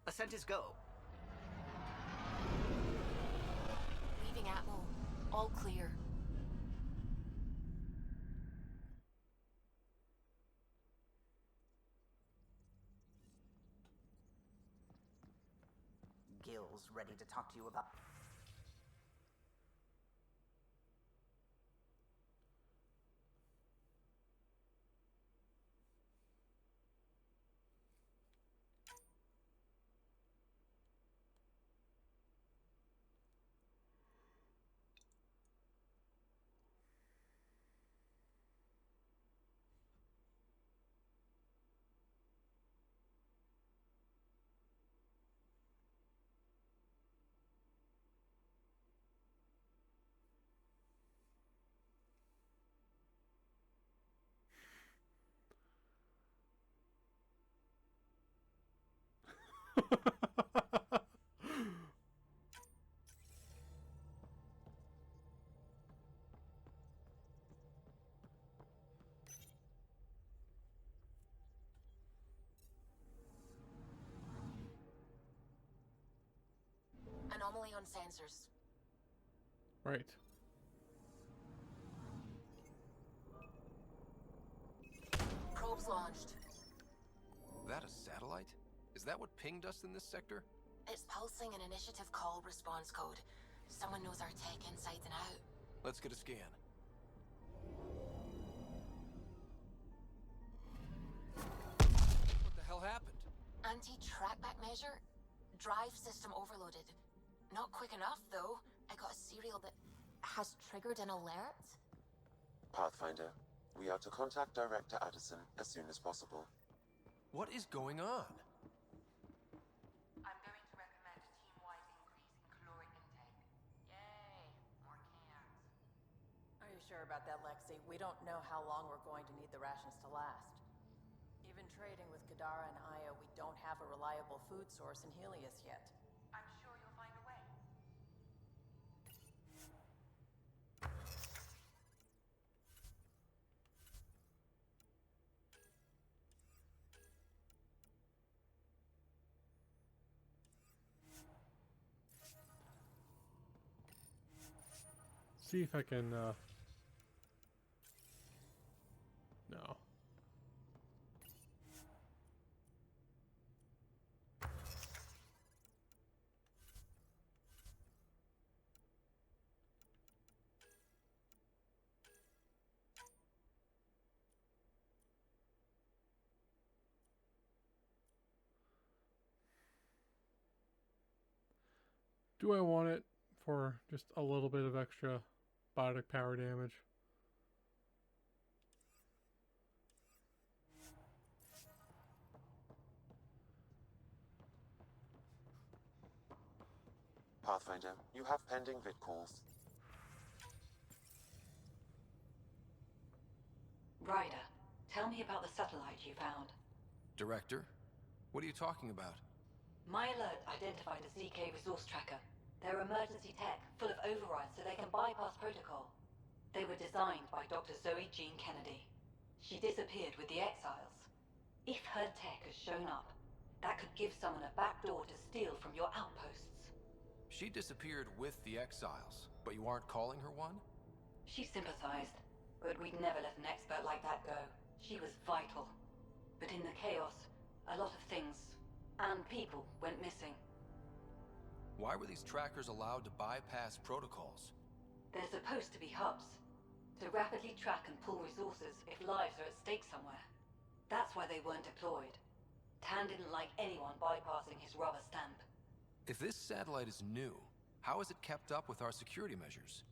Ascent is go. Leaving Atmo. All clear. Gil's ready to talk to you about... Anomaly on sensors. Right. Probes launched. That a satellite? Is that what pinged us in this sector? It's pulsing an initiative call response code. Someone knows our tech inside and out. Let's get a scan. What the hell happened? Anti-trackback measure? Drive system overloaded. Not quick enough, though. I got a serial that has triggered an alert. Pathfinder, we are to contact Director Addison as soon as possible. What is going on? I'm going to recommend a team-wide increase in caloric intake. Yay, more cans. Are you sure about that, Lexi? We don't know how long we're going to need the rations to last. Even trading with Kadara and Aya, we don't have a reliable food source in Helios yet. I'm sure you'll find a way. See if I can, no. Do I want it for just a little bit of extra biotic power damage? Pathfinder, you have pending vid calls. Ryder, tell me about the satellite you found. Director? What are you talking about? My alert identified a ZK resource tracker. They're emergency tech, full of overrides so they can bypass protocol. They were designed by Dr. Zoe Jean Kennedy. She disappeared with the Exiles. If her tech has shown up, that could give someone a backdoor to steal from your outposts. She disappeared with the Exiles, but you aren't calling her one? She sympathized, but we'd never let an expert like that go. She was vital. But in the chaos, a lot of things, and people, went missing. Why were these trackers allowed to bypass protocols? They're supposed to be hubs, to rapidly track and pull resources if lives are at stake somewhere. That's why they weren't deployed. Tan didn't like anyone bypassing his rubber stamp. If this satellite is new, how is it kept up with our security measures?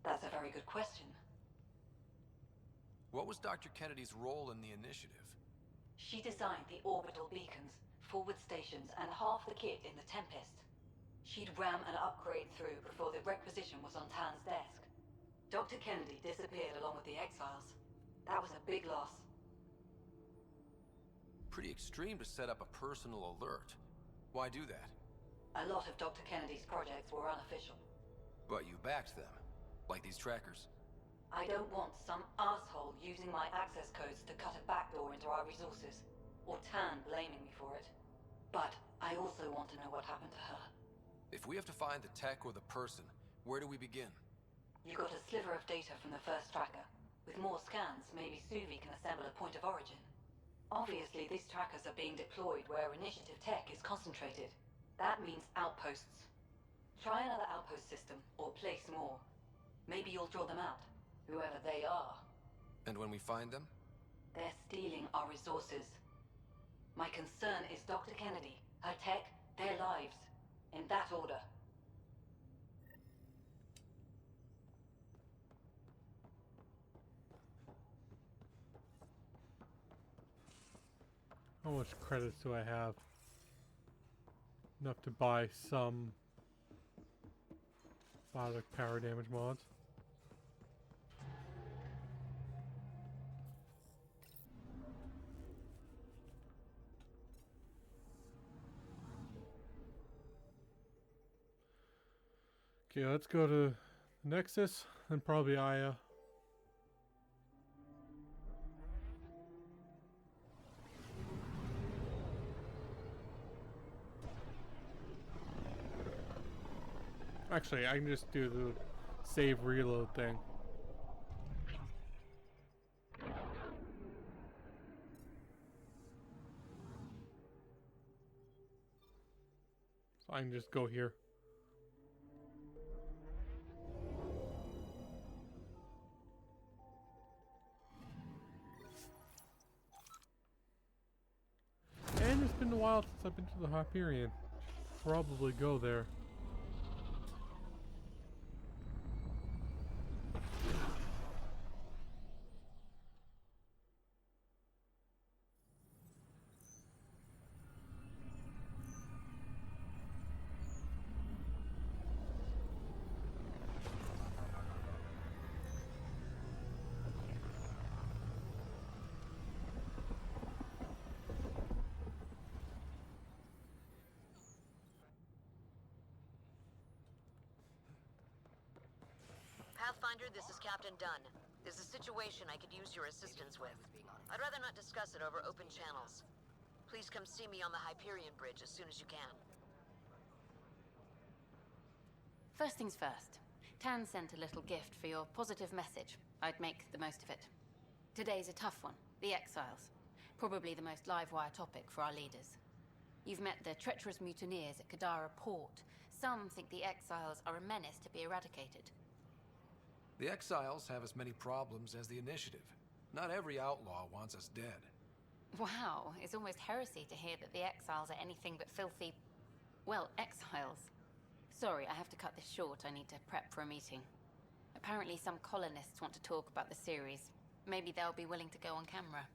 That's a very good question. What was Dr. Kennedy's role in the initiative? She designed the orbital beacons, forward stations, and half the kit in the Tempest. She'd ram an upgrade through before the requisition was on Tan's desk. Dr. Kennedy disappeared along with the Exiles. That was a big loss. Pretty extreme to set up a personal alert. Why do that? A lot of Dr. Kennedy's projects were unofficial. But you backed them, like these trackers. I don't want some asshole using my access codes to cut a backdoor into our resources, or Tan blaming me for it. But I also want to know what happened to her. If we have to find the tech or the person, where do we begin? You got a sliver of data from the first tracker. With more scans, maybe Suvi can assemble a point of origin. Obviously, these trackers are being deployed where initiative tech is concentrated. That means outposts. Try another outpost system, or place more. Maybe you'll draw them out, whoever they are. And when we find them? They're stealing our resources. My concern is Dr. Kennedy, her tech, their lives. In that order. How much credits do I have? Enough to buy some biotic power damage mods. Okay, let's go to Nexus and probably Aya. Actually, I can just do the save reload thing. So I can just go here. And it's been a while since I've been to the Hyperion. Should probably go there. Pathfinder, this is Captain Dunn. There's a situation I could use your assistance with. I'd rather not discuss it over open channels. Please come see me on the Hyperion Bridge as soon as you can. First things first. Tan sent a little gift for your positive message. I'd make the most of it. Today's a tough one. The Exiles. Probably the most live-wire topic for our leaders. You've met the treacherous mutineers at Kadara Port. Some think the Exiles are a menace to be eradicated. The Exiles have as many problems as the Initiative. Not every outlaw wants us dead. Wow, it's almost heresy to hear that the Exiles are anything but filthy... well, exiles. Sorry, I have to cut this short. I need to prep for a meeting. Apparently some colonists want to talk about the series. Maybe they'll be willing to go on camera.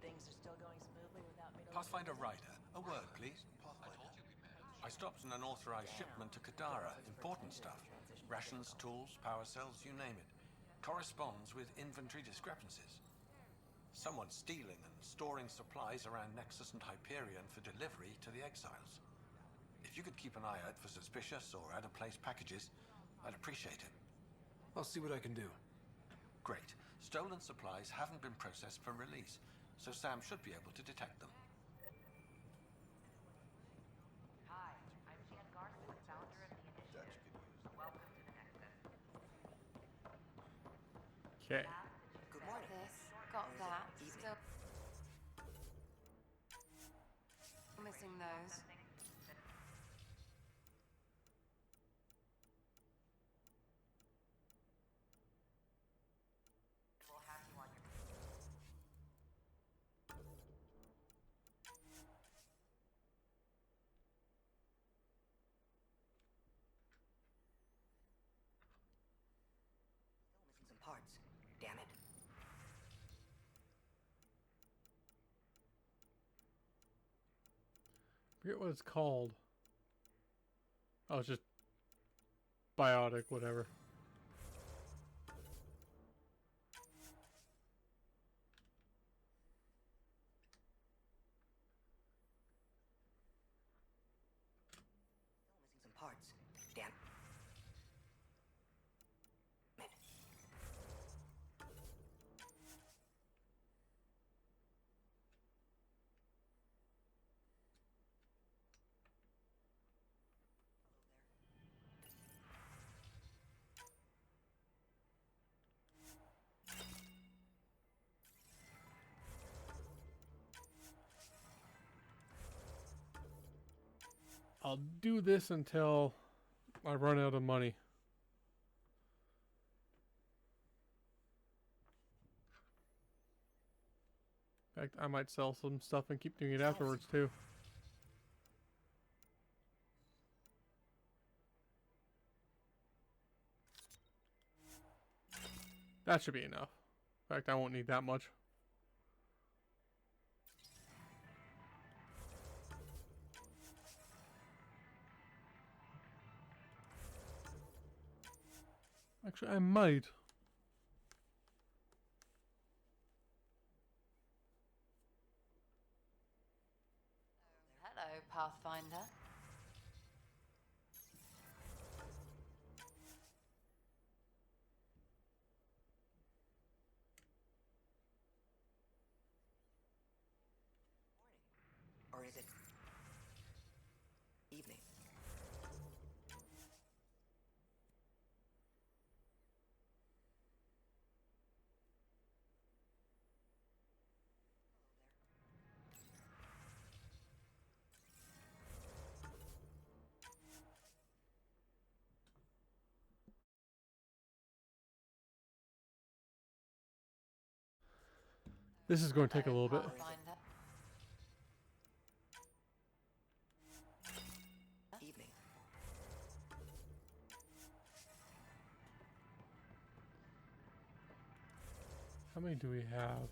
Things are still going smoothly without me to... Pathfinder Ryder, a word, please. I stopped an unauthorized shipment to Kadara. Important stuff. Rations, tools, power cells, you name it. Corresponds with inventory discrepancies. Someone's stealing and storing supplies around Nexus and Hyperion for delivery to the Exiles. If you could keep an eye out for suspicious or out-of-place packages, I'd appreciate it. I'll see what I can do. Great. Stolen supplies haven't been processed for release, so Sam should be able to detect them. Hi, I'm Angara, founder of the initiative. Welcome to the Nexus. Okay. Good morning. Got that. Still missing those. We'll have you on your... Missing some parts. Damn it. I forget what it's called. Oh, it's just biotic, whatever. Missing some parts. Damn. I'll do this until I run out of money. In fact, I might sell some stuff and keep doing it afterwards too. That should be enough. In fact, I won't need that much. Actually, I might. Hello, Pathfinder. is it evening? This is going to take a little bit. Evening. How many do we have?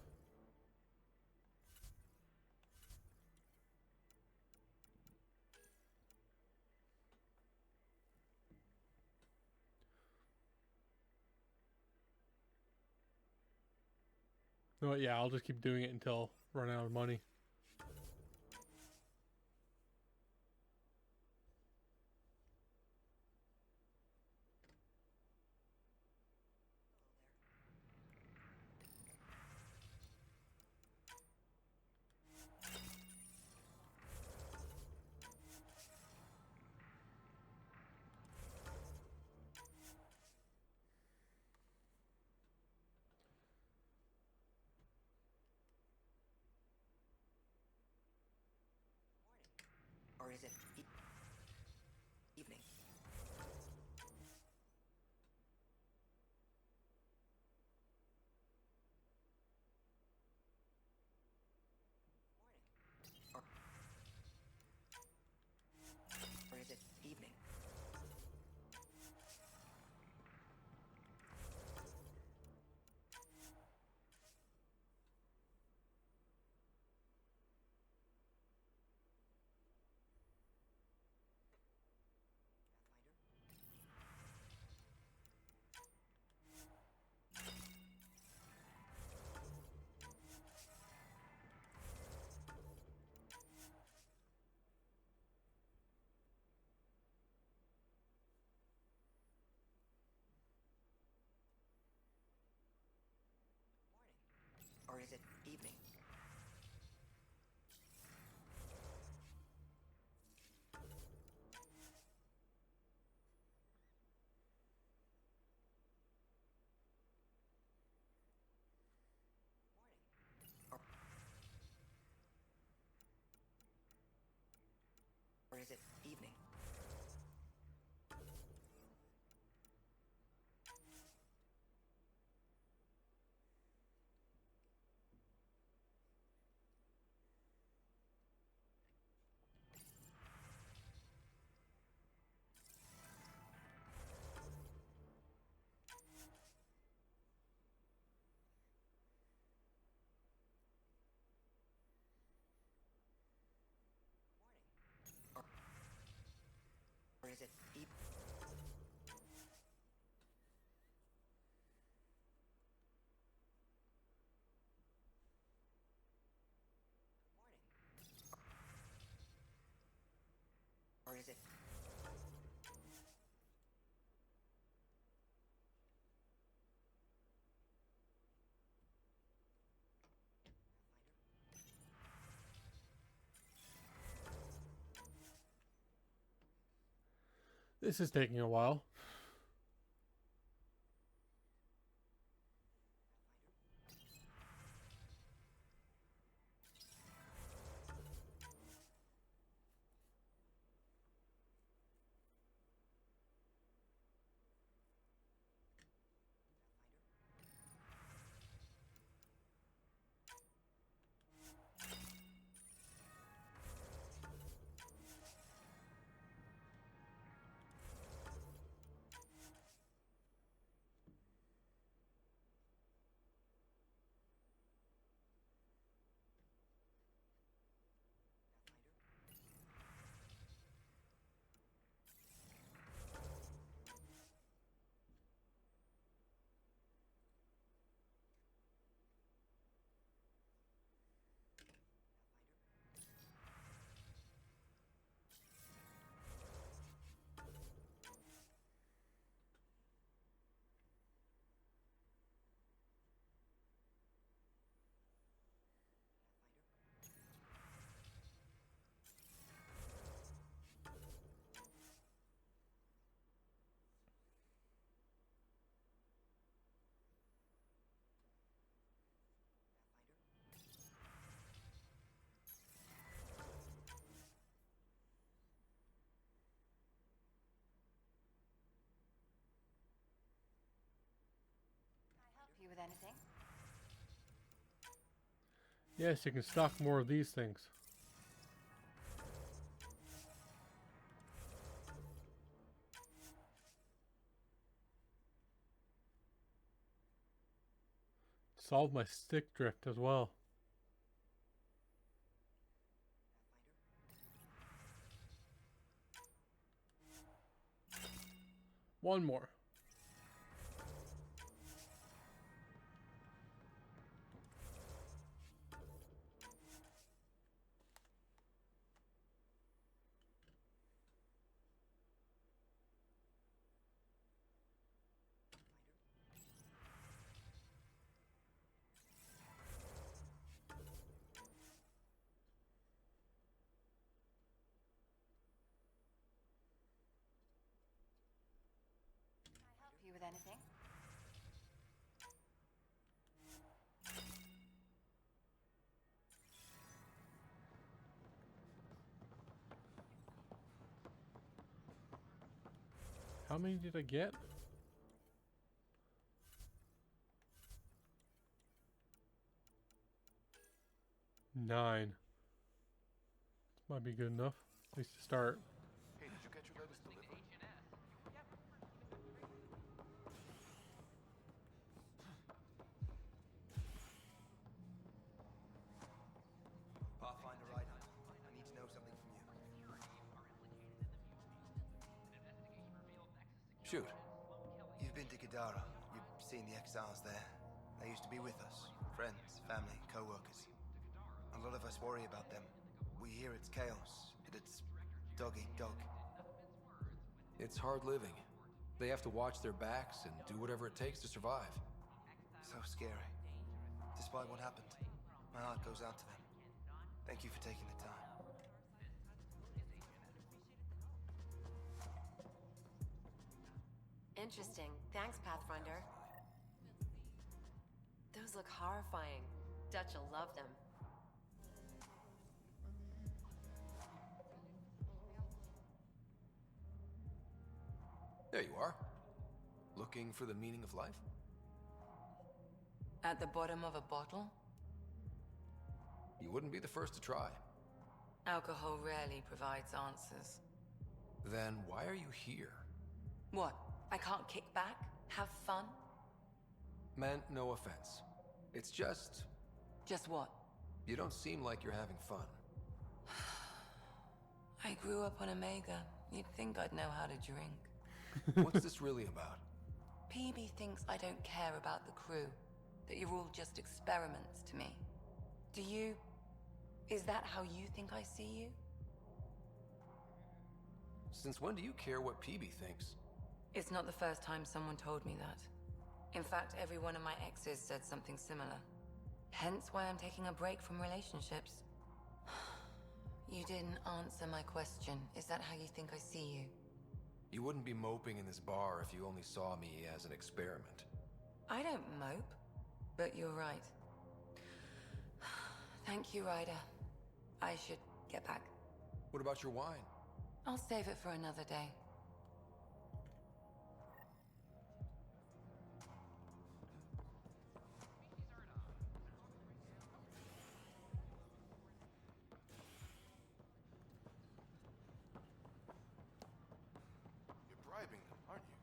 You know what, yeah, I'll just keep doing it until I run out of money. Or is it evening? Or is it evening? Or is it evening? Or is it evening? Or is it evening? Or is it This is taking a while. anything? Yes, you can stock more of these things. Solve my stick drift as well. One more. Can I help you with anything? How many did I get? 9. This might be good enough. At least to start. Hey, did you get your latest delivery? Pathfinder Ryder, I need to know something from you. Shoot. You've been to Gadara. You've seen the exiles there. They used to be with us. Friends, family, co-workers. A lot of us worry about them. We hear it's chaos, that it's dog eat dog. It's hard living. They have to watch their backs and do whatever it takes to survive. So scary. Despite what happened, my heart goes out to them. Thank you for taking the time. Interesting. Thanks, Pathfinder. Those look horrifying. Dutch'll love them. There you are. Looking for the meaning of life? At the bottom of a bottle? You wouldn't be the first to try. Alcohol rarely provides answers. Then why are you here? What? I can't kick back? Have fun? Meant no offense. It's just... Just what? You don't seem like you're having fun. I grew up on Omega. You'd think I'd know how to drink. What's this really about? PB thinks I don't care about the crew. That you're all just experiments to me. Do you... Is that how you think I see you? Since when do you care what PB thinks? It's not the first time someone told me that. In fact, every one of my exes said something similar. Hence why I'm taking a break from relationships. You didn't answer my question. Is that how you think I see you? You wouldn't be moping in this bar if you only saw me as an experiment. I don't mope, but you're right. Thank you, Ryder. I should get back. What about your wine? I'll save it for another day. You're bribing them, aren't you?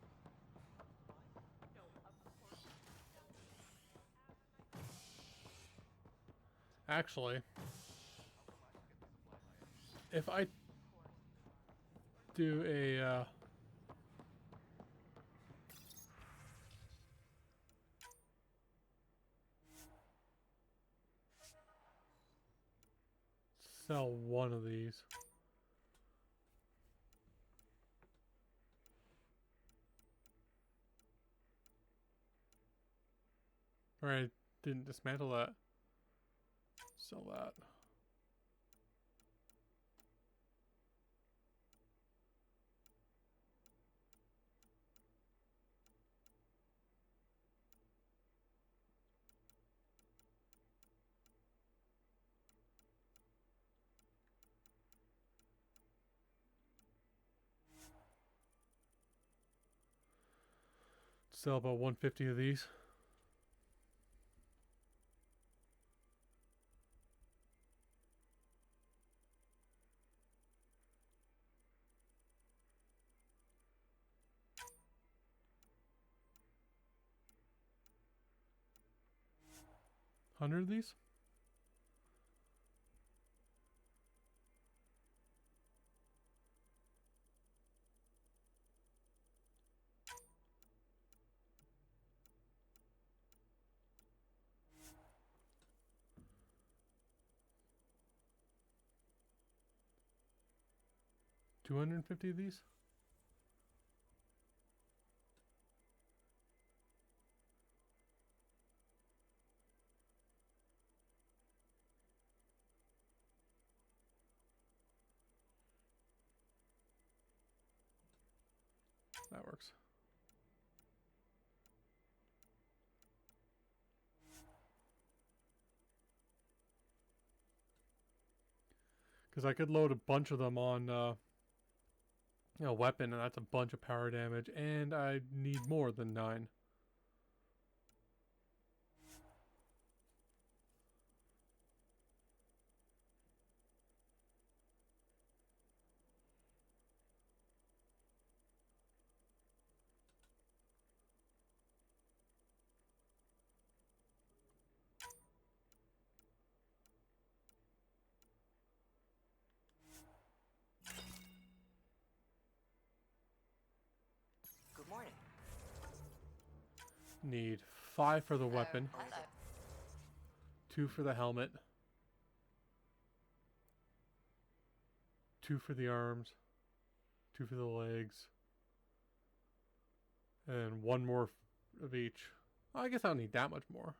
Actually, if I do a sell one of these. Or I didn't dismantle that. Sell that. Sell about 150 of these. 100 of these? $250 of these? That works. Because I could load a bunch of them on weapon, and that's a bunch of power damage, and I need more than 9. Good morning. Need 5 for the weapon, 2 for the helmet, 2 for the arms, 2 for the legs, and 1 more of each. I guess I don't need that much more.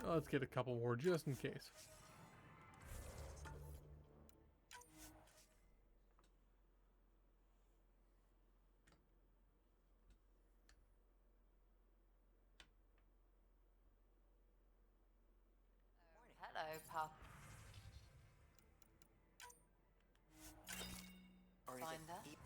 Let's get a couple more just in case. Hello, Pop. Or is Find it that? evening?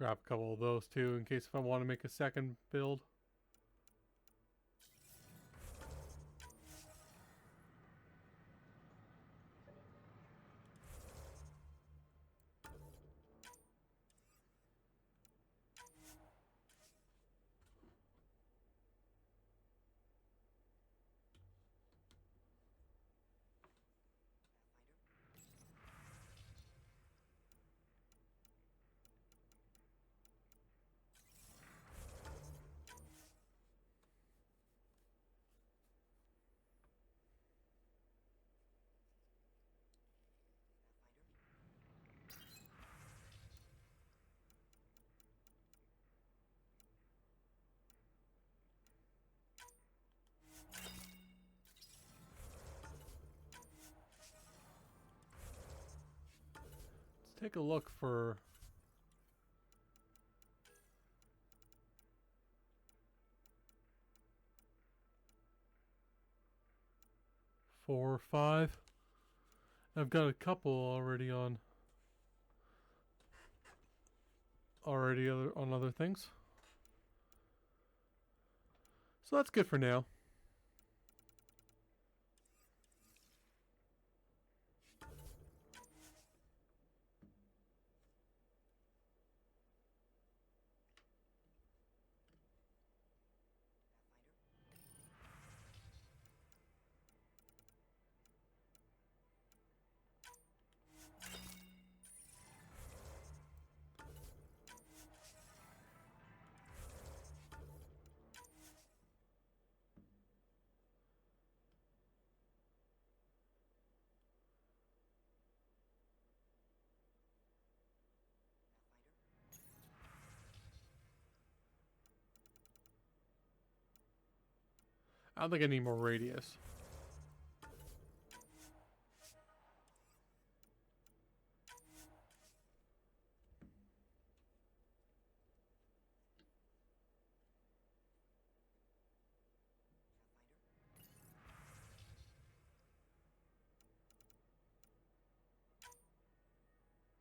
Let's grab a couple of those too in case if I want to make a second build. Let's take a look for four or 5. I've got a couple already on other things. So that's good for now. I don't think I need more radius.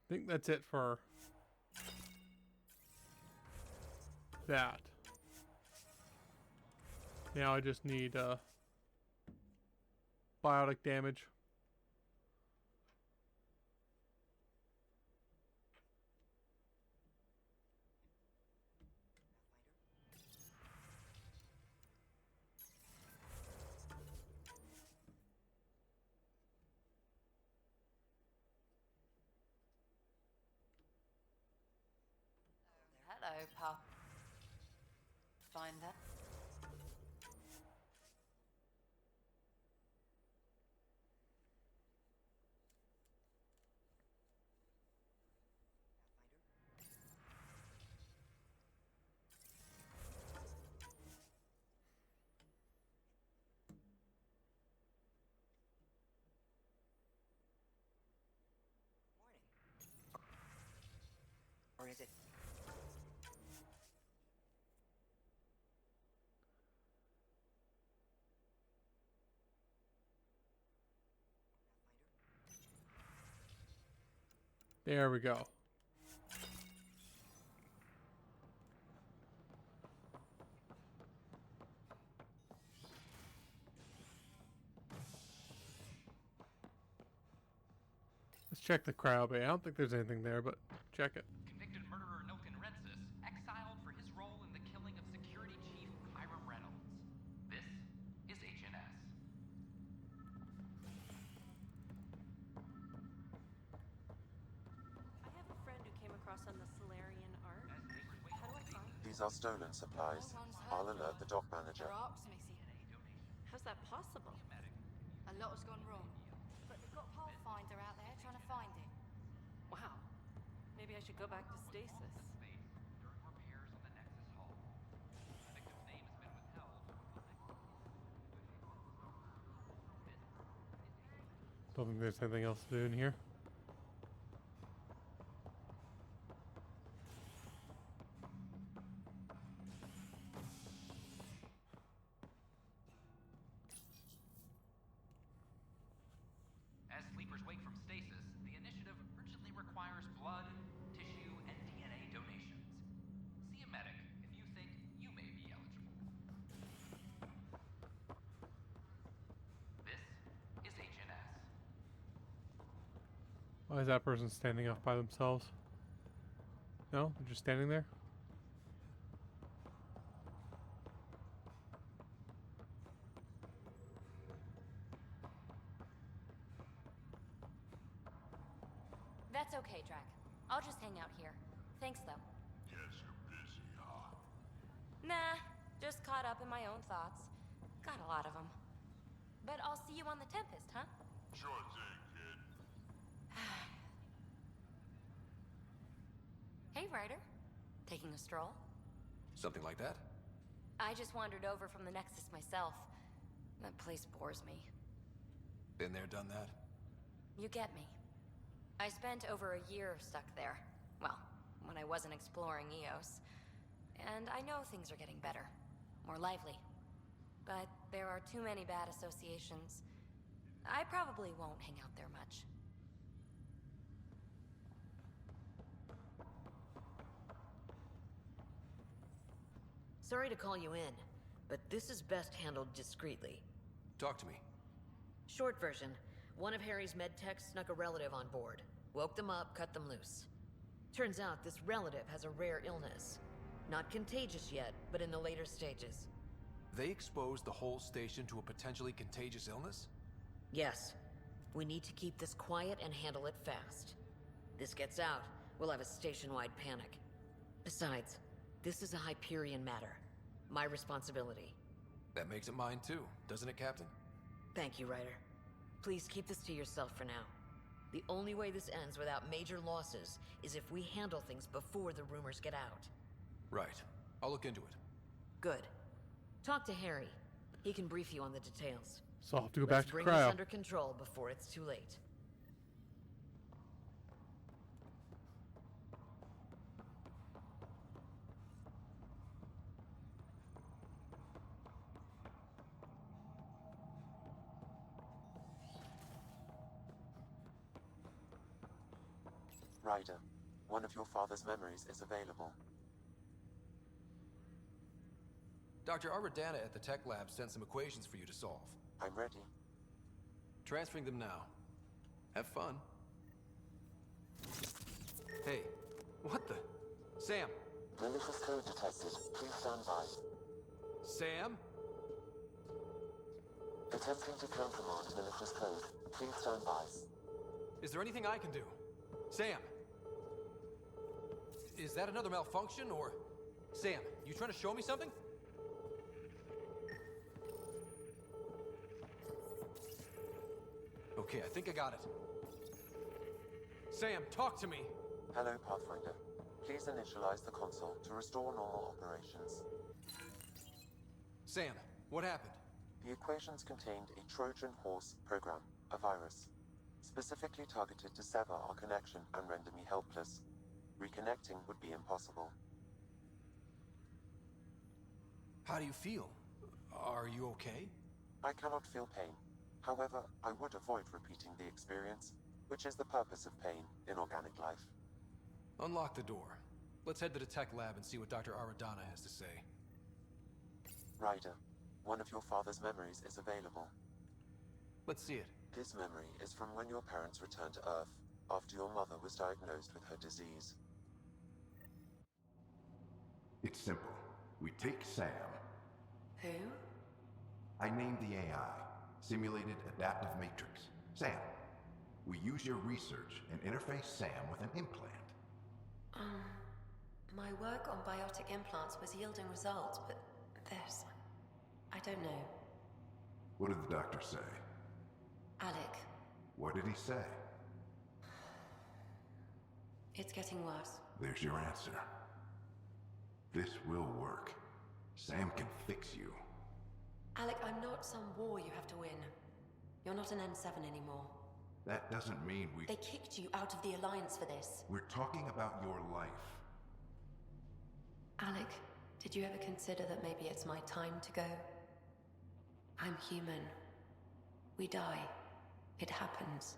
I think that's it for that. Now I just need biotic damage. Hello, Pop. Finder. Or is it? There we go. Let's check the crowd bay. I don't think there's anything there, but check it. Convicted murderer Nilton Rensis, exiled for his role in the killing of Security Chief Hiram Reynolds. This is HNS. I have a friend who came across on the Solarian art. How do I find it? These are stolen supplies. I'll alert the dock manager. How's that possible? A lot has gone wrong, but they've got Pathfinder out there trying to find it. Wow. Maybe I should go back to stasis. Don't think there's anything else to do in here. As sleepers wake from stasis, the initiative urgently requires blood, tissue, and DNA donations. See a medic if you think you may be eligible. This is HNS. Why is that person standing off by themselves? No? They're just standing there? That's okay, Drac. I'll just hang out here. Thanks, though. Guess you're busy, huh? Nah, just caught up in my own thoughts. Got a lot of them. But I'll see you on the Tempest, huh? Sure thing, kid. Hey, Ryder. Taking a stroll? Something like that? I just wandered over from the Nexus myself. That place bores me. Been there, done that? You get me. I spent over a year stuck there. Well, when I wasn't exploring Eos. And I know things are getting better. More lively. But there are too many bad associations. I probably won't hang out there much. Sorry to call you in, but this is best handled discreetly. Talk to me. Short version, one of Harry's med techs snuck a relative on board. Woke them up, cut them loose. Turns out this relative has a rare illness. Not contagious yet, but in the later stages. They exposed the whole station to a potentially contagious illness? Yes. We need to keep this quiet and handle it fast. This gets out, we'll have a station-wide panic. Besides, this is a Hyperion matter. My responsibility. That makes it mine too, doesn't it, Captain? Thank you, Ryder. Please keep this to yourself for now. The only way this ends without major losses is if we handle things before the rumors get out. Right. I'll look into it. Good. Talk to Harry. He can brief you on the details. So I'll have to go Let's back to bring cryo. this under control before it's too late. Ryder, one of your father's memories is available. Dr. Aradana at the tech lab sent some equations for you to solve. I'm ready. Transferring them now. Have fun. Hey, what the? Sam! Malicious code detected. Please stand by. Sam? Attempting to countermand malicious code. Please stand by. Is there anything I can do? Sam! Is that another malfunction, or... Sam, you trying to show me something? Okay, I think I got it. Sam, talk to me! Hello, Pathfinder. Please initialize the console to restore normal operations. Sam, what happened? The equations contained a Trojan horse program, a virus, specifically targeted to sever our connection and render me helpless. Reconnecting would be impossible. How do you feel? Are you okay? I cannot feel pain. However, I would avoid repeating the experience, which is the purpose of pain in organic life. Unlock the door. Let's head to the tech lab and see what Dr. Aradana has to say. Ryder, one of your father's memories is available. Let's see it. This memory is from when your parents returned to Earth, after your mother was diagnosed with her disease. It's simple. We take Sam. Who? I named the AI, Simulated Adaptive Matrix. Sam. We use your research and interface Sam with an implant. My work on biotic implants was yielding results, but this... I don't know. What did the doctor say? Alec, What did he say? it's getting worse. There's your answer. This will work. Sam can fix you. Alec, I'm not some war you have to win. You're not an N7 anymore. That doesn't mean we... They kicked you out of the Alliance for this. We're talking about your life. Alec, did you ever consider that maybe it's my time to go? I'm human. We die. It happens.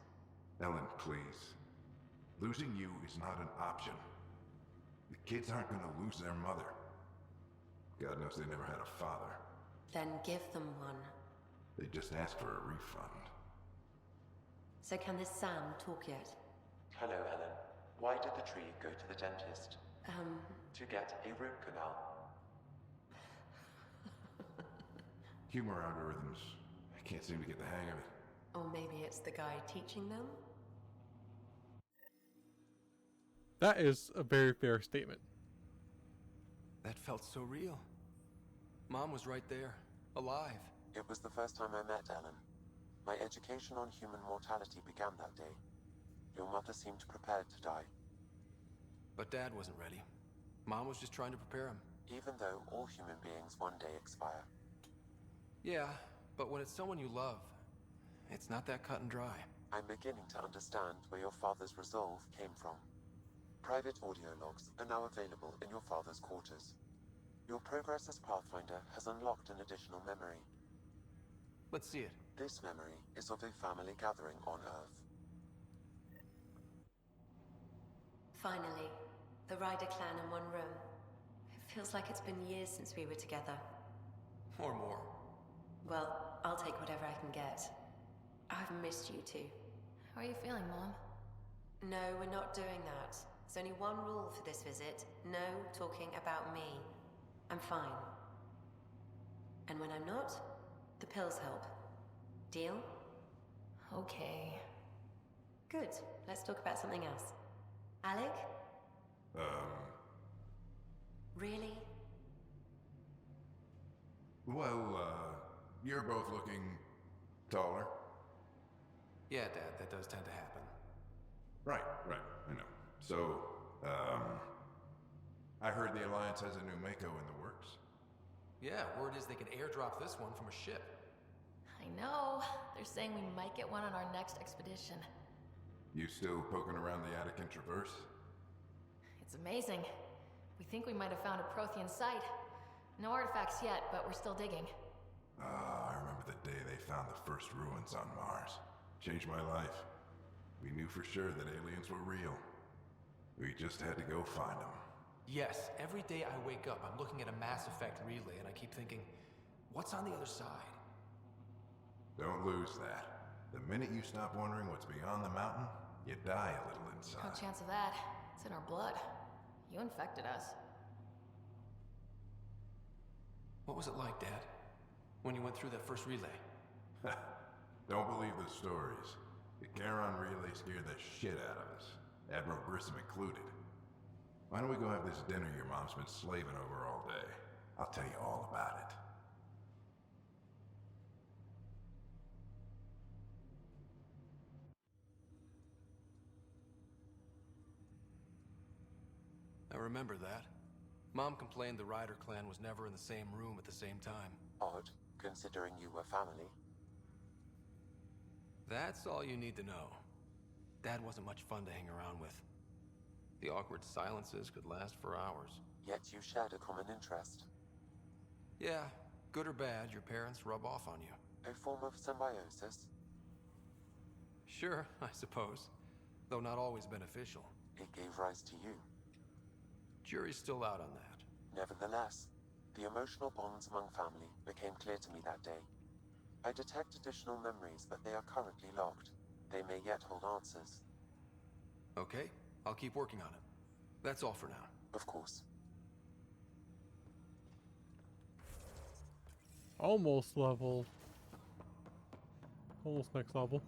Ellen, please. Losing you is not an option. The kids aren't gonna lose their mother. God knows they never had a father. Then give them one. They just asked for a refund. So can this Sam talk yet? Hello, Ellen. Why did the tree go to the dentist? To get a root canal. Humor algorithms. I can't seem to get the hang of it. Or maybe it's the guy teaching them? That is a very fair statement. That felt so real. Mom was right there, alive. It was the first time I met Ellen. My education on human mortality began that day. Your mother seemed prepared to die. But Dad wasn't ready. Mom was just trying to prepare him. Even though all human beings one day expire. Yeah, but when it's someone you love, it's not that cut and dry. I'm beginning to understand where your father's resolve came from. Private audio logs are now available in your father's quarters. Your progress as Pathfinder has unlocked an additional memory. Let's see it. This memory is of a family gathering on Earth. Finally, the Ryder clan in one room. It feels like it's been years since we were together. Or more. Well, I'll take whatever I can get. I've missed you too. How are you feeling, Mom? No, we're not doing that. There's only one rule for this visit. No talking about me. I'm fine. And when I'm not, the pills help. Deal? Okay. Good. Let's talk about something else. Alec? Really? Well, you're both looking taller. Yeah, Dad, that does tend to happen. Right, I know. So, I heard the Alliance has a new Mako in the works. Yeah, word is they can airdrop this one from a ship. I know. They're saying we might get one on our next expedition. You still poking around the Attican Traverse? It's amazing. We think we might have found a Prothean site. No artifacts yet, but we're still digging. I remember the day they found the first ruins on Mars. Changed my life. We knew for sure that aliens were real. We just had to go find them. Yes, every day I wake up, I'm looking at a Mass Effect relay and I keep thinking, what's on the other side? Don't lose that. The minute you stop wondering what's beyond the mountain, you die a little No inside. chance of that. It's in our blood. You infected us. What was it like, Dad? When you went through that first relay? Don't believe the stories. The Charon relay scared the shit out of us. Admiral Grissom included. Why don't we go have this dinner your mom's been slaving over all day? I'll tell you all about it. I remember that. Mom complained the Ryder clan was never in the same room at the same time. Odd, considering you were family. That's all you need to know. Dad wasn't much fun to hang around with. The awkward silences could last for hours. Yet you shared a common interest. Yeah, good or bad, your parents rub off on you. A form of symbiosis? Sure, I suppose. Though not always beneficial. It gave rise to you. Jury's still out on that. Nevertheless, the emotional bonds among family became clear to me that day. I detect additional memories, but they are currently locked. They may yet hold answers. Okay, I'll keep working on it. That's all for now. Of course. Almost level. Almost next level.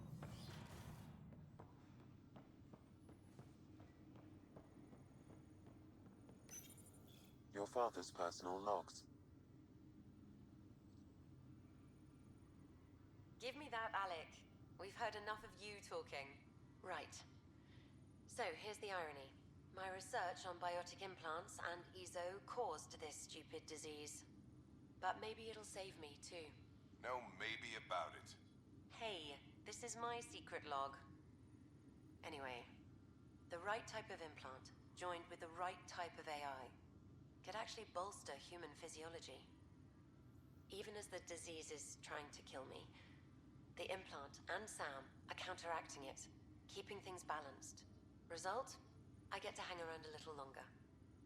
Your father's personal logs. Give me that, Alec. We've heard enough of you talking. Right. So, here's the irony. My research on biotic implants and EZO caused this stupid disease. But maybe it'll save me, too. No maybe about it. Hey, this is my secret log. Anyway, the right type of implant, joined with the right type of AI, could actually bolster human physiology. Even as the disease is trying to kill me, the implant and Sam are counteracting it, keeping things balanced. Result? I get to hang around a little longer.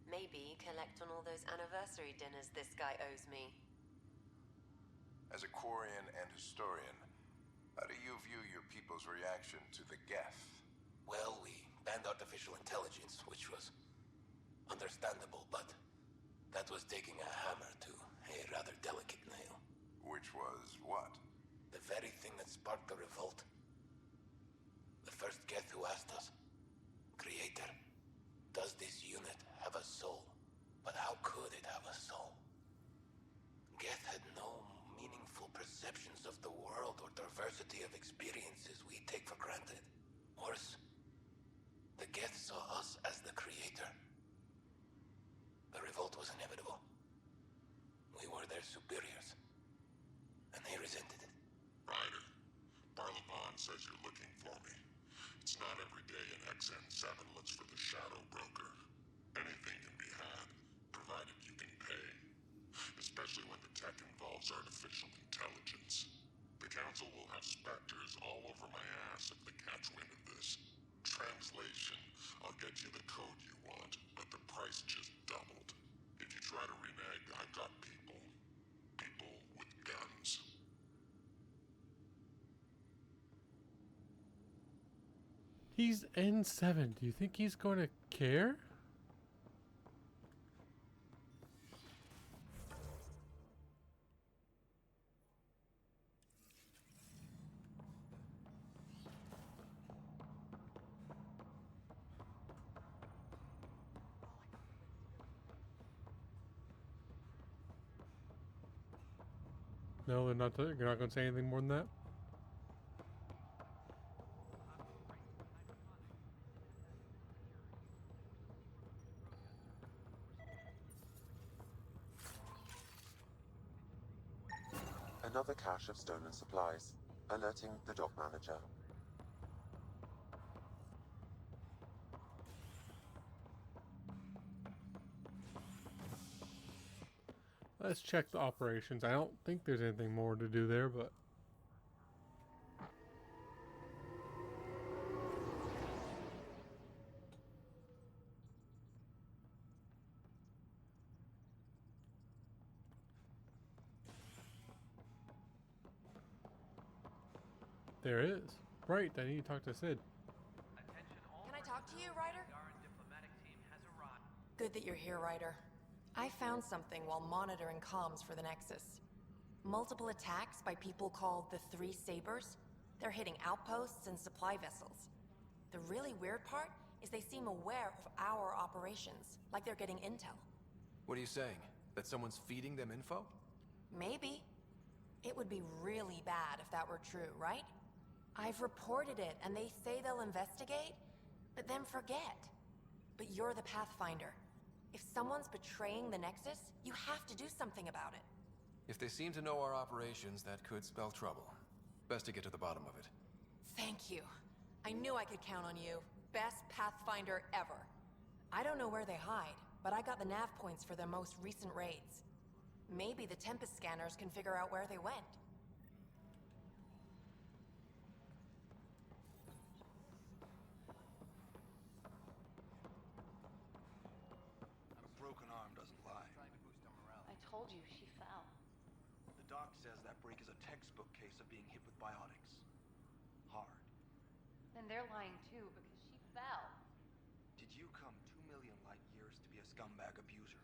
Maybe collect on all those anniversary dinners this guy owes me. As a Quarian and historian, how do you view your people's reaction to the Geth? Well, we banned artificial intelligence, which was understandable, but that was taking a hammer to a rather delicate nail. Which was what? The very thing that sparked the revolt. The first Geth who asked us, Creator, does this unit have a soul? But how could it have a soul? Geth had no meaningful perceptions of the world or diversity of experiences we take for granted. Worse, the Geth saw us as the Creator. The revolt was inevitable. We were their superiors, and they resented it. Ryder, Barlaban says you're looking for me. It's not every day an XN7 looks for the Shadow Broker. Anything can be had, provided you can pay. Especially when the tech involves artificial intelligence. The Council will have specters all over my ass if they catch wind of this. Translation, I'll get you the code you want, but the price just doubled. If you try to renege, I've got people. People with guns. He's N7. Do you think he's going to care? No, they're not. You're not going to say anything more than that? another cache of stolen supplies, alerting the dock manager. Let's check the operations. I don't think there's anything more to do there, but... There it is. Right, I need to talk to Sid. Can I talk to you, Ryder? Good that you're here, Ryder. I found something while monitoring comms for the Nexus. Multiple attacks by people called the Three Sabers. They're hitting outposts and supply vessels. The really weird part is they seem aware of our operations, like they're getting intel. What are you saying? That someone's feeding them info? Maybe. It would be really bad if that were true, right? I've reported it, and they say they'll investigate, but then forget. But you're the Pathfinder. If someone's betraying the Nexus, you have to do something about it. If they seem to know our operations, that could spell trouble. Best to get to the bottom of it. Thank you. I knew I could count on you. Best Pathfinder ever. I don't know where they hide, but I got the nav points for their most recent raids. Maybe the Tempest scanners can figure out where they went. I told you, she fell. The doc says that break is a textbook case of being hit with biotics. Hard. Then they're lying too, because she fell. Did you come 2 million light years to be a scumbag abuser?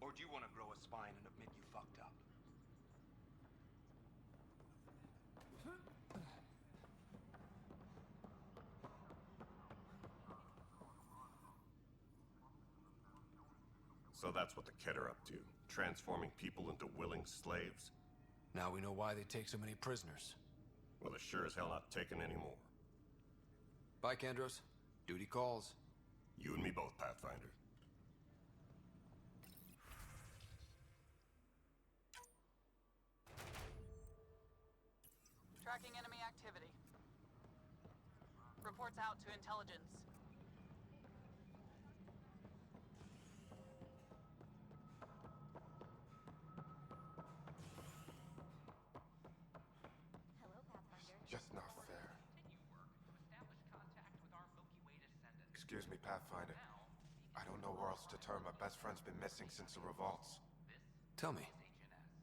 Or do you want to grow a spine and admit you fucked up? So that's what the Kett are up to, transforming people into willing slaves? Now we know why they take so many prisoners. Well, they're sure as hell not taking any more. Bye, Kandros. Duty calls. You and me both, Pathfinder. Tracking enemy activity. Reports out to intelligence. Just not fair. Excuse me, Pathfinder. I don't know where else to turn. My best friend's been missing since the revolts. Tell me.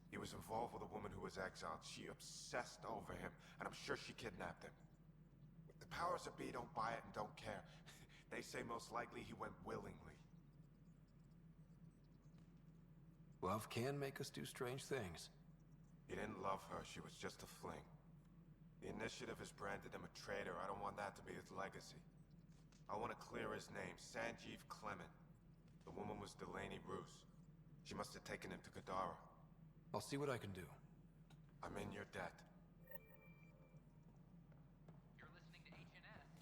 He was involved with a woman who was exiled. She obsessed over him, and I'm sure she kidnapped him. The powers that be don't buy it and don't care. They say most likely he went willingly. Love can make us do strange things. He didn't love her. She was just a fling. The Initiative has branded him a traitor. I don't want that to be his legacy. I want to clear his name, Sanjeev Clement. The woman was Delaney Roos. She must have taken him to Kadara. I'll see what I can do. I'm in your debt. You're listening to HNS.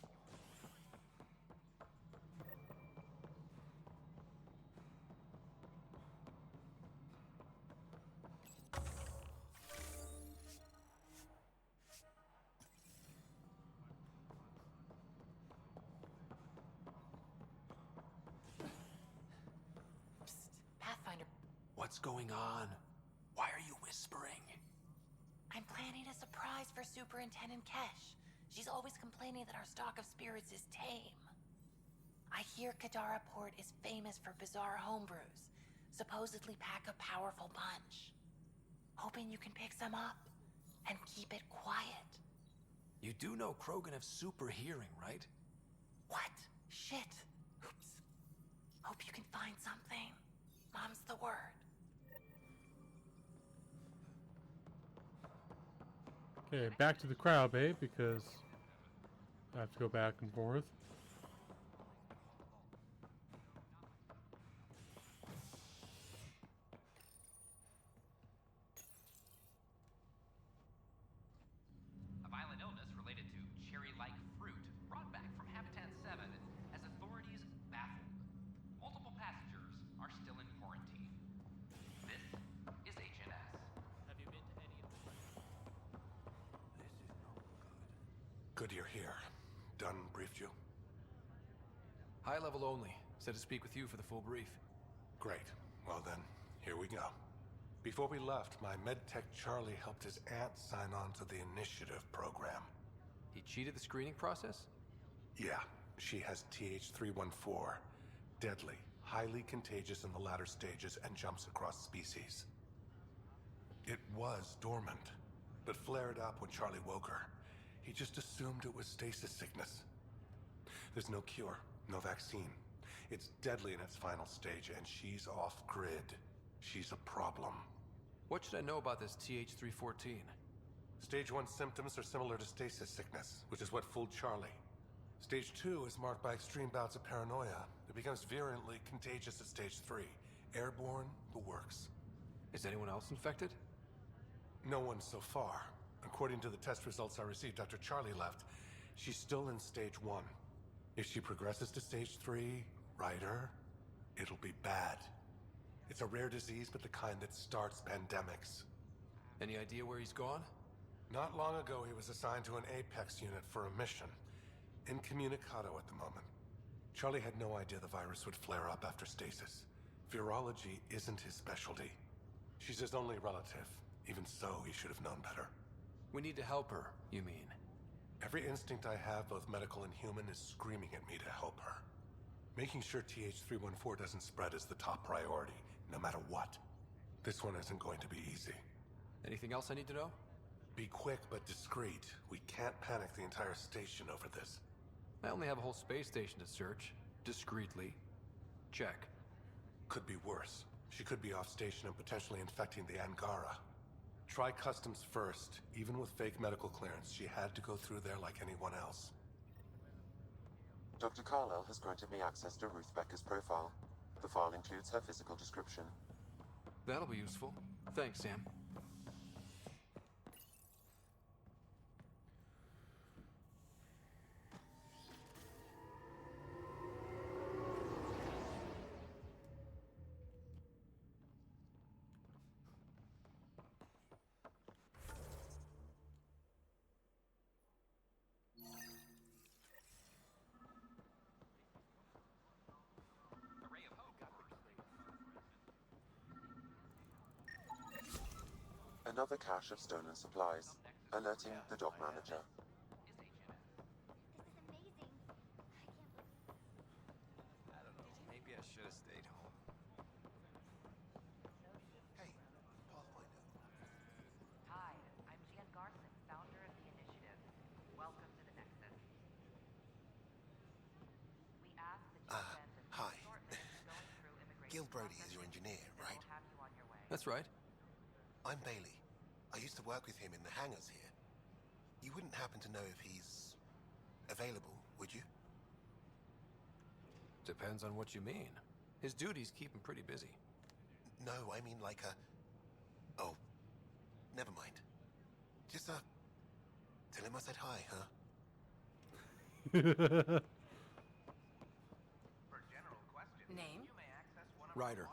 Pathfinder, What's going on? Why are you whispering? I'm planning a surprise for Superintendent Kesh. She's always complaining that our stock of spirits is tame. I hear Kadara Port is famous for bizarre homebrews. Supposedly pack a powerful punch. Hoping you can pick some up and keep it quiet. You do know Krogan have super hearing, right? What? Shit. Oops. Hope you can find something. Mom's the word. Okay, back to the crowd, babe, because I have to go back and forth. A violent illness related to cherry-like fruit brought back from Habitat 7 as authorities baffled. Multiple passengers are still in quarantine. This is HNS. Have you been to any of the Good you're here. Dunn briefed you? High level only. Said to speak with you for the full brief. Great. Well then, here we go. Before we left, my medtech Charlie helped his aunt sign on to the initiative program. He cheated the screening process? Yeah, she has TH314. Deadly, highly contagious in the latter stages and jumps across species. It was dormant, but flared up when Charlie woke her. He just assumed it was stasis sickness. There's no cure, no vaccine. It's deadly in its final stage, and she's off-grid. She's a problem. What should I know about this TH314? Stage 1 symptoms are similar to stasis sickness, which is what fooled Charlie. Stage 2 is marked by extreme bouts of paranoia. It becomes virulently contagious at Stage 3. Airborne, the works. Is anyone else infected? No one so far. According to the test results I received after Charlie left, she's still in Stage 1. If she progresses to Stage 3, Ryder, it'll be bad. It's a rare disease, but the kind that starts pandemics. Any idea where he's gone? Not long ago, he was assigned to an Apex unit for a mission. Incommunicado at the moment. Charlie had no idea the virus would flare up after stasis. Virology isn't his specialty. She's his only relative. Even so, he should have known better. We need to help her, you mean? Every instinct I have, both medical and human, is screaming at me to help her. Making sure TH314 doesn't spread is the top priority, no matter what. This one isn't going to be easy. Anything else I need to know? Be quick but discreet. We can't panic the entire station over this. I only have a whole space station to search. Discreetly. Check. Could be worse. She could be off station and potentially infecting the Angara. Try customs first. Even with fake medical clearance, she had to go through there like anyone else. Dr. Carlyle has granted me access to Ruth Becker's profile. The file includes her physical description. That'll be useful. Thanks, Sam. Another cache of stolen supplies, alerting the dock manager. I don't know. Maybe I should have stayed home. Hey, Pathfinder. Hi, I'm Angara, founder of the initiative. Welcome to the Nexus. We ask that you spend a Hi. short minute going through immigration. Gil Brody is your engineer, right? We'll have you on your way. That's right. I'm Bailey. I used to work with him in the hangars here. You wouldn't happen to know if he's available, would you? Depends on what you mean. His duties keep him pretty busy. No, I mean like a... Oh, never mind. Just, tell him I said hi, huh? Name? Ryder.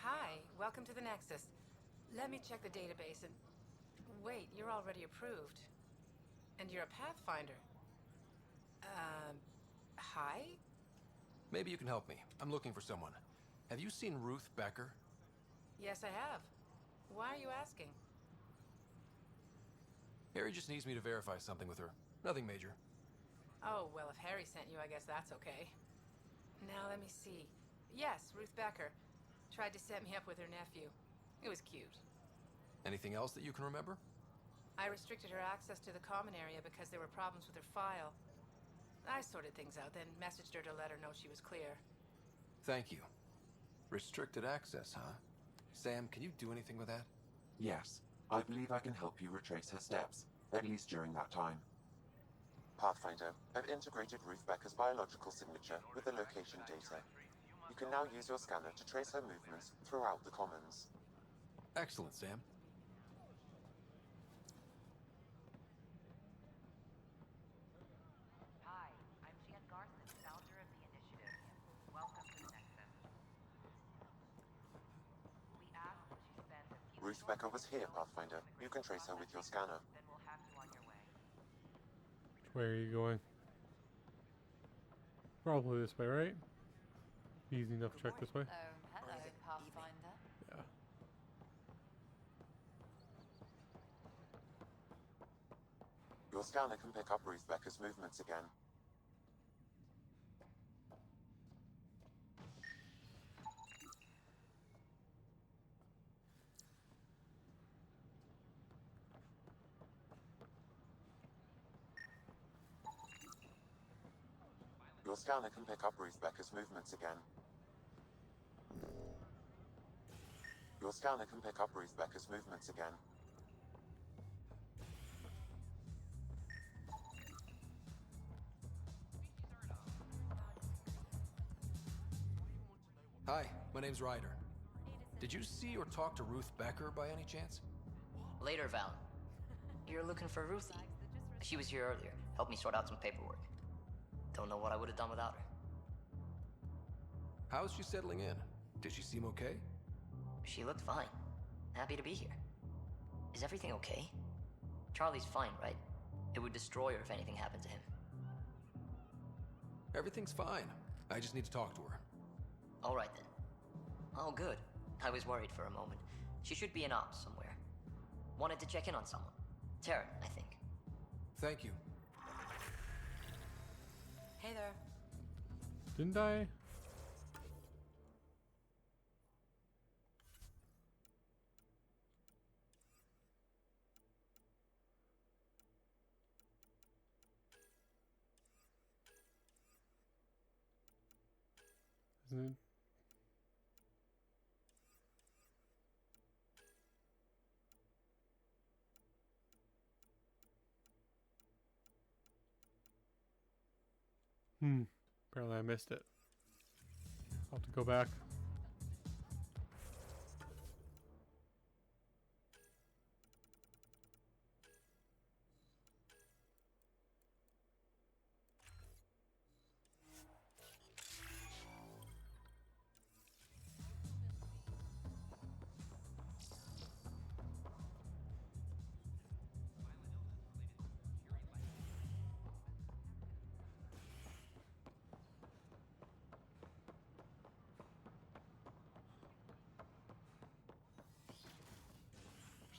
Hi, welcome to the Nexus. Let me check the database and... Wait, you're already approved. And you're a Pathfinder. Hi? Maybe you can help me. I'm looking for someone. Have you seen Ruth Becker? Yes, I have. Why are you asking? Harry just needs me to verify something with her. Nothing major. Oh, well, if Harry sent you, I guess that's okay. Now, let me see. Yes, Ruth Becker. Tried to set me up with her nephew. It was cute. Anything else that you can remember? I restricted her access to the common area because there were problems with her file. I sorted things out, then messaged her to let her know she was clear. Thank you. Restricted access, huh? Sam, can you do anything with that? Yes, I believe I can help you retrace her steps, at least during that time. Pathfinder, I've integrated Ruth Becker's biological signature with the location data. You can now use your scanner to trace her movements throughout the commons. Excellent, Sam. Hi, I'm Angara, founder of the initiative. Welcome to the Nexus. We ask that you spend a few Ruth Becker was here, Pathfinder. You can trace her with your scanner. Then we'll have you on your way. Where are you going? Probably this way, right? Easy enough to check this way. Oh, hello, Pathfinder. Yeah. Your scanner can pick up Ruth Becker's movements again. Your scanner can pick up Ruth Becker's movements again. Your scanner can pick up Ruth Becker's movements again. Hi, my name's Ryder. Did you see or talk to Ruth Becker by any chance? Later, Val. You're looking for Ruthie. She was here earlier. Helped me sort out some paperwork. Don't know what I would have done without her. How's she settling in? Did she seem okay? She looked fine. Happy to be here. Is everything okay? Charlie's fine, right? It would destroy her if anything happened to him. Everything's fine. I just need to talk to her. All right then. Oh, good. I was worried for a moment. She should be in ops somewhere. Wanted to check in on someone. Taryn, I think. Thank you. Hey there. Didn't I? Isn't it? Apparently I missed it. I'll have to go back.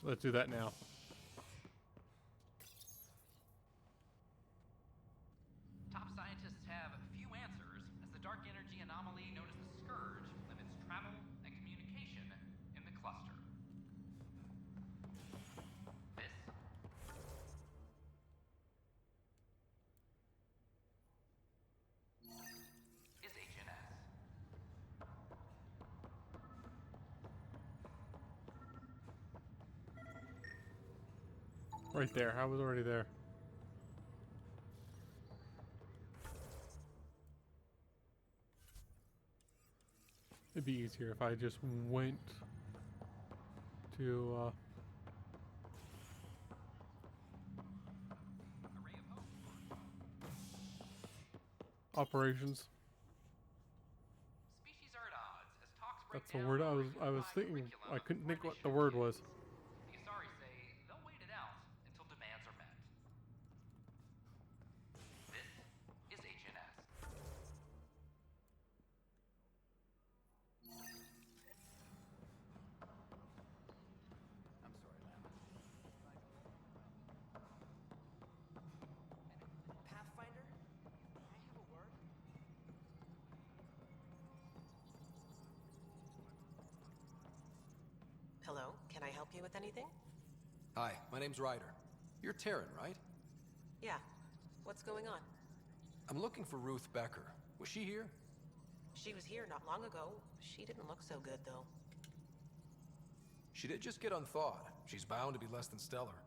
So let's do that now. Top scientists have few answers as the dark energy anomaly known as the Scourge limits travel and communication in the cluster. This is HNS. Right there. I was already there. It'd be easier if I just went to operations. Species are at odds as talks break That's the down word over I was thinking. curriculum I couldn't think where what they the word should was. The Asari say they'll wait it out until demands are met. This is HNS. I'm sorry, Lamb. Pathfinder? Can I have a word? Hello, can I help you with anything? Hi, my name's Ryder. You're Taryn, right? Yeah. What's going on? I'm looking for Ruth Becker. Was she here? She was here not long ago. She didn't look so good, though. She did just get unthawed. She's bound to be less than stellar.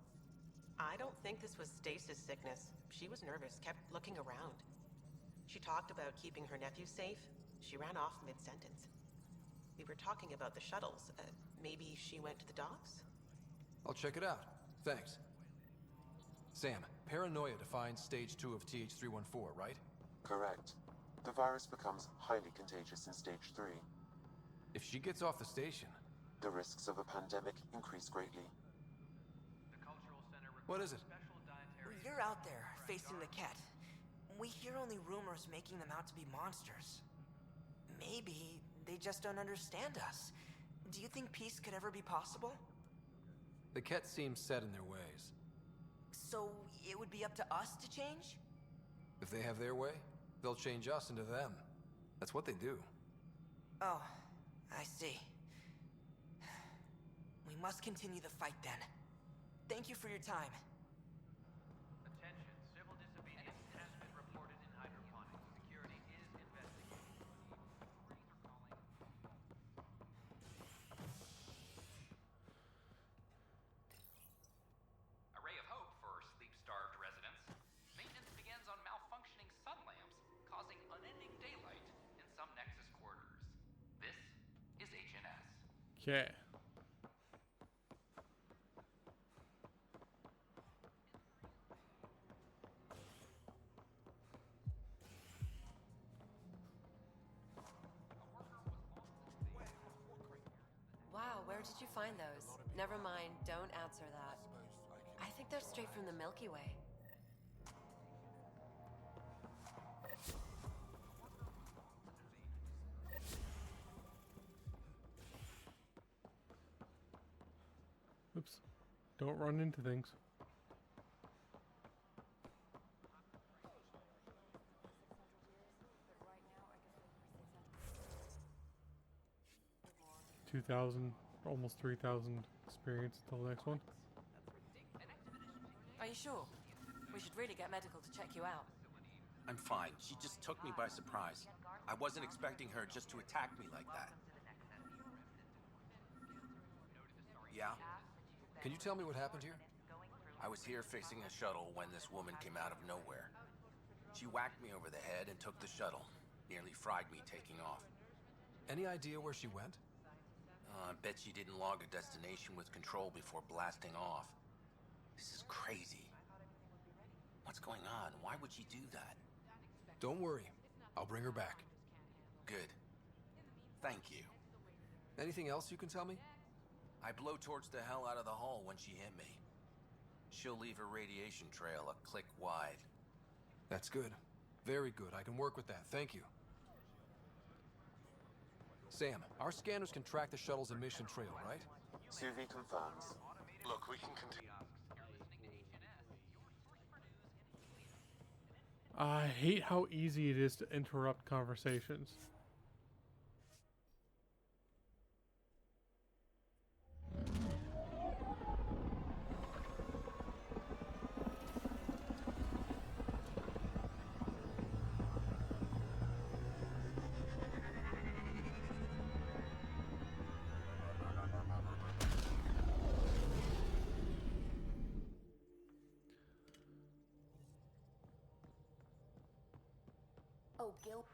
I don't think this was stasis sickness. She was nervous, kept looking around. She talked about keeping her nephew safe. She ran off mid-sentence. We were talking about the shuttles. Maybe she went to the docks? I'll check it out. Thanks. Sam, paranoia defines stage 2 of TH314, right? Correct. The virus becomes highly contagious in stage 3. If she gets off the station... The risks of a pandemic increase greatly. The cultural center What is it? You're out there. facing the Ket. We hear only rumors making them out to be monsters. Maybe they just don't understand us. Do you think peace could ever be possible? The Ket seem set in their ways. So it would be up to us to change? If they have their way, they'll change us into them. That's what they do. Oh, I see. We must continue the fight then. Thank you for your time. Attention, civil disobedience has been reported in hydroponics. Security is investigating. A ray of hope for sleep-starved residents. Maintenance begins on malfunctioning sun lamps, causing unending daylight in some Nexus quarters. This is HNS. Okay. Wow, where did you find those? Never mind, don't answer that. I think they're straight from the Milky Way. Oops. Don't run into things. Almost 3,000 experience until the next one. Are you sure? We should really get medical to check you out. I'm fine. She just took me by surprise. I wasn't expecting her just to attack me like that. Yeah? Can you tell me what happened here? I was here fixing a shuttle when this woman came out of nowhere. She whacked me over the head and took the shuttle. Nearly fried me taking off. Any idea where she went? I bet she didn't log a destination with control before blasting off. This is crazy. What's going on? Why would she do that? Don't worry. I'll bring her back. Good. Thank you. Anything else you can tell me? I blowtorched the hell out of the hull when she hit me. She'll leave her radiation trail a click wide. That's good. Very good. I can work with that. Thank you. Sam, our scanners can track the shuttle's emission trail, right? Suvi confirms. Look, we can continue. I hate how easy it is to interrupt conversations. Oh, Gil.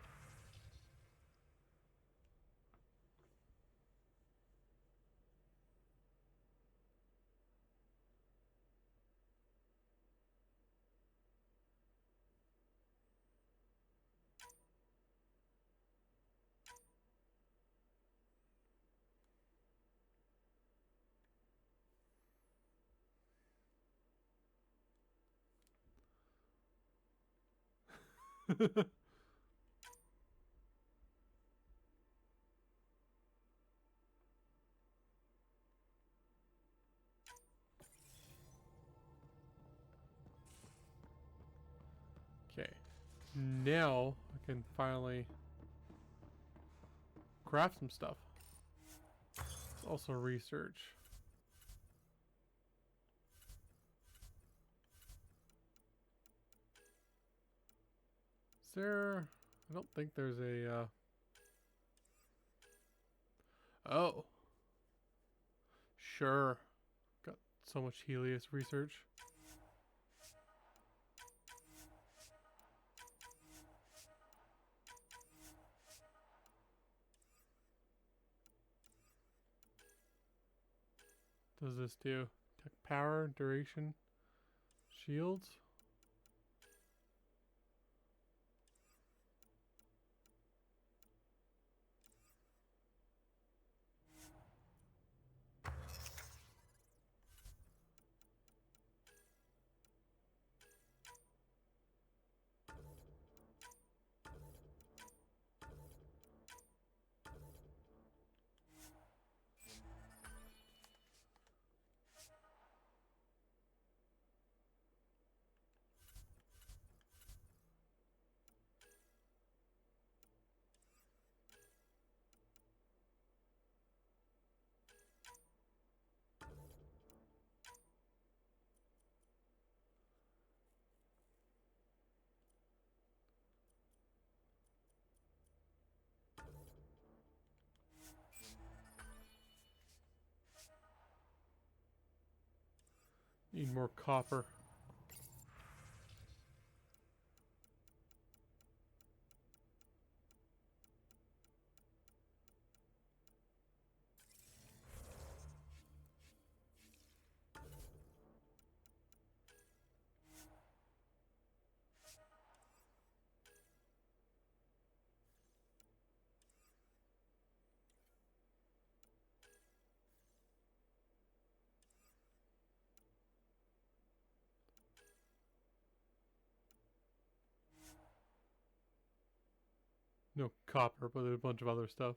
Okay, now I can finally craft some stuff. Let's also research. Is there? I don't think there's a. Oh. Sure. Got so much Helios research. Does this do? Tech power, duration, shields? Need more copper. No copper, but there's a bunch of other stuff.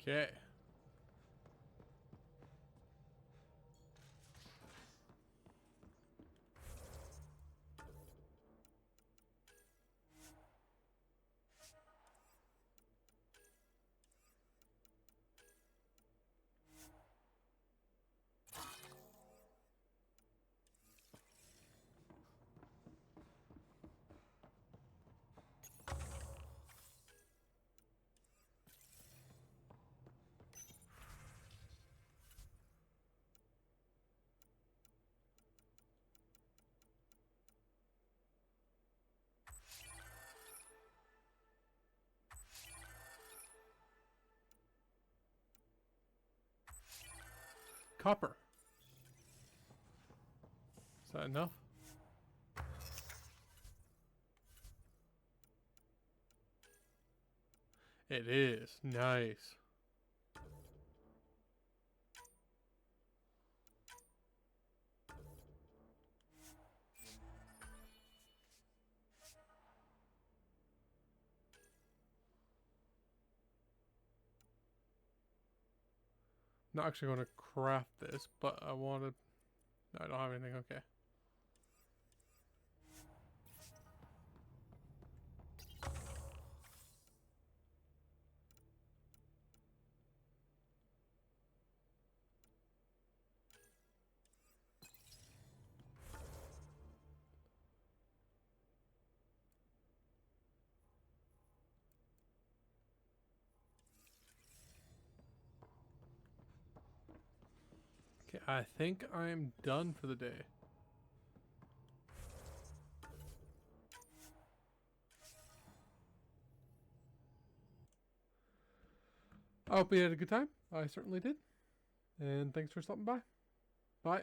Okay. Copper. Is that enough? It is. Nice. Not actually going to craft this, but I wanted... I don't have anything. Okay. Okay, I think I'm done for the day. I hope you had a good time. I certainly did. And thanks for stopping by. Bye.